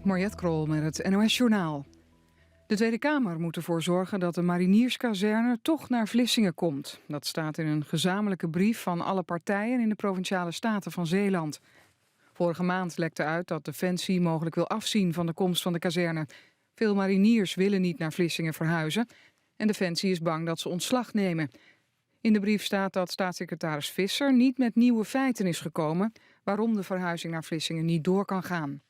Mariette Krol met het NOS Journaal. De Tweede Kamer moet ervoor zorgen dat de marinierskazerne toch naar Vlissingen komt. Dat staat in een gezamenlijke brief van alle partijen in de Provinciale Staten van Zeeland. Vorige maand lekte uit dat Defensie mogelijk wil afzien van de komst van de kazerne. Veel mariniers willen niet naar Vlissingen verhuizen en Defensie is bang dat ze ontslag nemen. In de brief staat dat staatssecretaris Visser niet met nieuwe feiten is gekomen waarom de verhuizing naar Vlissingen niet door kan gaan.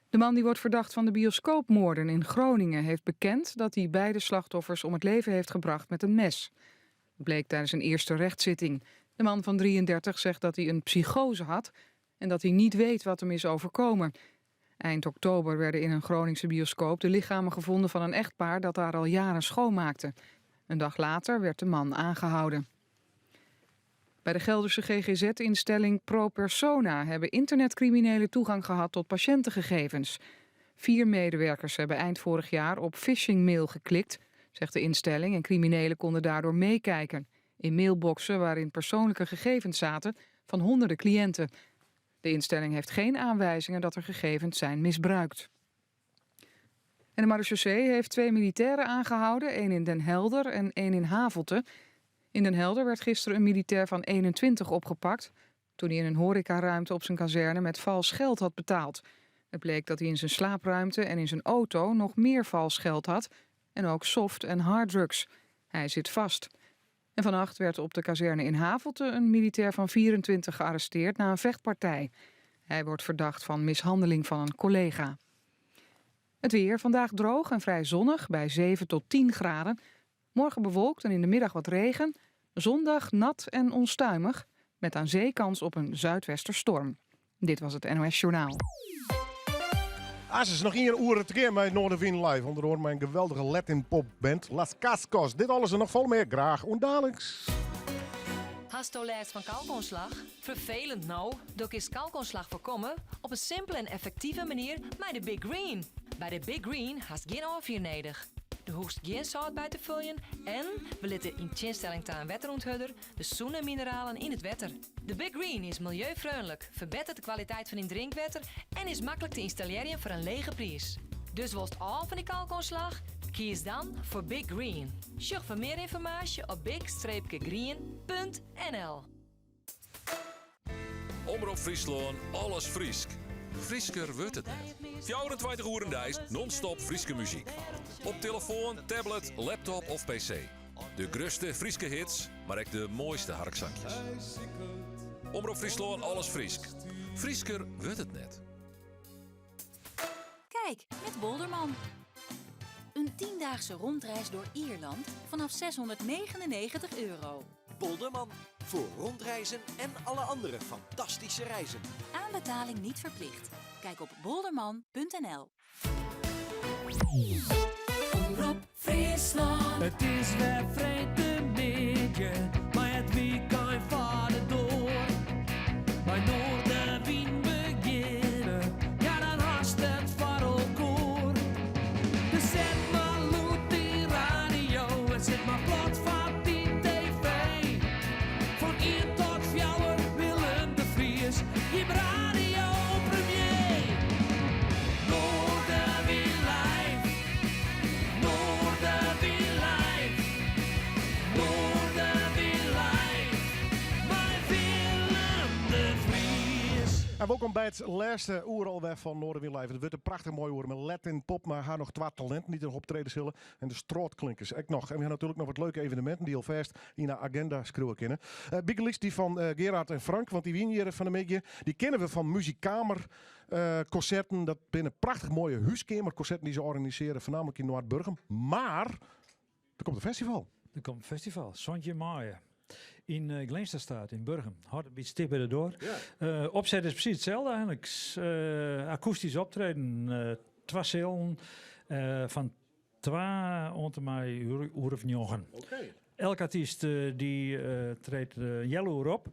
De man die wordt verdacht van de bioscoopmoorden in Groningen heeft bekend dat hij beide slachtoffers om het leven heeft gebracht met een mes. Dat bleek tijdens een eerste rechtszitting. De man van 33 zegt dat hij een psychose had en dat hij niet weet wat hem is overkomen. Eind oktober werden in een Groningse bioscoop de lichamen gevonden van een echtpaar dat daar al jaren schoonmaakte. Een dag later werd de man aangehouden. Bij de Gelderse GGZ-instelling ProPersona hebben internetcriminelen toegang gehad tot patiëntengegevens. 4 medewerkers hebben eind vorig jaar op phishingmail geklikt, zegt de instelling, en criminelen konden daardoor meekijken in mailboxen waarin persoonlijke gegevens zaten van honderden cliënten. De instelling heeft geen aanwijzingen dat er gegevens zijn misbruikt. En de marechaussee heeft 2 militairen aangehouden, 1 in Den Helder en 1 in Havelte. In Den Helder werd gisteren een militair van 21 opgepakt toen hij in een horecaruimte op zijn kazerne met vals geld had betaald. Het bleek dat hij in zijn slaapruimte en in zijn auto nog meer vals geld had en ook soft- en harddrugs. Hij zit vast. En vannacht werd op de kazerne in Havelte een militair van 24 gearresteerd na een vechtpartij. Hij wordt verdacht van mishandeling van een collega. Het weer, vandaag droog en vrij zonnig bij 7 tot 10 graden. Morgen bewolkt en in de middag wat regen. Zondag nat en onstuimig, met aan zee kans op een zuidwesterstorm. Dit was het NOS Journaal. Als is nog 1 uur te keer met Noorderwind Live. Onder andere mijn geweldige Latin popband Las Cascos. Dit alles en nog veel meer graag. En dadelijks. Hasto last van kalkontslag? Vervelend nou? Doe is kalkontslag voorkomen op een simpele en effectieve manier met de Big Green. Bij de Big Green haast geen afvier nodig. De hoest geen zout bij te vullen en we laten in chinstelling aan wetteronthudder de zoene mineralen in het wetter. De Big Green is milieuvriendelijk, verbetert de kwaliteit van in drinkwater en is makkelijk te installeren voor een lege prijs. Dus was al van die kalkontslag? Kies dan voor Big Green. Zoek voor meer informatie op big-green.nl. Omroep Friesland, alles Friesk. Friesker wordt het net. 24 uur reis, non-stop Frieske muziek. Op telefoon, tablet, laptop of pc. De grootste Frieske hits, maar ook de mooiste harkzakjes. Omroep Friesland, alles Friesk. Friesker wordt het net. Kijk, met Bolderman. Een 10-daagse rondreis door Ierland vanaf €699. Bolderman. Voor rondreizen en alle andere fantastische reizen. Aanbetaling niet verplicht. Kijk op bolderman.nl. Omroep Friesland. Het is weer vreemde beetje, maar het wie kan vader door. Bij Noorderwien beginnen, ja dan haast het varelkoor. Dus zet maar loet die radio en zet maar plat van die tv. Van 1 tot 4 Willem de Vries, je radio premier. Noorderwien live, Noorderwien live, Noorderwien live, bij Willem de Vries. En welkom bij het laatste uur alweer van Noorderwien Live. Het wordt een prachtig mooi uur met Latin pop, maar haar nog 2 talenten die er nog optreden zullen. En de strootklinkers ook nog. En we hebben natuurlijk nog wat leuke evenementen die alvast in de agenda schreeuwen kennen. Big Leaks die van Gerard en Frank, want die wien hier van de media, die kennen we van Muziekkamer concerten. Dat binnen prachtig mooie huiskamerconcerten die ze organiseren, voornamelijk in Noord-Burgum. Maar er komt een festival. Er komt een festival, Sontje Maaien. In Gleensterstraat in Burgum. Hard een beetje stip bij de door. Opzet is precies hetzelfde eigenlijk. Akoestisch optreden. 2 zalen van 2 onder mij uur of 9. Elke artiest die treedt Yellow op.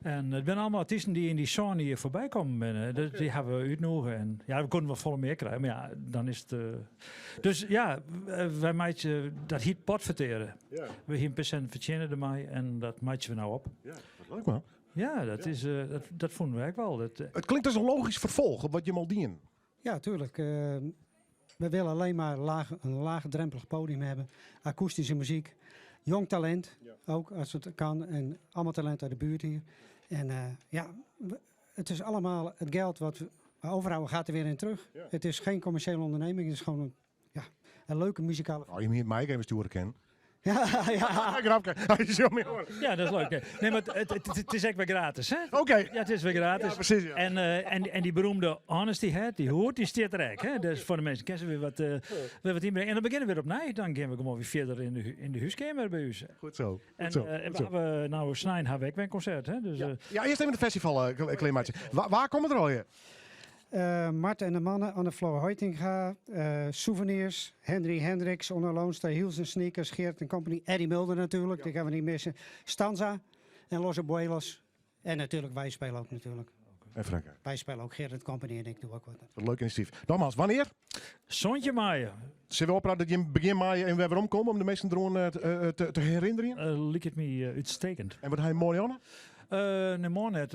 En het zijn allemaal artiesten die in die zone hier voorbij komen. Binnen. Die hebben we uitnodigen. En ja, we konden wel volle meer krijgen. Maar ja, dan is het... Dus ja, wij maken dat heet pot verteren. Ja. We hebben % verdienen ermee. En dat maken we nou op. Ja, wat leuk man. Ja, dat, is, dat vonden wij ook wel. Het klinkt als een logisch vervolg op wat je moet dienen. Ja, tuurlijk. We willen alleen maar een laagdrempelig podium hebben. Akoestische muziek. Jong talent, ook als het kan. En allemaal talent uit de buurt hier. En het is allemaal het geld wat we overhouden gaat er weer in terug. Ja. Het is geen commerciële onderneming. Het is gewoon een leuke muzikale... Oh, je moet mij even sturen kennen. Ja. Grapje. Ja, dat is leuk. Nee, maar het is echt weer gratis, hè? Oké. Ja, het is weer gratis. Ja, precies. Ja. En die beroemde honesty hat, die hoort, die staat er ook, hè? Dus voor de mensen kennen ze weer wat inbrengen. En dan beginnen we weer opnieuw. Dan gaan we gewoon weer verder in de huiskamer bij u. Goed zo. En we nou snijden hebben we weer een concert, hè? Dus, ja, eerst even het festival, Klimaatje. Waar komen er al je? Marten en de Mannen, Anne Floor Hoitinga, Souvenirs, Henry Hendricks, Onno Loonsta, Hielsen Sneakers, Geert Company, Eddie Mulder natuurlijk, die gaan we niet missen. Stanza en Los Abuelos. En natuurlijk, wij spelen ook natuurlijk. En Frank. Wij spelen ook Geert Company en ik doe ook wat. Een leuk initiatief. Nogmaals, wanneer? Sontje Maaien. Zullen we opraden dat je in begin maaien en we weer omkomen om de meesten droom te herinneren? Lijkt het me uitstekend. En wat hij mooi aan? Nee, maar net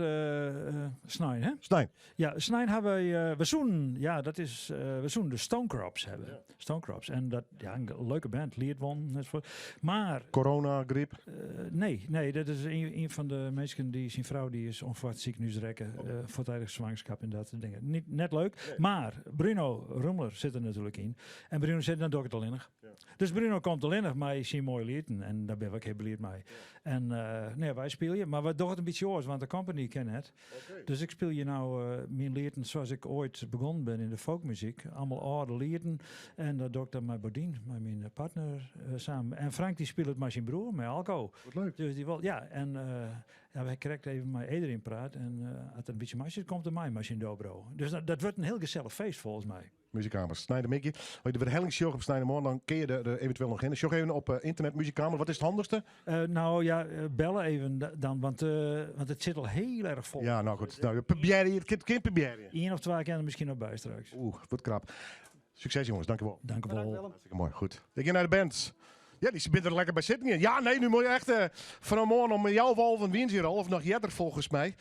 Snijn, hè? Snijn. Ja, Snijn hebben we zoen, ja, dat is, we zoen de Stone Crops hebben. Ja. Stone Crops. En dat, ja, een leuke band, Leert won. Maar... Corona, griep? Nee, dat is een van de mensen die zijn vrouw, die is onverwacht ziek nu rekken. Voortijdig zwangerschap en dat dingen. Niet, net leuk. Nee. Maar Bruno Rummler zit er natuurlijk in. En Bruno zit dan ook alleen nog. Ja. Dus Bruno komt alleen nog maar zien mooie lieden. En daar ben ik heel blij mee. Ja. En nee, wij spelen, maar we doen het een beetje oors, want de company ken het. Okay. Dus ik speel je nou mijn lieden zoals ik ooit begonnen ben in de folkmuziek. Allemaal oude lieden. En dat doe ik dan met Bodien, met mijn partner samen. En Frank die speelt het met zijn broer, met Alco. Wat leuk. Dus die wel, ja, en wij krijgen even met iedereen praat. En als het een beetje meisje komt, er mij machine dobro. Dus dat wordt een heel gezellig feest volgens mij. Muziekkamers. Snijden Mickey. Als je de verhellingsjog op Snijdermoorn, dan kun je er eventueel nog in. Sjog even op internet Muziekkamer. Wat is het handigste? Bellen even dan, want het zit al heel erg vol. Ja, nou goed. Nou, probeer je het kind probeer je. 1 of 2 keer er misschien nog bij straks. Wat krap. Succes jongens, dankjewel. Dankjewel. Hartstikke mooi, goed. Ik ga naar de band. Ja, die zit er lekker bij zitten hier. Ja, nee, nu moet je echt vanmorgen om jouw wal van Wiens hier al, of nog jetter volgens mij.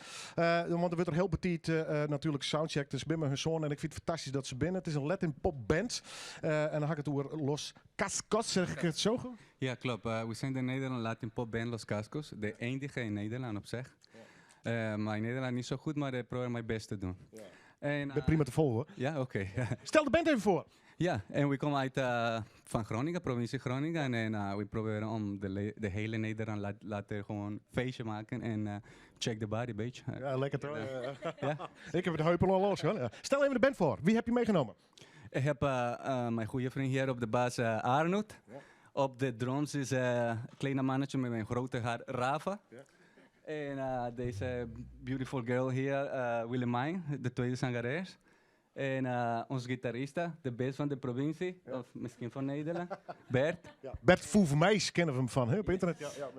Want er wordt er heel petit natuurlijk soundcheck. Dus binnen hun zoon en ik vind het fantastisch dat ze binnen. Het is een Latin pop band. En dan ga ik het over Los Cascos, zeg ik het zo goed? Ja, klopt. We zijn de Nederlandse Latin pop band Los Cascos. De enige in Nederland op zich. Maar in Nederland niet zo goed, maar ik probeer mijn best te doen. Ja. Ben prima te volgen. Ja, oké. Stel de band even voor. Ja, en we komen uit van Groningen, provincie Groningen. En we proberen om de hele Nederland laten gewoon feestje maken. En check the body, beetje. Ja, lekker toch? Ja. Ik heb het heupen al los. Hoor. Ja. Stel even de band voor. Wie heb je meegenomen? Ik heb mijn goede vriend hier op de baas, Arnold. Ja. Op de drums is een kleine mannetje met een grote haar, Rafa. Ja. En deze beautiful girl hier, Willemijn, de tweede zangeres. En onze gitarista, de best van de provincie, of misschien van Nederland, Bert. Ja. Bert Voevermeijs kennen we hem van, hè, op internet. Ja.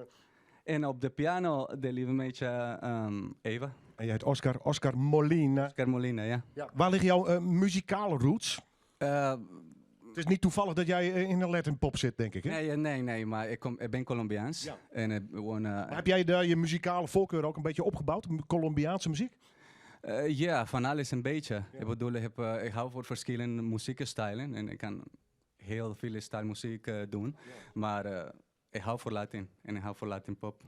En op de piano, de lieve meisje Eva. En jij heet Oscar Molina. Oscar Molina, ja. Waar liggen jouw muzikale roots? Het is niet toevallig dat jij in een Latin pop zit, denk ik, hè? Nee, maar ik ben Colombiaans. Ja. En, heb jij daar je muzikale voorkeur ook een beetje opgebouwd? Colombiaanse muziek? Ja, van alles een beetje. Ja. Ik bedoel, ik hou voor verschillende muziekstijlen en ik kan heel veel stijl muziek doen. Ja. Maar ik hou voor Latin en ik hou voor Latin pop.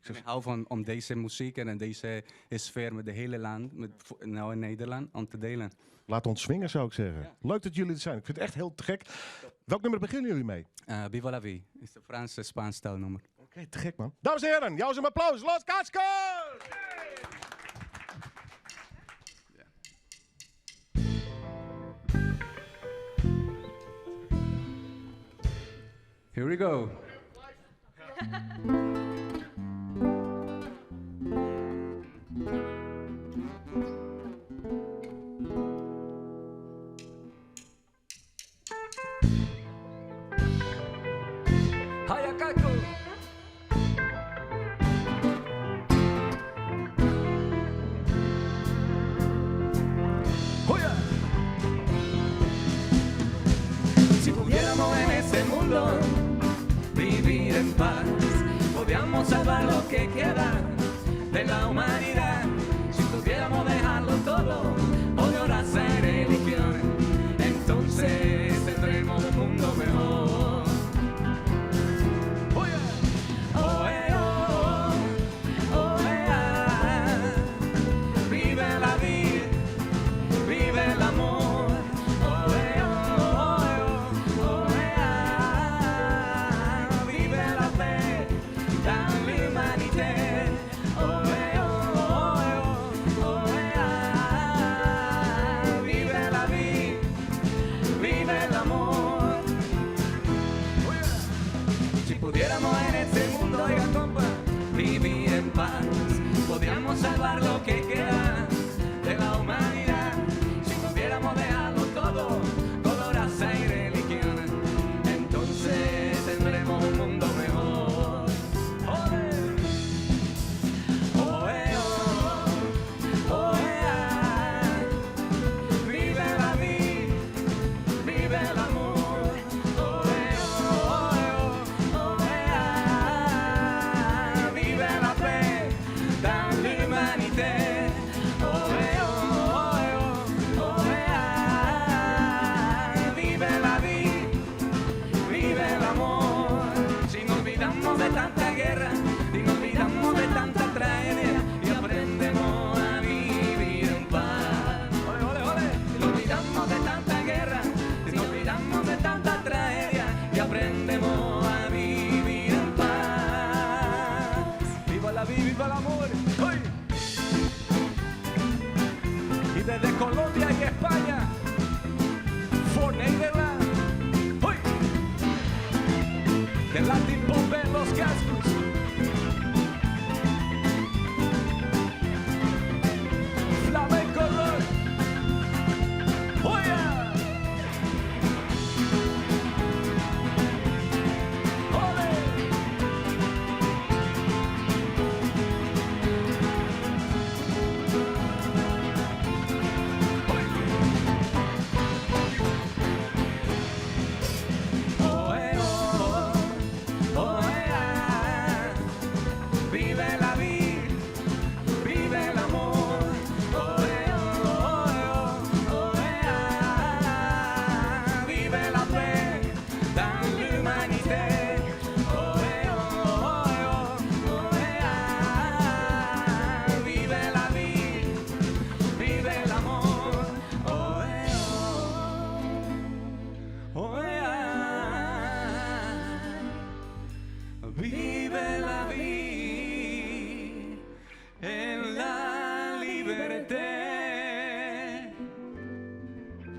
Ik hou om deze muziek en deze sfeer met de hele land, nou in Nederland, om te delen. Laat ons swingen, zou ik zeggen. Ja. Leuk dat jullie er zijn. Ik vind het echt heel te gek. Welk nummer beginnen jullie mee? Viva la Vie. Is de Franse Spaans stijlnummer. Oké, te gek man. Dames en heren, jou eens een applaus. Los Cascos! Here we go. Hayakaku. Hoya. Si pudiéramos en este mundo vivir en paz, podríamos salvar lo que queda de la humanidad. Si pudiéramos dejarlo todo por raza y religión, entonces tendremos un mundo mejor.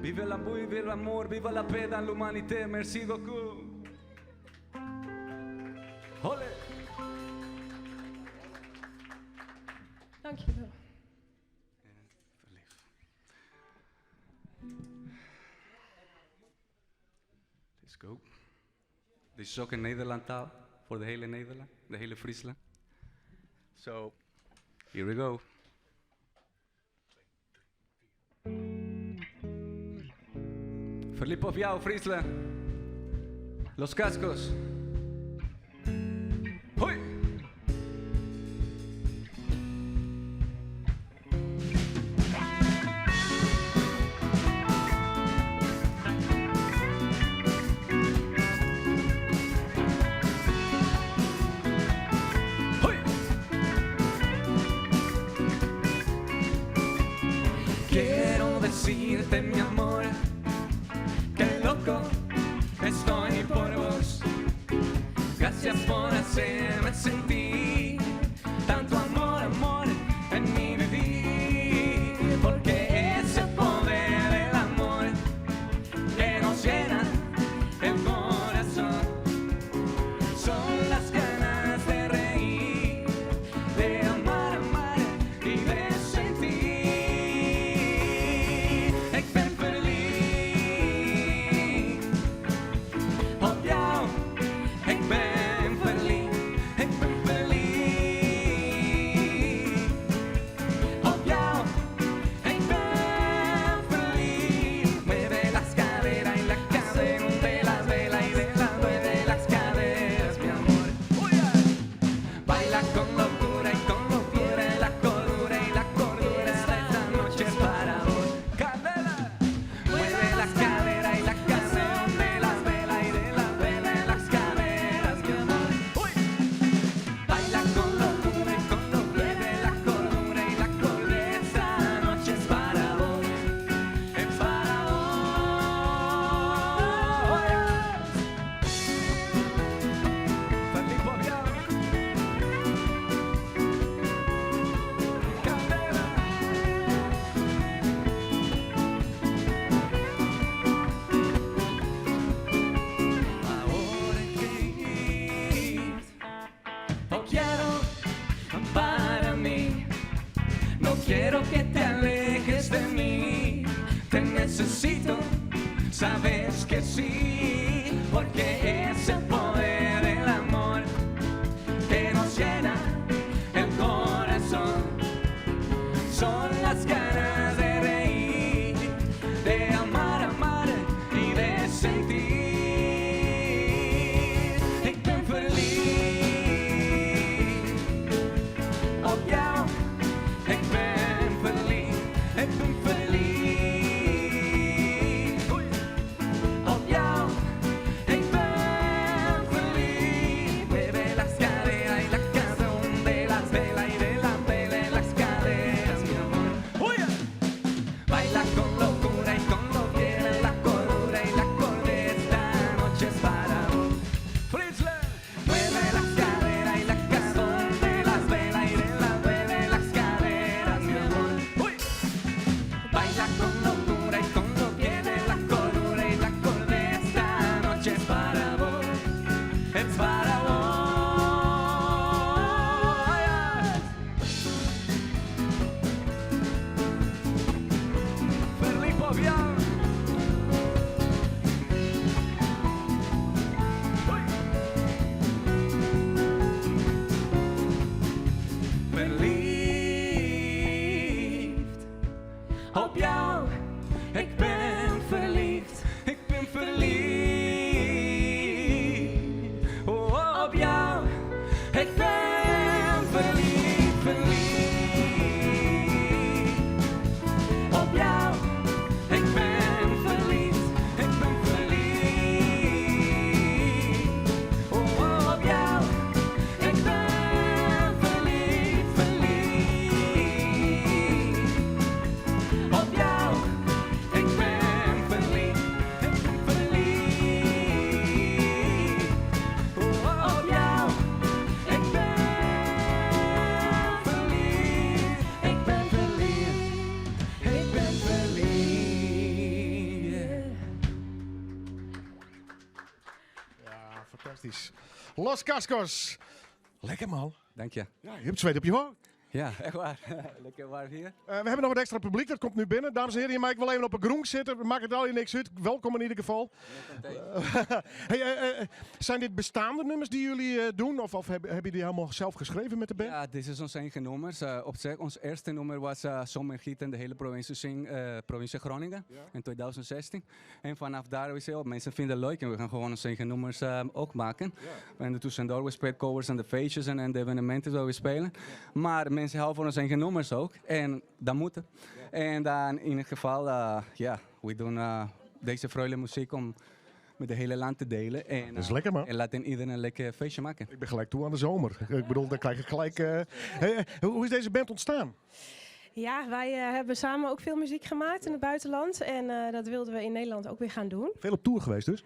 Vive la boue, vive l'amour, vive la paix dans l'humanité. Merci beaucoup. Olé. Dankjewel. Let's go. Dit is ook in Nederlandtaal, voor de hele Nederland, de hele Friesland. So, here we go. Verliep op jou, Friesland. Los Cascos. Hoi! Quiero decirte, mi amor, que loco estoy por vos. Gracias por hacerme sentir tanto amor, amor en mi vivir. Porque ese poder del amor que nos llena el corazón son las ganas de reír, de amar, amar y de sentir. Ik ben Los Cascos. Lekker man. Dank je. Ja, je hebt zweet op je hoofd. Ja, echt waar. Lekker warm hier. We hebben nog wat extra publiek, dat komt nu binnen. Dames en heren, je mag wel even op een groen zitten. Maakt het al je niks uit. Welkom in ieder geval. Zijn dit bestaande nummers die jullie doen? Of hebben jullie die helemaal zelf geschreven met de band? Ja, dit is onze eigen nummers. Op zich, ons eerste nummer was Zomergiet in de hele provincie Groningen in 2016. En vanaf daar is het mensen vinden het leuk en we gaan gewoon onze eigen nummers ook maken. En tussendoor we spelen covers aan de feestjes en de evenementen waar we spelen. Maar mensen houden van onze eigen nummers ook en dat moet. En dan in ieder geval, we doen deze vrolijke muziek om met de hele land te delen. En, dat is lekker man. En laten iedereen een lekker feestje maken. Ik ben gelijk toe aan de zomer. Ik bedoel, dan krijg je gelijk... hoe is deze band ontstaan? Ja, wij hebben samen ook veel muziek gemaakt in het buitenland. En dat wilden we in Nederland ook weer gaan doen. Veel op tour geweest dus?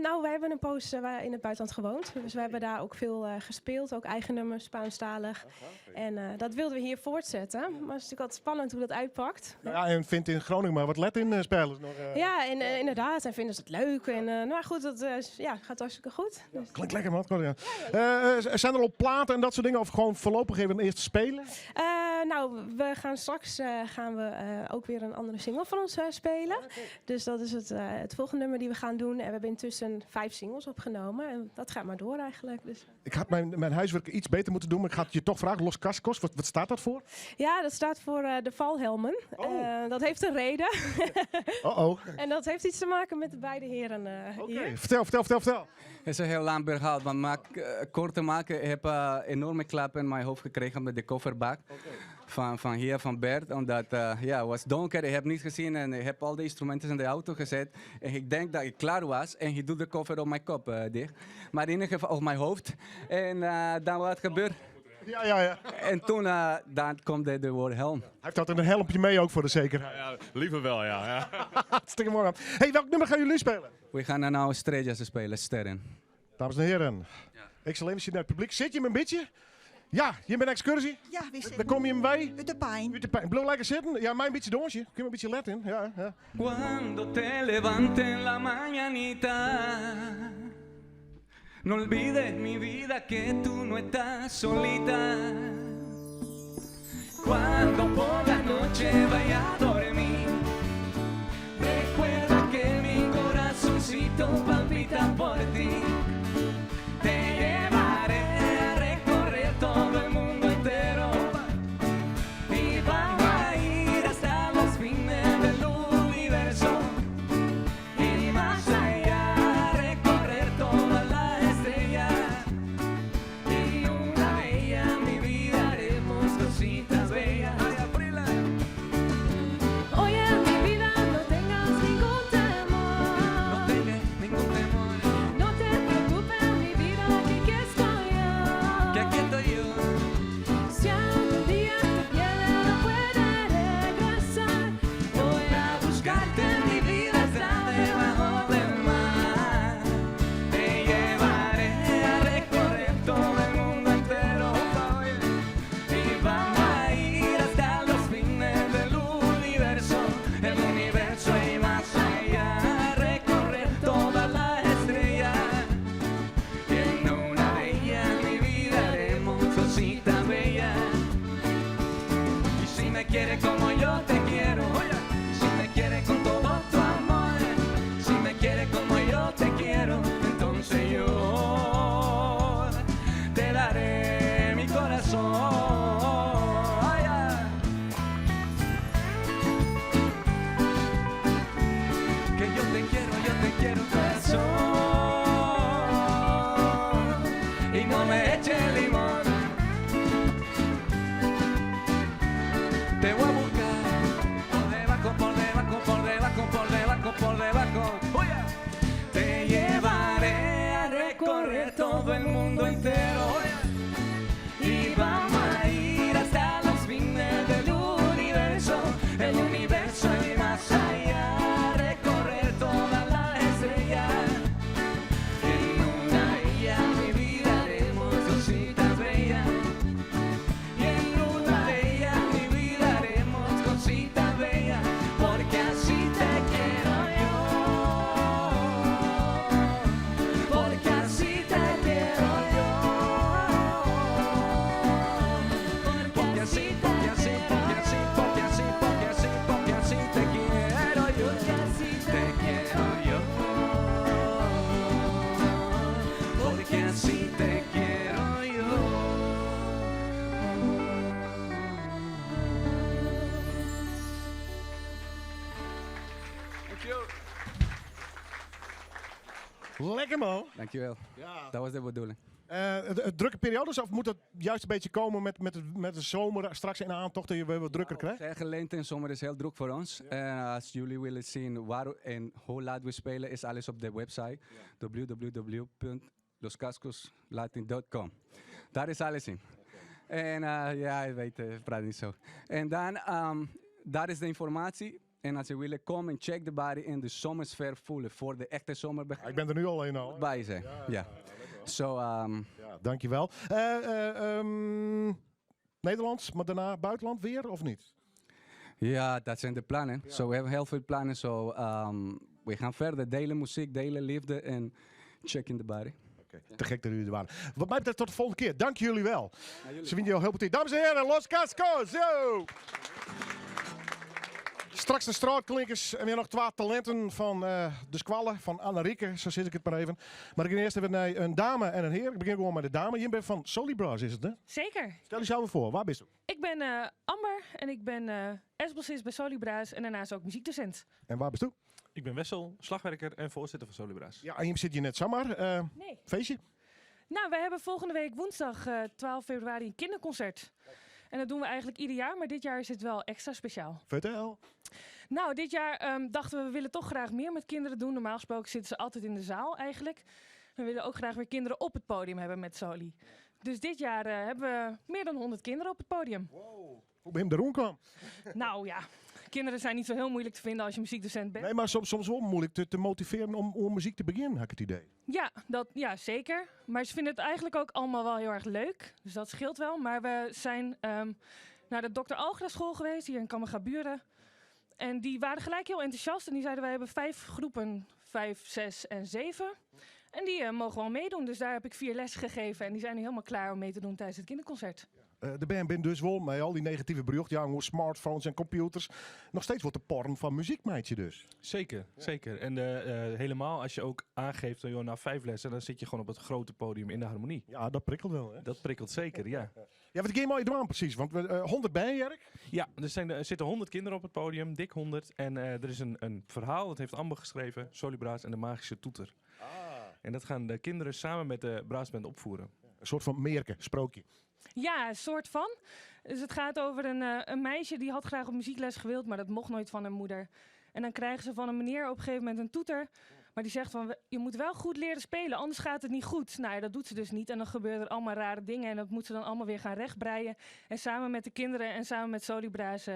Nou, wij hebben een poos in het buitenland gewoond. Dus we hebben daar ook veel gespeeld. Ook eigen nummers, Spaanstalig. En dat wilden we hier voortzetten. Maar het is natuurlijk altijd spannend hoe dat uitpakt. Ja, en vindt in Groningen maar wat Latin spelers nog. Ja, en inderdaad. En vinden ze het leuk. En nou goed, dat gaat hartstikke goed. Dus. Klinkt lekker man. Zijn er al platen en dat soort dingen? Of gewoon voorlopig even eerst spelen? Nou, we gaan straks ook weer een andere single van ons spelen. Dus dat is het volgende nummer die we gaan doen. En we hebben intussen 5 singles opgenomen. En dat gaat maar door eigenlijk. Dus. Ik had mijn huiswerk iets beter moeten doen. Maar ik ga het je toch vragen. Los Cascos, wat staat dat voor? Ja, dat staat voor de valhelmen. Dat heeft een reden. En dat heeft iets te maken met de beide heren hier. Vertel. Het is een heel lang verhaal. Maar kort te maken, ik heb een enorme klap in mijn hoofd gekregen met de kofferbak. Van Bert, omdat het was donker, ik heb niets gezien en ik heb al de instrumenten in de auto gezet. En ik denk dat ik klaar was en hij doet de koffer op mijn kop dicht. Maar in ieder geval op mijn hoofd. En dan wat gebeurt? Ja. En toen dan komt de woord helm. Hij heeft altijd een helmpje mee ook voor de zekerheid. Ja, liever wel, ja. Hartstikke mooi. Hey, welk nummer gaan jullie spelen? We gaan nou Estrellas spelen, Sterren. Dames en heren, excellentie naar het publiek. Zit je hem een beetje? Ja, je bent excursie? Ja, we zitten. Dan kom je hem bij? Uit de pijn. Blijf lekker zitten. Ja, mij een beetje doorsje. Kun je een beetje let in? Ja. Cuando te levantes en la mañanita, no olvides mi vida que tú no estás solita. Cuando por la noche vaya a dormir, recuerda que mi corazoncito palpita por ti. Te llevaré a recorrer todo el mundo entero y vamos a ir hasta los fines del universo y más allá a recorrer todas las estrellas y una bella mi vida haremos cositas bellas. Oye, mi vida, no tengas ningún temor. No tengas ningún temor. No te preocupes, mi vida, que aquí estoy yo. Que aquí estoy yo. Si algún día tu piel no puede regresar, Voy a buscarte, mi vida está debajo del mar. Te llevaré a recorrer todo el mundo entero y vamos a ir hasta los fines del universo, el universo y más allá, a recorrer todas las estrellas. Y en una bella mi vida haremos cositas bellas. Y si me quieres como yo te quiero, si me quieres con todo tu amor, si me quieres como yo te quiero, entonces yo te daré mi corazón. Que yo te quiero corazón. Y no me eches limón. Te voy a buscar por debajo, por debajo, por debajo, por debajo, por debajo. Te llevaré a recorrer todo el mundo entero y vamos a ir hasta los fines del universo, el universo y más allá, a recorrer todas las estrellas. En una bella mi vida haremos cositas bellas. Lekker man. Dankjewel. Ja. Dat was de bedoeling. Drukke periodes of moet het juist een beetje komen met de zomer straks in de aantocht dat je weer wat drukker krijgt? Zeggen lente en zomer is heel druk voor ons. En als jullie willen zien waar en hoe laat we spelen, is alles op de website www.loscascoslatin.com. Daar is alles in. En ja, je weet, ik praat niet zo. En dan, daar is de informatie. En als je willen, kom en check de body in de zomersfeer voelen voor de echte zomer begint. Ik ben er nu alleen al. Bij zijn, ja. Zo, dankjewel. Nederlands, maar daarna buitenland weer of niet? Ja, dat zijn de plannen. Zo, we hebben heel veel plannen. Zo, we gaan verder delen muziek, delen liefde en check in de body. Te gek dat jullie er waren. Wat mij betreft tot de volgende keer. Dank jullie wel. Ze vinden jou heel petit. Dames en heren, Los Cascos. Yo! Straks de straatklinkers en weer nog 2 talenten van de squallen van Anne-Rieke. Zo zit ik het maar even. Maar ik ga eerst even naar een dame en een heer. Ik begin gewoon met de dame. Je bent van Solibras, is het, hè? Zeker. Stel jezelf voor. Waar ben je? Ik ben Amber en ik ben S-bassist bij Solibras en daarnaast ook muziekdocent. En waar ben je? Ik ben Wessel, slagwerker en voorzitter van Solibras. Ja, en je zit hier net zomaar. Nee. Feestje? Nou, wij hebben volgende week woensdag 12 februari een kinderconcert. En dat doen we eigenlijk ieder jaar, maar dit jaar is het wel extra speciaal. Vertel. Nou, dit jaar dachten we willen toch graag meer met kinderen doen. Normaal gesproken zitten ze altijd in de zaal eigenlijk. We willen ook graag weer kinderen op het podium hebben met Soli. Dus dit jaar hebben we meer dan 100 kinderen op het podium. Wow. Hoe ben je er kwam? Nou ja, kinderen zijn niet zo heel moeilijk te vinden als je muziekdocent bent. Nee, maar soms wel moeilijk te motiveren om muziek te beginnen, had ik het idee. Ja, zeker. Maar ze vinden het eigenlijk ook allemaal wel heel erg leuk. Dus dat scheelt wel. Maar we zijn naar de Dr. Algra school geweest, hier in Kammergaburen. En die waren gelijk heel enthousiast. En die zeiden, wij hebben 5 groepen, 5, 6 en 7. En die mogen wel meedoen. Dus daar heb ik 4 lessen gegeven. En die zijn nu helemaal klaar om mee te doen tijdens het kinderconcert. De band bent dus wel met al die negatieve berichten, ja, hoe smartphones en computers, nog steeds wordt de porn van muziek, meidje dus. Zeker, zeker. En helemaal als je ook aangeeft, joh, na 5 lessen, dan zit je gewoon op het grote podium in de harmonie. Ja, dat prikkelt wel, hè? Dat prikkelt zeker, ja. Ja, wat game je doen precies? Want 100 ben je, Jerk? Ja, er zitten 100 kinderen op het podium, dik 100. En er is een verhaal, dat heeft Amber geschreven, Solibras en de magische toeter. En dat gaan de kinderen samen met de braasband opvoeren. Een soort van Meerke, sprookje. Ja, een soort van. Dus het gaat over een meisje die had graag op muziekles gewild, maar dat mocht nooit van haar moeder. En dan krijgen ze van een meneer op een gegeven moment een toeter. Maar die zegt van, je moet wel goed leren spelen, anders gaat het niet goed. Nou ja, dat doet ze dus niet. En dan gebeuren er allemaal rare dingen. En dat moet ze dan allemaal weer gaan rechtbreien. En samen met de kinderen en samen met Solibras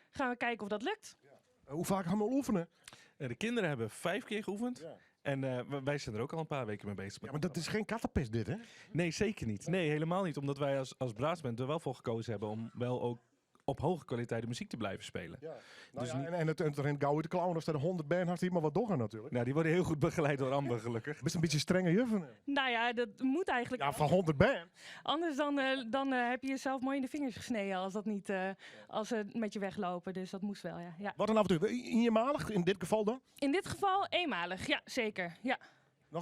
gaan we kijken of dat lukt. Ja. Hoe vaak gaan we oefenen? De kinderen hebben 5 keer geoefend. Ja. En wij zijn er ook al een paar weken mee bezig. Ja, maar dat is geen kattenpest dit, hè? Nee, zeker niet. Nee, helemaal niet. Omdat wij als braasband er wel voor gekozen hebben om wel ook op hoge kwaliteit de muziek te blijven spelen. Ja. Nou dus ja, en het rent gauw uit de klauwen als er 100 band had, die maar wat doorgaan natuurlijk. Nou, die worden heel goed begeleid door Amber, gelukkig. Best een beetje strenge juffen. Nou ja, dat moet eigenlijk. Ja, van 100 band. Anders dan heb je jezelf mooi in de vingers gesneden als dat niet, als ze met je weglopen. Dus dat moest wel, ja. Wat een avontuur. Eenmalig in dit geval dan? In dit geval eenmalig, ja, zeker, ja.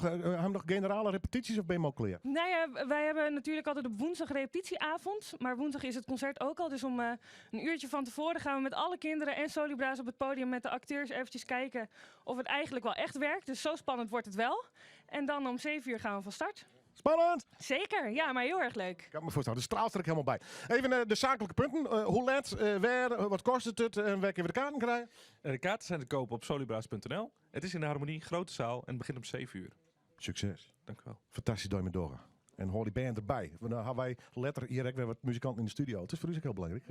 Hebben we nog generale repetities of ben je al klaar? Nou ja, wij hebben natuurlijk altijd op woensdag repetitieavond. Maar woensdag is het concert ook al. Dus om een uurtje van tevoren gaan we met alle kinderen en Solibras op het podium met de acteurs eventjes kijken of het eigenlijk wel echt werkt. Dus zo spannend wordt het wel. En dan om 7 uur gaan we van start. Spannend! Zeker, ja, maar heel erg leuk. Ik kan me voorstellen, de straal staat er helemaal bij. Even de zakelijke punten. Hoe laat, waar, wat kost het en waar kunnen we de kaarten krijgen? De kaarten zijn te kopen op solibras.nl. Het is in de harmonie, grote zaal en het begint om 7 uur. Succes. Dank u wel. Fantastisch dat je met doorgaan. En hoor die band erbij. Dan hebben wij letter hier weer wat muzikanten in de studio. Het is voor u ook heel belangrijk.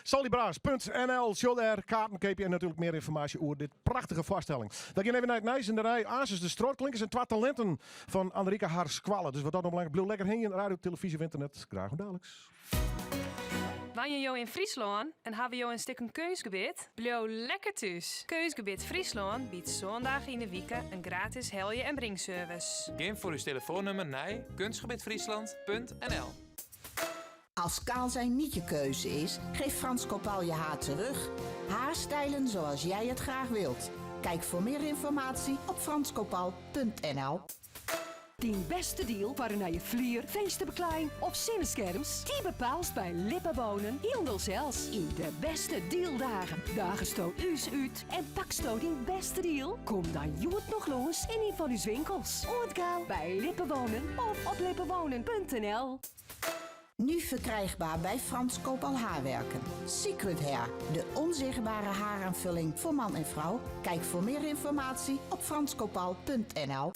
Solibras.nl, show kaarten, KP en natuurlijk meer informatie over dit prachtige voorstelling. Dan gaan we even naar het Nijs in de rij. Azes de strootklinkers en 2 talenten van Anne-Rieke haar squallen. Dus wat dat nog belangrijk. Blijf lekker heen, radio, televisie, internet. Graag en dadelijks. Wanneer je in Friesland en hebben je een stuk een keusgebied, blijf lekker thuis. Keusgebied Friesland biedt zondagen in de week een gratis helje- en bringservice. Geef voor uw telefoonnummer naar kunstgebiedfriesland.nl. Als kaal zijn niet je keuze is, geef Frans Kopal je haar terug. Haarstijlen zoals jij het graag wilt. Kijk voor meer informatie op franskopal.nl. Die beste deal voor je vlier, vensterbeklein of cinnescherms, die bepaalt bij Lippenwonen Hildelsels. In de beste dealdagen. Dagen stoot us uit en pak stoot in beste deal. Kom dan joet nog los in een van uw winkels. Ontkaal bij Lippenwonen of op lippenwonen.nl. Nu verkrijgbaar bij Frans Kopal Haarwerken. Secret Hair, de onzichtbare haaraanvulling voor man en vrouw. Kijk voor meer informatie op franskopal.nl.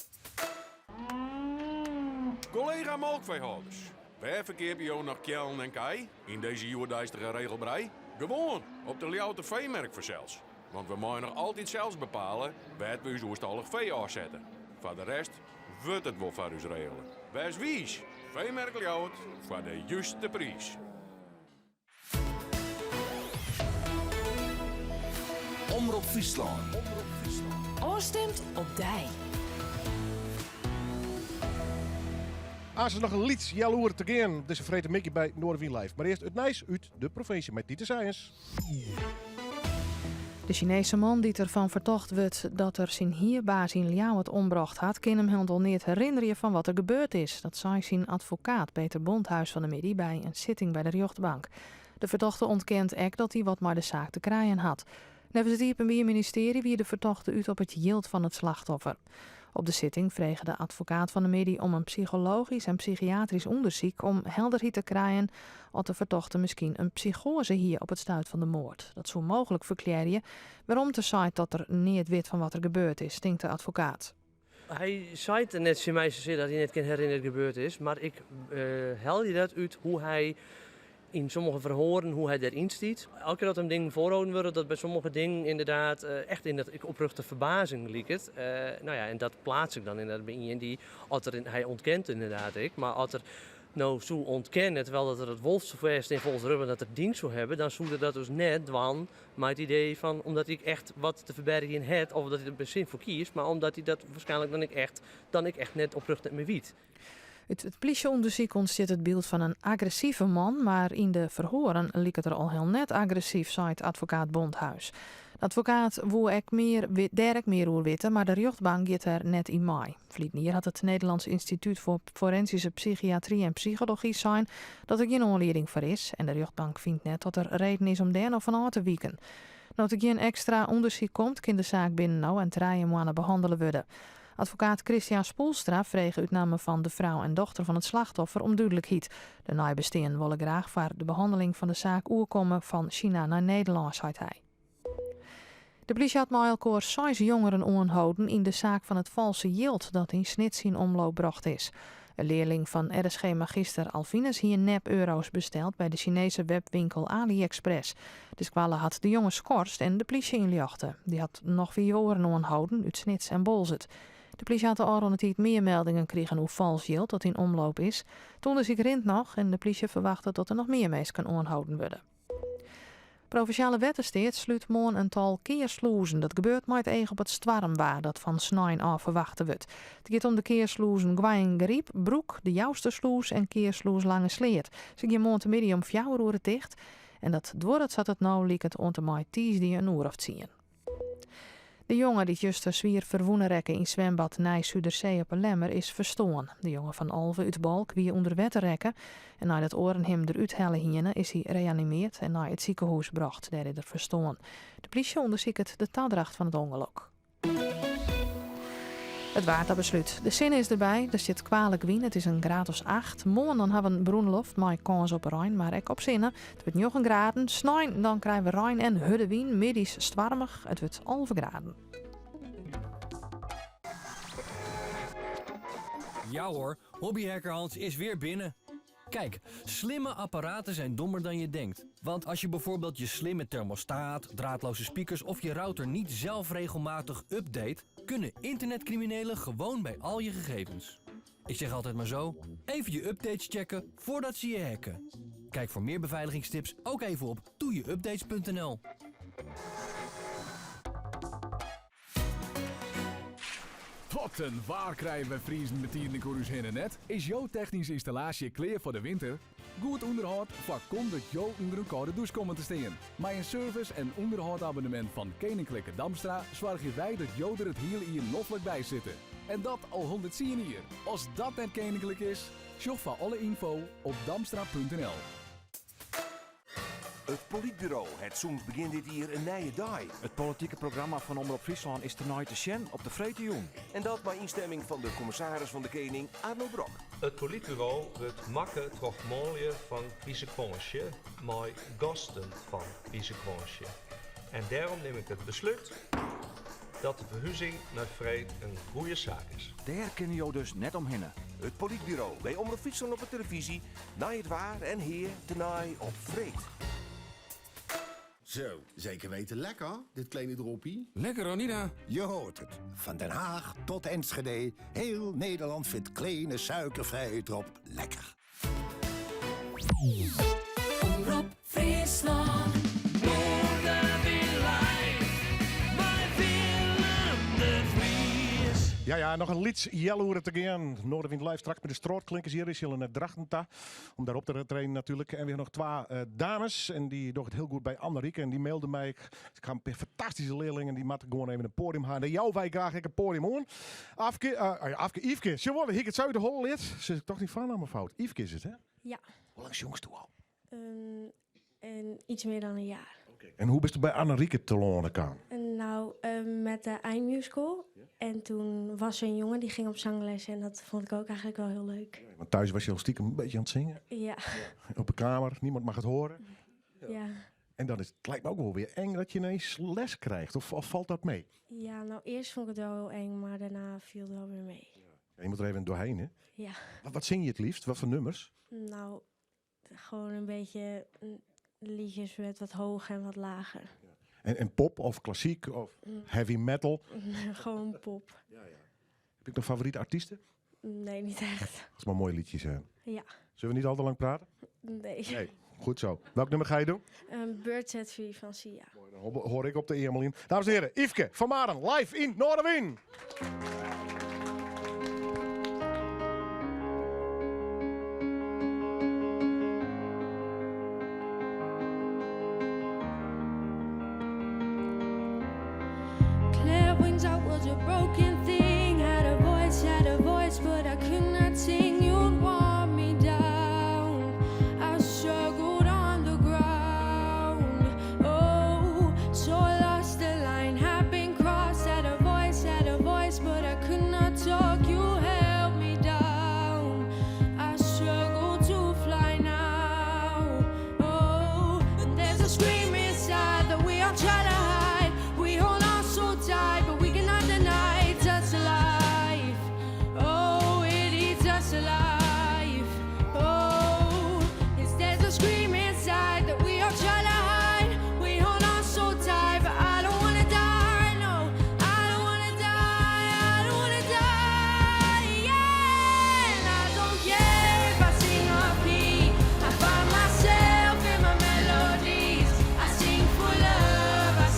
Collega melkveehouders, wij verkeer bij jou naar Kjellen en Kai in deze joerdijstige regelbrei. Gewoon op de Ljouwte veemerk verzels. Want we mogen nog altijd zelfs bepalen waar we ons oerstallig vee afzetten. Voor de rest wordt het wel voor ons regelen. Wees wies, veemerk Ljouwt voor de juiste prijs. Omroep Friesland. Oorstemt op dij. Als er nog een lied jaloer te gaan, deze vrede Mickey bij Noorderwien Live. Maar eerst het nieuws uit de provincie met Dieter Science. De Chinese man die ervan verdacht wordt dat er zijn hierbaas in Liao het ombracht had, kan hem helemaal niet herinneren van wat er gebeurd is. Dat zei zijn advocaat Peter Bondhuis van de Middy bij een zitting bij de rechtbank. De verdachte ontkent ook dat hij wat maar de zaak te krijgen had. Nevens het Iepenbier ministerie wie de verdachte uit op het jild van het slachtoffer. Op de zitting vreeg de advocaat van de Middy om een psychologisch en psychiatrisch onderzoek om helderheid te krijgen of de verdachte misschien een psychose hier op het stuit van de moord. Dat zou mogelijk verklaren waarom te zei dat er niet weet van wat er gebeurd is, denkt de advocaat. Hij zei het net in mij zozeer dat hij net kan herinneren wat er gebeurd is, maar ik hel je dat uit hoe hij in sommige verhoren hoe hij erin stiet. Elke keer dat hem dingen voorhouden worden, dat bij sommige dingen inderdaad echt in dat ik oprechte verbazing liep het. En dat plaats ik dan inderdaad bij iemand die, hij ontkent inderdaad ik, maar als er nou zo ontkennen, terwijl dat er het wolfsvest in volgens Rubben dat er ding zou hebben, dan zouden dat dus net dwan maar het idee van omdat ik echt wat te verbergen heb, of dat hij er bij zin voor kiest, maar omdat hij dat waarschijnlijk dan ik echt net oprecht me weet. Het politieonderzoek ontstaat het beeld van een agressieve man, maar in de verhoren liep het er al heel net agressief, zei het advocaat Bondhuis. De advocaat wou ook meer over weten, maar de rechtbank gaat er net in mei. Vlietnier had het Nederlands Instituut voor Forensische Psychiatrie en Psychologie zijn dat er geen aanleiding voor is. En de rechtbank vindt net dat er reden is om daar nog van aan te wieken. Dat er geen extra onderzoek komt, kan de zaak binnen nou en 3 maanden behandelen worden. Advocaat Christian Spoelstra vreeg uitname van de vrouw en dochter van het slachtoffer om duidelijkheid. De nabesteen willen graag voor de behandeling van de zaak oerkomen van China naar Nederland, zei hij. De politie had met elkaar 6 jongeren aangehouden in de zaak van het valse jild dat in Snits in omloop gebracht is. Een leerling van RSG-magister Alvinus hier nep-euro's besteld bij de Chinese webwinkel AliExpress. De squale had de jongen schorst en de politie injachten. Die had nog 4 jongeren aangehouden uit Snits en Bolzet. De politie had de oren tijd meer meldingen kregen hoe vals jild dat in omloop is. Toen de ziek rint nog en de politie verwachtte dat er nog meer mensen kan aangehouden worden. Provinciale Wettersteed sluit morgen een tal keersloezen. Dat gebeurt met eigen op het Stwarmwaar dat van Snijn af verwachten wordt. Het gaat om de keersloezen Gwaien-Griep, Broek, de Joustersloes en keersloes Lange Sleert. Ze gaan morgen midden om 4 uur dicht. En dat dwarret zat het nou liek het om te mij die een uur of 10. De jongen die juist zwier verwoenen rekken in zwembad Nij Zuiderzee op een Lemmer is verstoorn. De jongen van Alve uit Balk wie onder wetten rekken en na dat oren hem eruit hellen hienen is hij reanimeerd en naar het ziekenhuis bracht. Daar is er verstoorn. De politie onderzoekt de taaldracht van het ongeluk. Het waterbesluit. De zin is erbij, er zit kwalijk wien. Het is een graad of 8. Morgen dan hebben we een broenloft, maar kans op Rijn, maar ik op zinnen. Het wordt 9 graden. Snijn, dan krijgen we Rijn en hudde wien. Middies stwarmig. Het wordt 11 graden. Ja hoor, hobbyhacker Hans is weer binnen. Kijk, slimme apparaten zijn dommer dan je denkt. Want als je bijvoorbeeld je slimme thermostaat, draadloze speakers of je router niet zelf regelmatig update, kunnen internetcriminelen gewoon bij al je gegevens. Ik zeg altijd maar zo, even je updates checken voordat ze je hacken. Kijk voor meer beveiligingstips ook even op doejeupdates.nl. Wat een waar krijgen we vriezen met hier in Corus net? Is jouw technische installatie klaar voor de winter? Goed onderhoud voorkomt dat jou onder een koude douche komen te staan. Met een service- en onderhoudabonnement van Koninklijke Damstra zorgen wij dat jou er het hele hier noffelijk bij zitten. En dat al 110 jaar. Als dat net koninklijk is, show van alle info op damstra.nl. Het politbureau, het soms begint dit hier een nieuwe dag. Het politieke programma van Omroep Friesland is tonight te zien op de Vretejoen. En dat bij instemming van de commissaris van de Koning, Arno Brok. Het politbureau wordt makken toch mooier van Piesekwonsje, maar gasten van Piesekwonsje. En daarom neem ik het besluit dat de verhuizing naar Vreet een goede zaak is. Daar kunnen jou dus net omheen. Het politbureau bij Omroep Friesland op de televisie, naar het waar en hier tonight op Vreet. Zo, zeker weten lekker, dit kleine droppie. Lekker, Ronina. Je hoort het. Van Den Haag tot Enschede. Heel Nederland vindt kleine suikervrije drop lekker. Omroep Friesland. Noorderwind live. Wij willen de Vries. Ja, nog een lieds jaloeren te gaan. Noorderwind live straks met de strootklinkers hier is jullie naar Drachtenta. Om daarop te trainen natuurlijk. En weer nog twee dames. En die doen het heel goed bij Annerieke. En die mailde mij. Ik ga een fantastische leerlingen. Die moeten gewoon even een podium gaan. En jou wij graag een podium hoor. Afke, Yveske. Zo worden ik het zuiden hol leert. Zit ik toch niet van aan mijn fout. Yveske is het, hè? Ja. Hoe lang is jongste al? En iets meer dan een jaar. En hoe bist u bij Annerieke te lonen gaan? En nou, met de eindmusical. En toen was er een jongen die ging op zangles en dat vond ik ook eigenlijk wel heel leuk. Want thuis was je al stiekem een beetje aan het zingen. Ja. Op de kamer, niemand mag het horen. Ja. En dan is het lijkt me ook wel weer eng dat je ineens les krijgt. Of valt dat mee? Ja, nou eerst vond ik het wel heel eng, maar daarna viel het wel weer mee. Ja, je moet er even doorheen, hè? Ja. Wat zing je het liefst? Wat voor nummers? Nou, gewoon een beetje liedjes met wat hoger en wat lager. En pop of klassiek of heavy metal? Gewoon pop. Heb ik nog favoriete artiesten? Nee, niet echt. Dat is maar mooie liedjes zijn. Ja. Zullen we niet al te lang praten? Nee. Nee, goed zo. Welk nummer ga je doen? Birds at Free van Sia. Dan hoor ik op de Emelien. Dames en heren, Yveske van Maren, live in Noorderwind. Claire wings out was a broken thing. Had a voice, but I could not sing. You'd want me down. I struggled on the ground. Oh, so lost the line had been crossed. Had a voice, but I could not talk. You held me down. I struggle to fly now. Oh, and there's a scream inside that we all try to hide. We hold on so tight, but we cannot deny it's us alive. Oh, it eats us alive. Oh, there's a scream inside that we all try to hide. We hold on so tight, but I don't wanna die. No, I don't wanna die. I don't wanna die. Yeah, and I don't care if I sing or key. I find myself in my melodies. I sing for love. I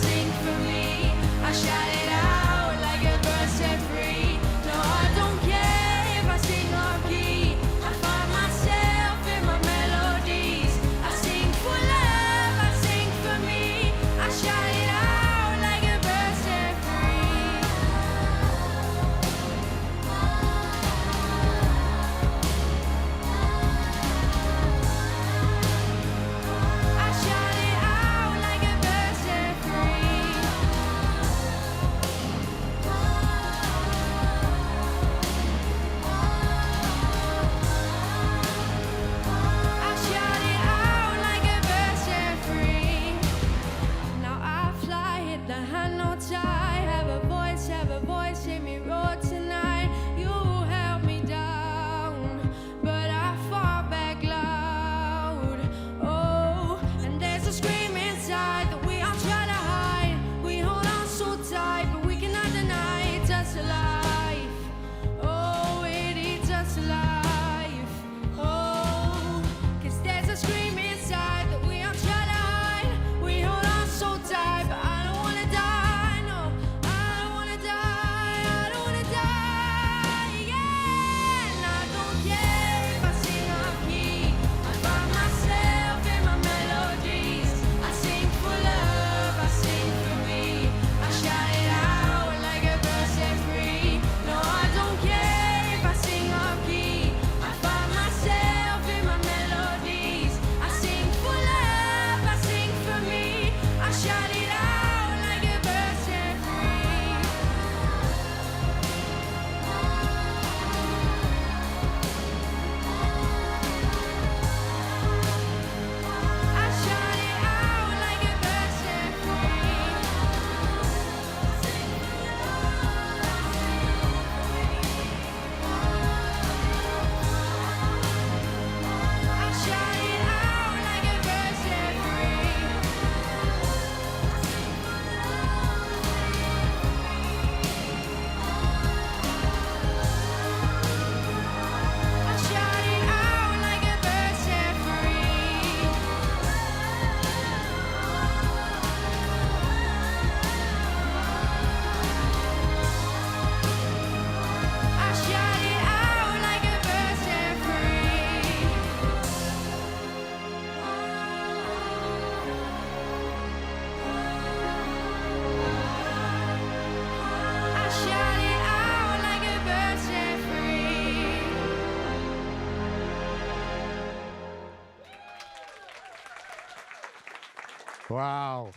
Wauw.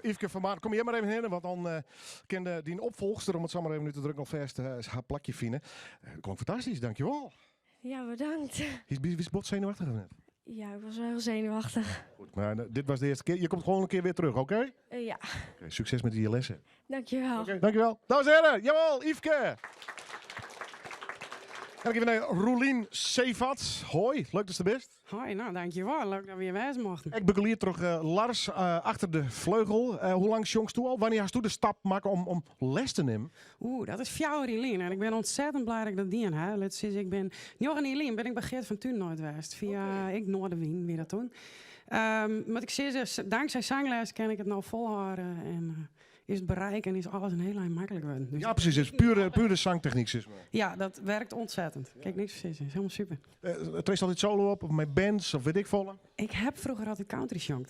Yveske van Maarten, kom jij maar even heen, want dan kan die opvolgster, om het zo maar even nu te drukken, nog vast haar plakje vinden. Klonk fantastisch, dankjewel. Ja, bedankt. Is bot zenuwachtig of net? Ja, ik was wel heel zenuwachtig. Goed, maar dit was de eerste keer. Je komt gewoon een keer weer terug, oké? Ja, Oké, succes met die lessen. dankjewel. Dankjewel. Dames en heren, jawel, Yveske. Dan even naar Roelien Sevat. Hoi, leuk dat je er bent. Hoi, nou dankjewel. Leuk dat we hier wijs mochten. Ik begeleid terug Lars achter de vleugel. Hoe lang jongst toe al? Wanneer hast u de stap maken om les te nemen? Dat is 4 jaar geleden en ik ben ontzettend blij dat ik dat dien heb. Let's zien, ik ben 9 jaar geleden ben ik bij Geert van Thun nooit geweest. Via ik Noorderwien, wie dat toen. Maar ik zie dus, dankzij zangles kan ik het nou volhouden en is het bereik en is alles een heel eind makkelijk worden. Dus Ja, precies. Het is pure zangtechniek. ja, dat werkt ontzettend. Kijk, niks precies. Het is helemaal super. Treedt altijd solo op, of met bands, of weet ik veel? Ik heb vroeger altijd country gezongen.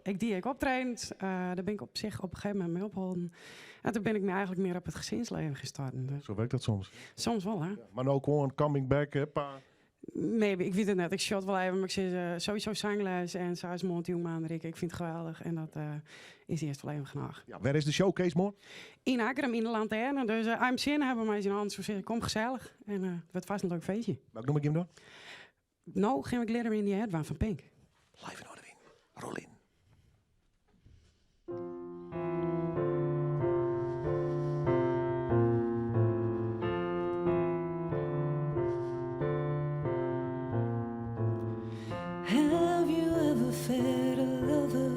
Ik optredend, daar ben ik op zich op een gegeven moment mee opgehouden. En toen ben ik me eigenlijk meer op het gezinsleven gestart. Dus Zo werkt dat soms. soms wel, hè? Maar nou gewoon coming back, hè, pa. Maybe, ik weet het net. Ik shot wel even, maar ik zie sowieso zangles en zoals Monty Rick. Ik vind het geweldig en dat is eerst wel even genoeg. Ja, waar is de showcase, morgen? In Akkerum, in de Lanterne. Dus I'm zin hebben mij zijn hand. Zo zeg ik, kom gezellig. En het wordt vast een leuk feestje. Welk noem ik hem dan? Nou, gaan we Glitter in the Headband van Pink. Live in Noorderwien. Rolin. Have you ever fed a lover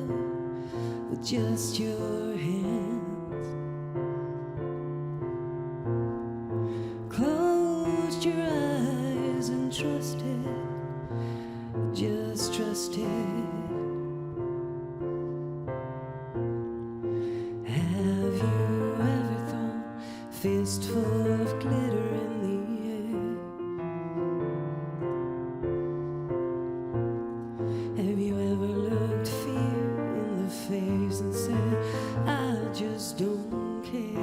with just your hands? Closed your eyes and trusted, just trusted. Have you ever thrown a fistful of glitter in the air? Have you ever looked fear in the face and said, I just don't care?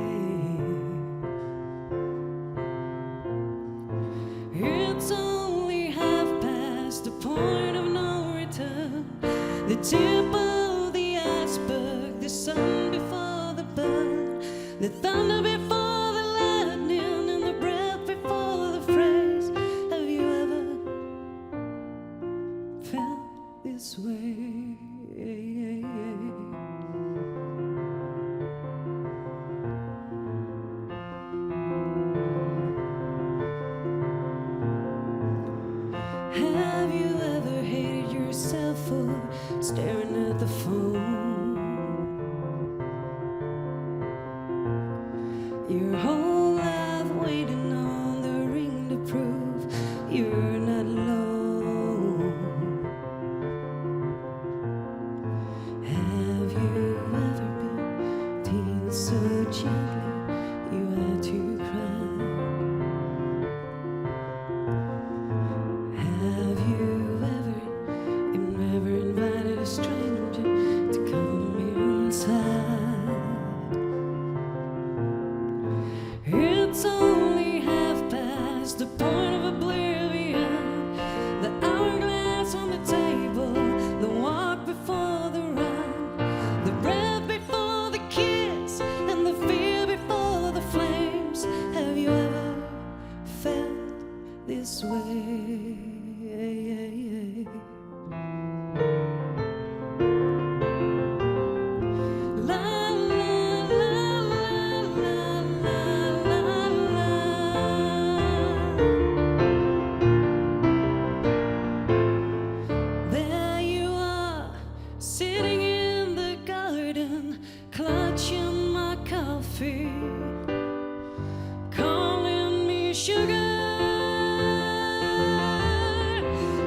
It's only half past the point of no return. The tip of the iceberg, the sun before the burn, the thunder before the lightning, and the breath before the phrase. Have you ever felt this way? Have you ever hated yourself for staring at the phone? Your whole life waiting on the ring to prove you're not alone. Have you ever been teased so gently you had to cry? Have you ever invited a stranger to come inside? It's only half past the point of oblivion. The hourglass on the table, the walk before the run, the breath before the kiss, and the fear before the flames. Have you ever felt this way? There you are, sitting in the garden, clutching my coffee, calling me sugar.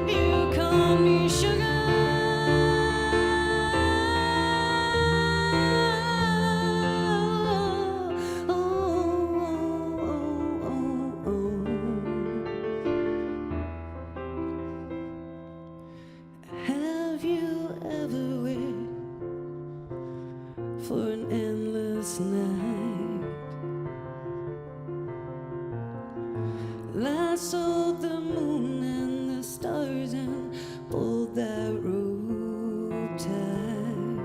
You call me sugar. Have you ever wished for an endless night? Lassoed the moon and the stars and pulled that rope tight.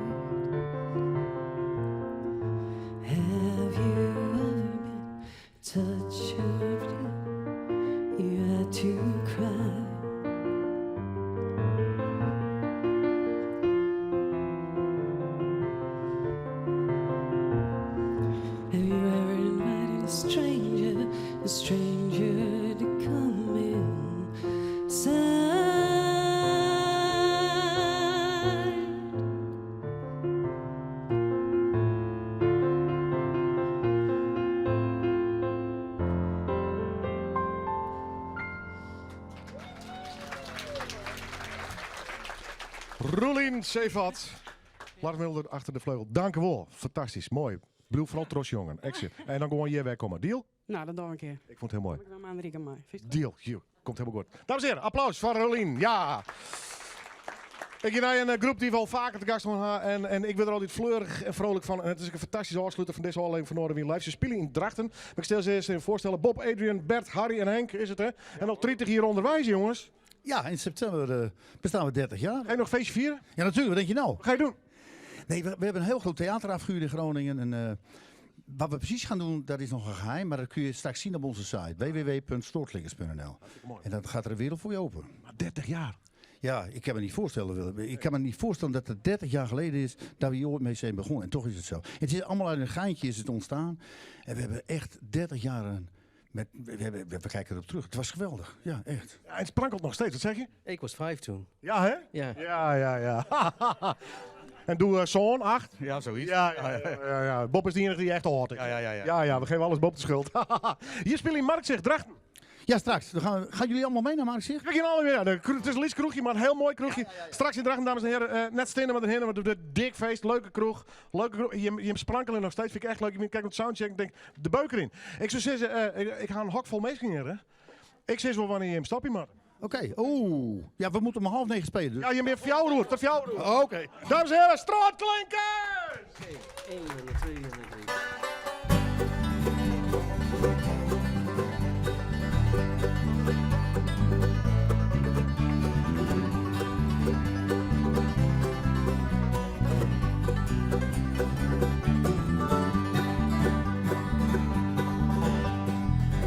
stranger to come inside. Roelien Sevat. Lars Mulder achter de vleugel. Dank u wel. Fantastisch. Mooi. Bedoel vooral trots jongen. Exit. En dan gewoon hier wegkomen. Deal? Nou, dat doe ik een keer. Ik vond het heel mooi. Ik dan maar Marieke mee. Deal. Hier. Komt helemaal goed. Dames en heren, applaus voor Roelien. Ja. Ik ga naar een groep die wel vaker te gast gaan en ik ben er altijd fleurig en vrolijk van. En het is een fantastische afsluiter van deze aflevering van Noorderwien Live. Ze spelen in Drachten. Maar ik stel ze eens even voorstellen. Bob, Adrian, Bert, Harry en Henk is het, hè? En nog 30 hier onderwijs, jongens. Ja, in september bestaan we 30 jaar. Ga je nog een feestje vieren? Ja, natuurlijk. Wat denk je nou? Wat ga je doen? Nee, we hebben een heel groot theater afgehuurd in Groningen. En, wat we precies gaan doen, dat is nog een geheim. Maar dat kun je straks zien op onze site. www.stoortliggers.nl. En dan gaat er een wereld voor je open. Maar 30 jaar? Ja, ik kan me niet voorstellen, Willem. Ik kan me niet voorstellen dat het 30 jaar geleden is dat we hier ooit mee zijn begonnen. En toch is het zo. Het is allemaal uit een geintje is het ontstaan. En we hebben echt 30 jaar... We kijken erop terug. Het was geweldig. Ja, echt. Ja, het sprankelt nog steeds. Wat zeg je? Ik was 5 toen. Ja, hè? Ja. Ja. En doe zoon 8? Ja, zoiets. Ja. Bob is de enige die echt hoort. Ja, we geven alles Bob de schuld. Hier speel je Markzicht, Drachten. Ja, straks. Dan gaan jullie allemaal mee naar Markzicht? Kijk je allemaal weer. Het is een lief kroegje, maar een heel mooi kroegje. Straks in Drachten, dames en heren. Net stenen met een heren, want de dik feest. Leuke kroeg. Je sprankelen nog steeds. Vind ik echt leuk. Je kijkt op het soundcheck en denk de beuk erin. Ik zou zeggen, ik ga een hok vol meeskingen. Ik zeg wel wanneer je hem stapje maar. Oké. Oeh. Ja, we moeten om 8:30 spelen. Dus. Ja, je bent jouw roer. Dat jouw roer. Oké. Dames en heren, straatklinkers! 1 en 2 en 3.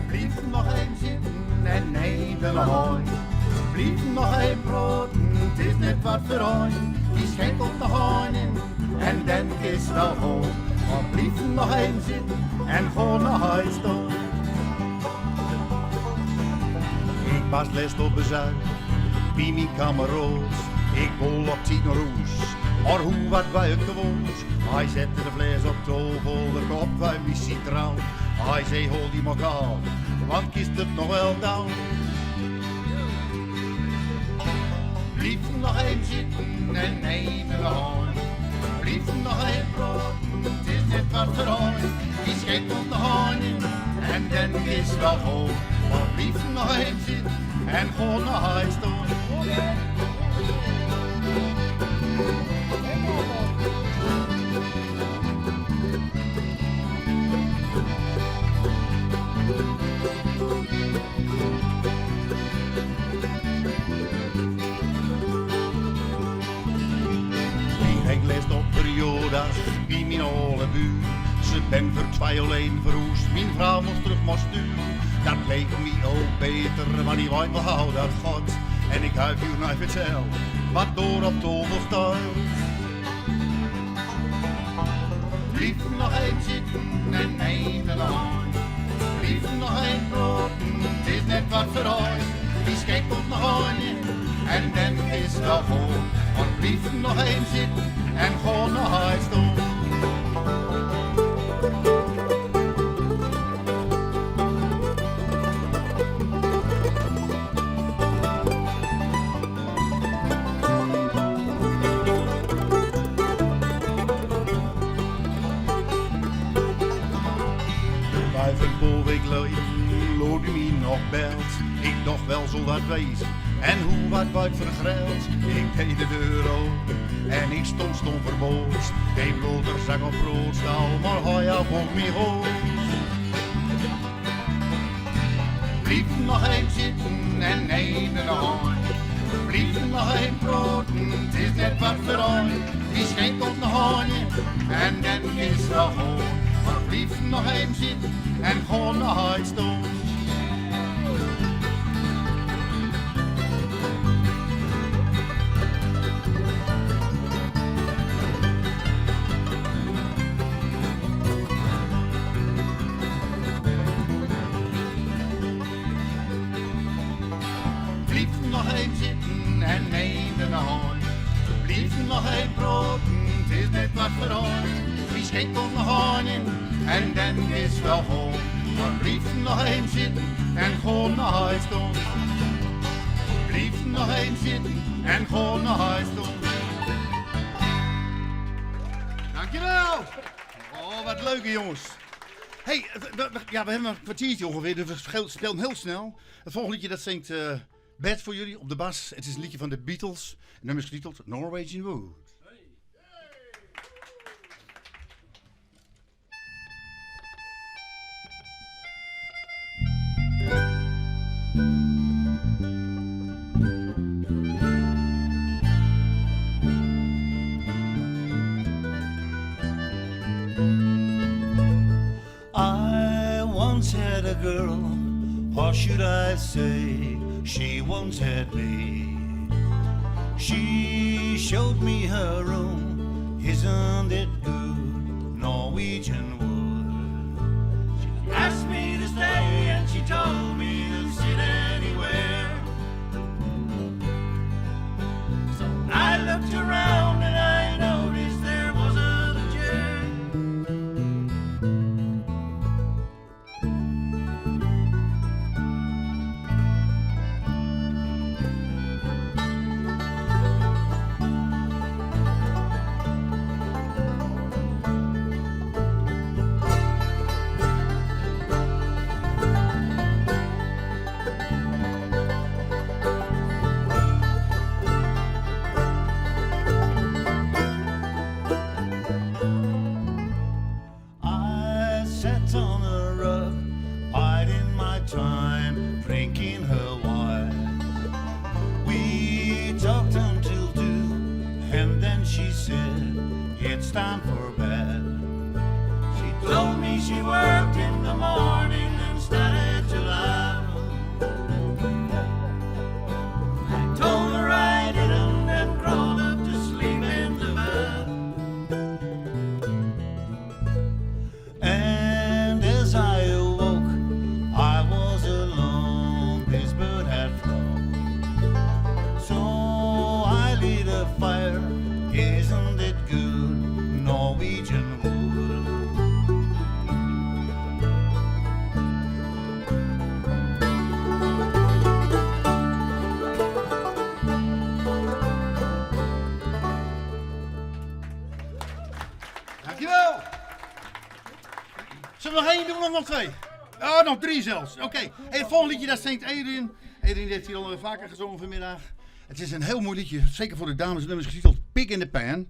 Blijf nog even zitten en even hooi. Blijf nog even broden, het is net wat voor ooit. Die schenkelt nog hoinen en dan is wel goed. Maar blijf nog even zitten en gewoon naar huis toe. Ik was les op bezuin, bij mijn kameraad. Ik bol op 10 roes, maar hoe wat wij ook gewoon. Hij zette de vlees op tafel, de kop wij missie trouw. Hij zei hol die maar aan, want kiest het nog wel down. Blijf nog even zitten en even aan. Blijf nog even praten, het is net wat voor ooit. Die schenkt op de honing en dan is wel goed. Maar blijf nog even zitten en gewoon naar huis toe. Ik lees op periodes bij mijn oude buur. Ze ben voor 2 alleen verroest, mijn vrouw moest terug maar sturen. Dat leek me ook beter, maar die weet wel how dat gaat. En ik huif hier naar vertel, wat door op tafel staat. Blijf nog even zitten en even aan. Blijf nog even praten, het is net wat voor ooit. Die schijnt op nog hoinen en dan is wel goed. Maar blijf nog even zitten en gewoon naar huis toe. Ik lood me nog belt, ik dacht wel zo wat wezen. En hoe wat buik vergreld, ik deed de deur open en ik stond verboos. Geen bloederzak op broodstaal, maar hij af op me hoofd. Blijf nog even zitten en even aan. Blijf nog even praten, het is net wat voor ooit. Die schenkt op de hoorn en dan is wel goed. Maar blijf nog even zitten en gewoon naar huis toe. Blijf nog een broden, het is net wat verhoord. Wie schenkt komt nog aan in en dan is wel gewoon. Maar blijf nog even zitten en gewoon naar huis doen. Blijf nog even zitten en gewoon naar huis doen. Dankjewel! Oh, wat leuke jongens. Hey, ja, we hebben een kwartiertje ongeveer, dus we spelen heel snel. Het volgende liedje dat zingt Bert voor jullie op de bas. Het is een liedje van de Beatles. Het nummer is getiteld Norwegian Wood. I once had a girl, or should I say, she once had me. She showed me her room, isn't it good, Norwegian wood. She asked me to stay and she told me to sit anywhere. So I looked around and I noticed there wasn't a chair. I sat on a rug, biding my time, drinking her wine. We talked until 2, and then she said, it's time for bed. She told me she worked in the morning and started to laugh. I told her I didn't and crawled up to sleep in the bed. And as I awoke, I was alone, this bird had flown. So I lit a fire, isn't it good, Norwegian wood. Dankjewel! Zullen we nog één doen of nog 2? Oh, nog 3 zelfs. Oké. Hey, het volgende liedje, dat zingt Adrian. Adrian heeft hier al vaker gezongen vanmiddag. Het is een heel mooi liedje, zeker voor de dames. Het nummer is getiteld Pig in the Pan.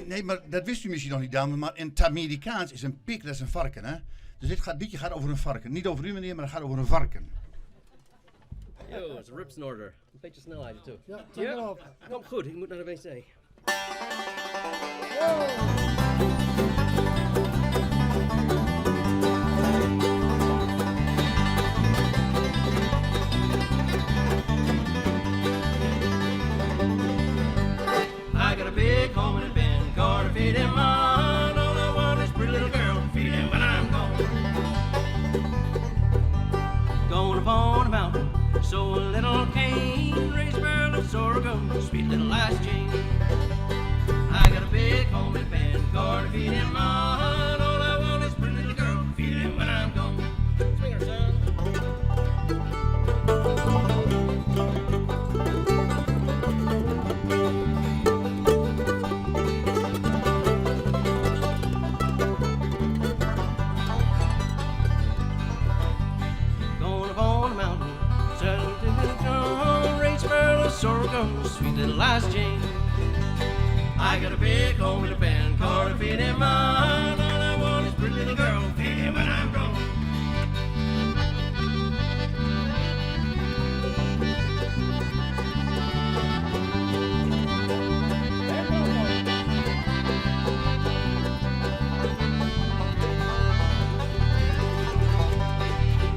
Nee, maar dat wist u misschien nog niet, dames, maar in het Amerikaans is een pig, dat is een varken, hè? Dus dit liedje gaat over een varken. Niet over u, meneer, maar het gaat over een varken. Yo, het is een ripsnorter. Een beetje snelheid ertoe. Ja, dankjewel. Komt goed, ik moet naar de wc. I got a big home in a bin, car to feed him on. All I want is pretty little girl to feed him when I'm gone. Going upon a mountain, so a little cane, raise a barrel of sorghum, sweet little last Jane. I got a big home in a bin, car to feed him on. All I want is pretty little girl to feed him when I'm gone. Swing her, son. Sorghum, sweet little last Jane. I got a big home in a band car to feed him on. All I want is pretty little girl, feed him when I'm gone.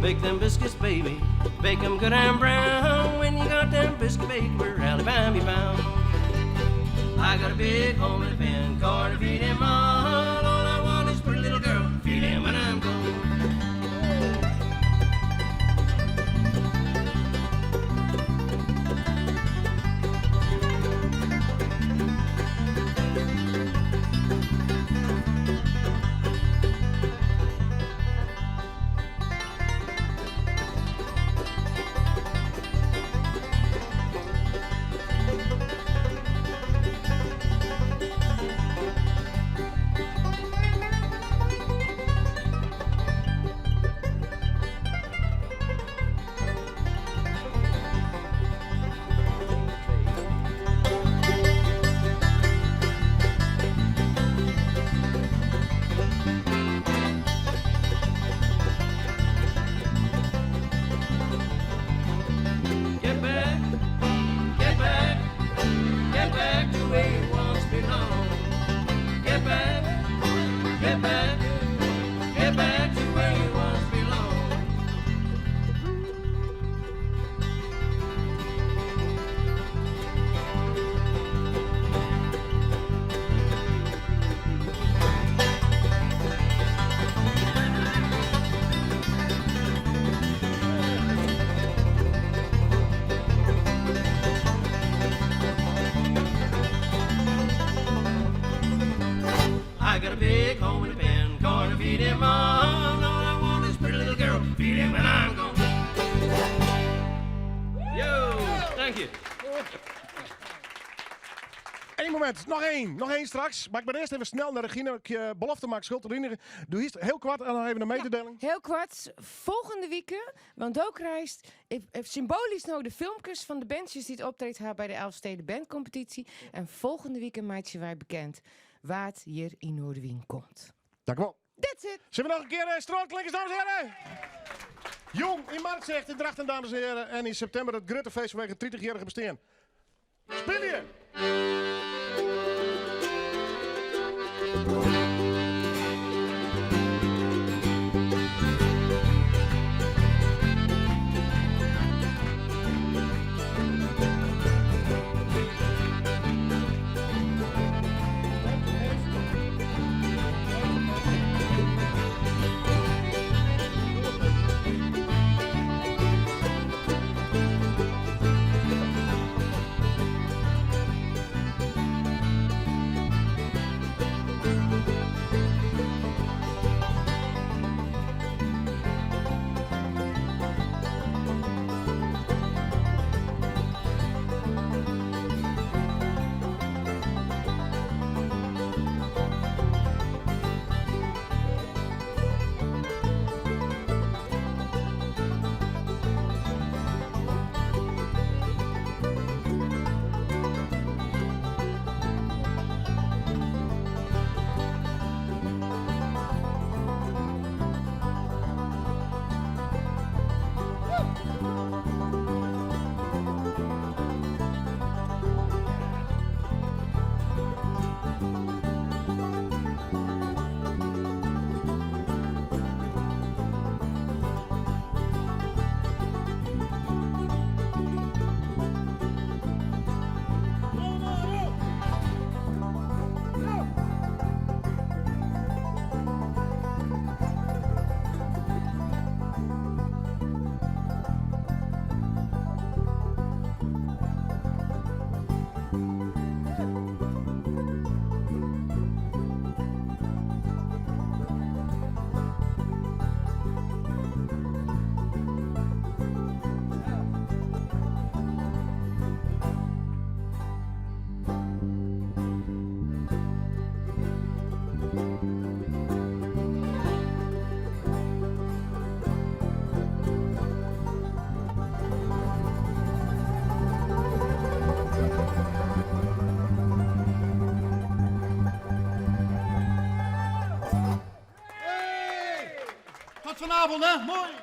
Bake them biscuits, baby, bake them good and brown. When you got them biscuits baked, we're Alabama bound. I got a big home in a pen, car to feed him on. All I want is pretty little girl, feed him when I'm gone. back to where you once belong. Get back, get back, get back to where you once belong. I got a big home in a pen, gonna feed him on. All I want is pretty little girl, feed him when I'm gone. Yo, thank you. Eén moment, nog één straks. Maar ik ben eerst even snel naar Regine. Ik belofte maak schuld. Doe hier heel kwart en dan even een mededeling. Heel kort, volgende week, want ook reist symbolisch nou de filmpjes van de bandjes die het optreedt hebben bij de Elfsteden Bandcompetitie. En volgende week maatje wij bekend wat hier in Noorderwien komt. Dank u wel. That's it. Zullen we nog een keer strootklinkers, dames en heren? Jong in Marktzicht in Drachten, dames en heren. En in september het grote feest vanwege het 30-jarige bestaan. Speel je! Vanavond, hè? Mooi!